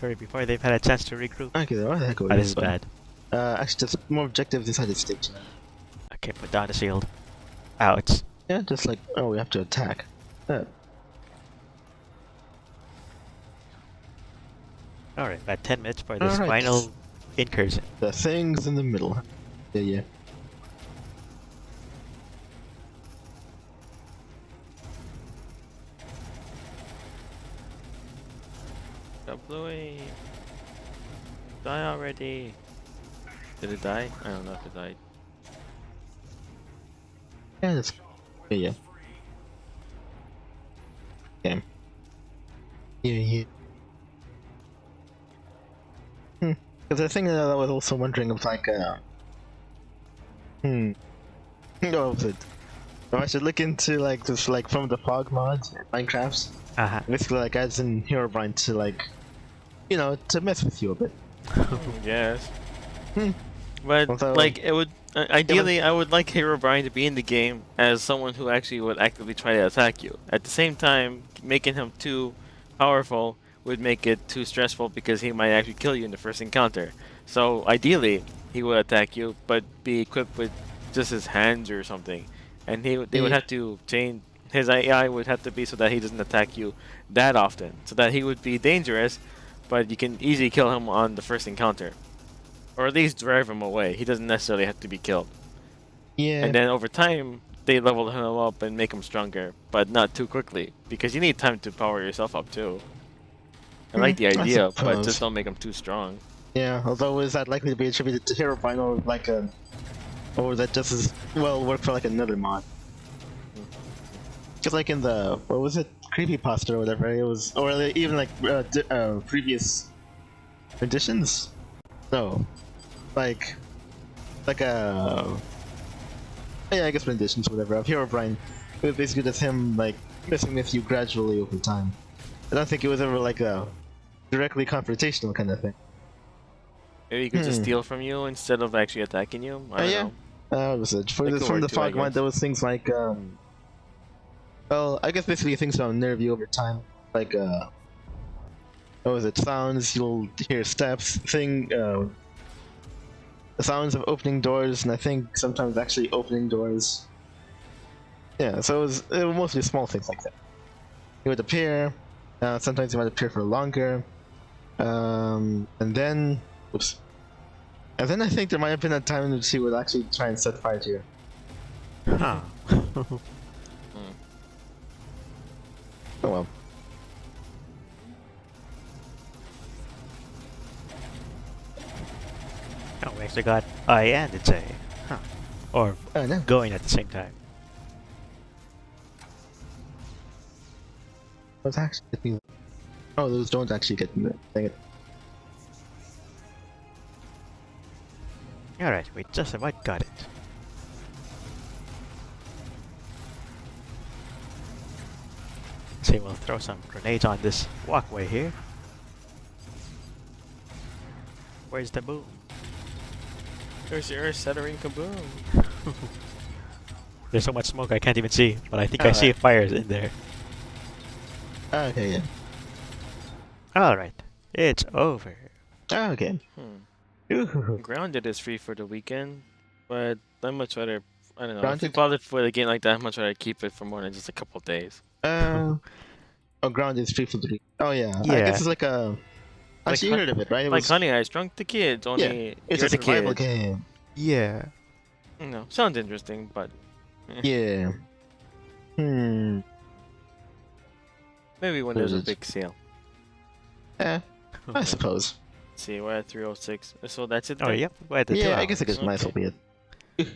Hurry before they've had a chance to regroup. Okay, where the heck are we? Ah, this is bad. Actually, just more objectives inside the stage. Okay, put down the shield. Ouch. Yeah, just like, oh, we have to attack. Alright, about 10 minutes for this Alright. final incursion. The things in the middle. Yeah. Got Bluey. Die already. Did it die? I don't know if it died. Yeah, that's. Yeah. Okay. Yeah. Because the thing that I was also wondering was like, what was it? Oh, I should look into like this, like from the fog mods, Minecraft's. Basically, like adds in Herobrine to like, you know, to mess with you a bit. Yes. But Although, like it would ideally, I would like Herobrine to be in the game as someone who actually would actively try to attack you. At the same time, making him too powerful would make it too stressful because he might actually kill you in the first encounter. So ideally, he would attack you, but be equipped with just his hands or something, and they would Yeah. have to change. His AI would have to be so that he doesn't attack you that often, so that he would be dangerous, but you can easily kill him on the first encounter, or at least drive him away. He doesn't necessarily have to be killed. Yeah. And then over time, they level him up and make him stronger, but not too quickly, because you need time to power yourself up too. I like the I idea, but suppose. just don't make him too strong. Yeah, although is that likely to be attributed to Herobrine or like a, or that just as well work for like another mod? Just like in the, what was it, creepypasta or whatever it was, or even like previous editions. No, like yeah, I guess renditions, whatever, of Herobrine. It was basically just him like messing with you gradually over time. I don't think it was ever like a directly confrontational kind of thing. Maybe he could just steal from you instead of actually attacking you. I don't Yeah. know. What was it? For That the, could from work the too, I fog mod, guess. there was things like, well, I guess basically things that'll nerve you over time. Like, what was it? Sounds, you'll hear steps, the sounds of opening doors, and I think sometimes actually opening doors. Yeah, so it was mostly small things like that. He would appear, sometimes he might appear for longer, and then, oops. And then I think there might have been a time in which he would actually try and set fire to you. Huh. Oh well. Oh, we actually got I and it's a. Huh. Or Oh no. going at the same time. Those actually get me. Oh, those don't actually get me. Dang it. Alright, we just about got it. See, we'll throw some grenades on this walkway here. Where's the boom? There's your earth-shattering kaboom. There's so much smoke I can't even see, but I think I see Alright. fires in there. Okay, yeah. Alright, it's over. Okay. Ooh. Grounded is free for the weekend, but I'm much rather. I don't know. If you Grounded? bought it for a game like that, I'm much rather keep it for more than just a couple days. Oh, ground is free for the week. Oh yeah. I Yeah. guess it's like a. Actually, you heard of it, right? It Like was, Honey, I Shrunk the Kids. Only it's you're a the survival kid. game. Yeah. No, sounds interesting, but Yeah. Hmm. maybe when What there's is a it? big sale. Eh, I suppose. Let's see, we're at 306. So that's it. Oh, then? yep, we're at the 2 Yeah, I hours. guess it might as well be it.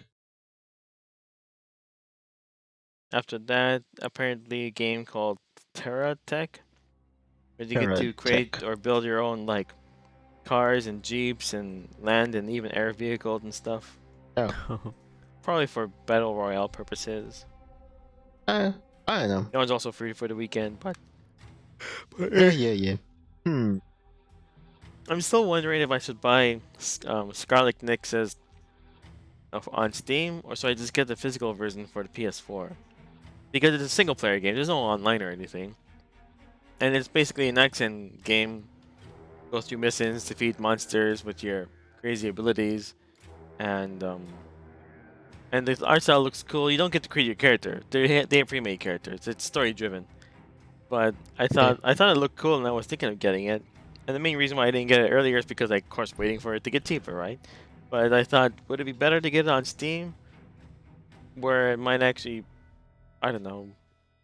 After that, apparently a game called Terra Tech, where you get to Terratech. create or build your own like cars and jeeps and land and even air vehicles and stuff. Oh. Probably for battle royale purposes. I don't know. That one's also free for the weekend, but Yeah. Hmm. I'm still wondering if I should buy Scarlet Nexus on Steam, or should I just get the physical version for the PS4? Because it's a single player game, there's no online or anything. And it's basically an action game. Go through missions, defeat monsters with your crazy abilities, and the art style looks cool. You don't get to create your character. They have pre-made characters. It's story driven. But I thought it looked cool, and I was thinking of getting it. And the main reason why I didn't get it earlier is because I, of course, waiting for it to get cheaper, right? But I thought, would it be better to get it on Steam, where it might actually, I don't know,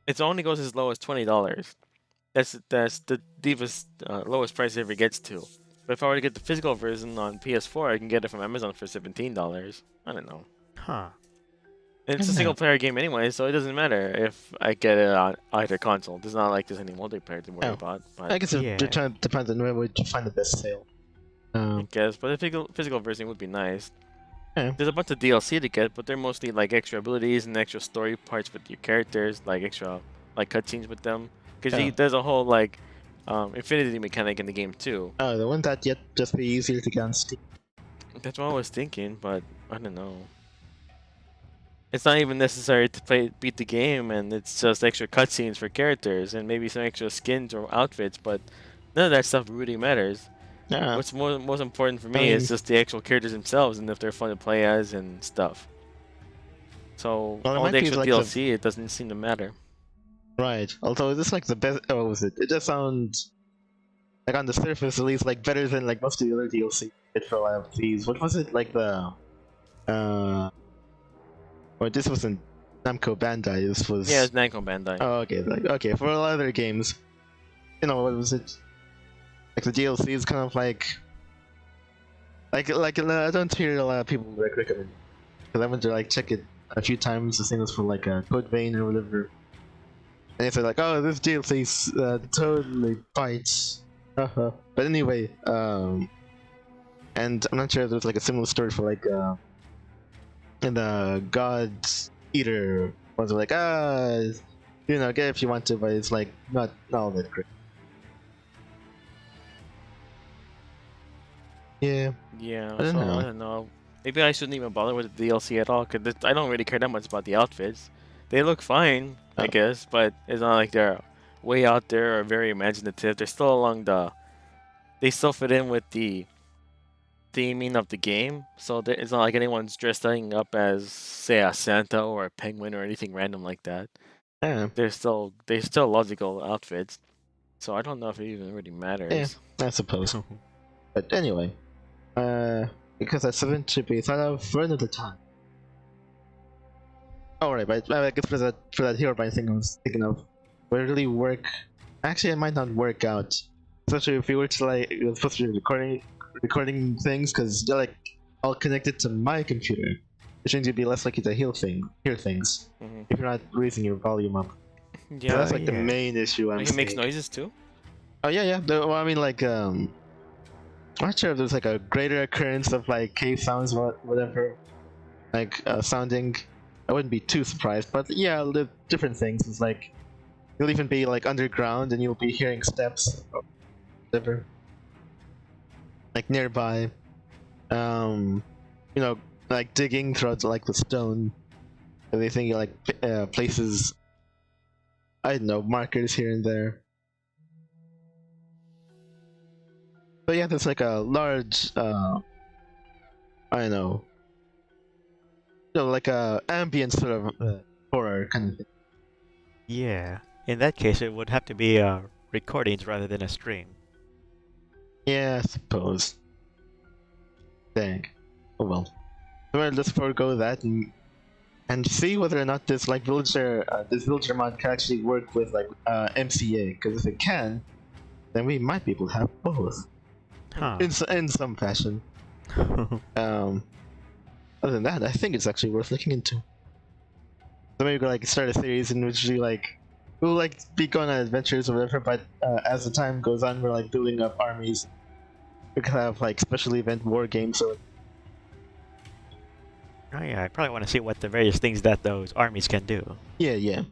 it only goes as low as $20. That's the deepest, lowest price it ever gets to. But if I were to get the physical version on PS4, I can get it from Amazon for $17. I don't know. Huh. It's a single player game anyway, so it doesn't matter if I get it on either console. It's not like there's any multiplayer to worry Oh. about. But I guess it Yeah. depends on where would you find the best sale. I guess, but the physical version would be nice. Yeah. There's a bunch of DLC to get, but they're mostly like extra abilities and extra story parts with your characters, like extra like cutscenes with them. Because Oh. there's a whole like infinity mechanic in the game too. Oh, the one that yet just be easier to get on Steam. That's what I was thinking, but I don't know. It's not even necessary to beat the game, and it's just extra cutscenes for characters and maybe some extra skins or outfits. But None of that stuff really matters. Yeah. What's most important for I me is mean, just the actual characters themselves and if they're fun to play as and stuff. So well, it all might the be extra like the DLC, it doesn't seem to matter. right. Although this like the best. Oh, what was it? It just sounds like on the surface at least like better than like most of the other DLC did for a lot of these. What was it like the Well, this wasn't Namco Bandai. This was. Yeah, it's Namco Bandai. Oh, okay. Like okay, for a lot of other games, you know, what was it? Like the DLC is kind of like I don't hear a lot of people like recommend because I went to like check it a few times. The same as for like Code Vein or whatever, and if they're like, oh, this DLC totally bites. But anyway, and I'm not sure if there's like a similar story for like in the God's Eater ones are like you know, get it if you want to, but it's like not all that great. Yeah, Yeah, I don't so know. I don't know. Maybe I shouldn't even bother with the DLC at all, because I don't really care that much about the outfits. They look fine, I Oh. guess, but it's not like they're way out there or very imaginative. They're still along the... They still fit in with the theming of the game, so it's not like anyone's dressing up as, say, a Santa or a penguin or anything random like that. Yeah, They're still logical outfits, so I don't know if it even really yeah, matters. I suppose. But anyway, because that's something to be thought of for another time. Alright, but I guess for that Herobrine thing I was thinking of, would it really work? Actually, it might not work out, especially if we were to like, it was supposed to be recording things, because they're like all connected to my computer, which means you'd be less likely to hear things Hmm. if you're not raising your volume up. So Yeah, that's like the yeah. main issue I'm he makes seeing. noises too? Oh yeah. Well, I mean, like, I'm not sure if there's like a greater occurrence of like cave sounds or whatever, like sounding. I wouldn't be too surprised, but yeah, the different things. It's like you'll even be like underground and you'll be hearing steps or whatever, like nearby. You know, like digging throughout like the stone. And they think like places. I don't know, markers here and there. But yeah, there's like a large, I don't know, like a ambient sort of horror kind of thing. Yeah. In that case, it would have to be recordings rather than a stream. Yeah, I suppose. Dang. Oh well. So let's forego that and see whether or not this like this villager mod can actually work with like MCA. Because if it can, then we might be able to have both Huh. in some fashion. Other than that, I think it's actually worth looking into. So maybe we could like start a series in which we'll like be going on adventures or whatever, but as the time goes on, we're like building up armies. We could have like special event war games or Oh yeah, I probably want to see what the various things that those armies can do. yeah.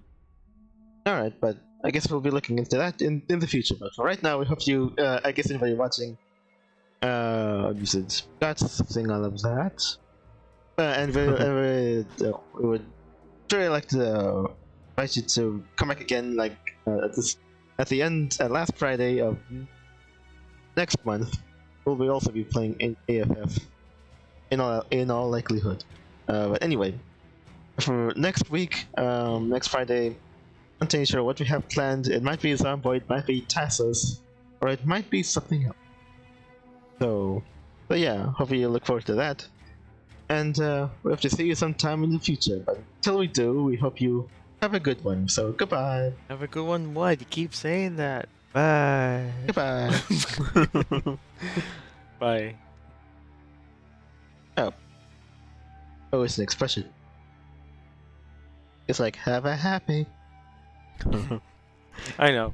Alright, but I guess we'll be looking into that in the future. But for right now, we hope you, I guess anybody watching, you said got something out of that. And we would really like to invite you to come back again, like at the end, last Friday of next month. We'll also be playing in AFF in all likelihood. But anyway, for next week, next Friday, I'm not sure what we have planned. It might be Zomboid, it might be Tassos, or it might be something else. So yeah, hopefully you look forward to that. And we hope to see you sometime in the future. But until we do, we hope you have a good one. So goodbye. Have a good one. What? You keep saying that. Bye. Goodbye. Bye. Oh, it's an expression. It's like have a happy. I know.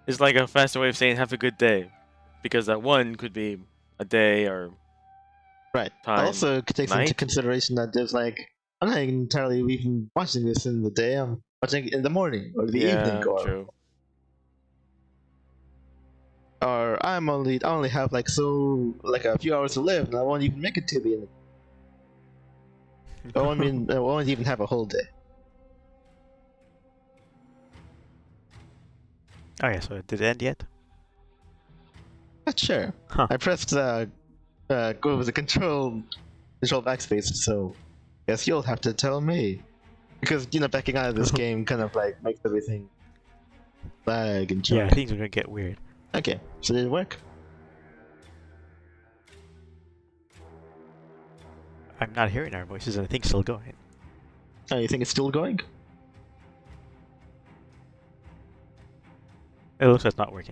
It's like a faster way of saying have a good day. Because that one could be a day or Right. time. Also takes into night? consideration that there's like I'm not entirely even watching this in the day. I'm watching it in the morning or the yeah, evening true. or I only have like a few hours to live and I won't even make it to the end. I won't even have a whole day. Oh yeah, so did it end yet? not sure. Huh. I pressed go with the control backspace, so guess you'll have to tell me. Because backing out of this game kind of like makes everything lag and Yeah, junk. things are gonna get weird. Okay, so did it work? I'm not hearing our voices, and I think it's still going. Oh, you think it's still going? It looks like it's not working.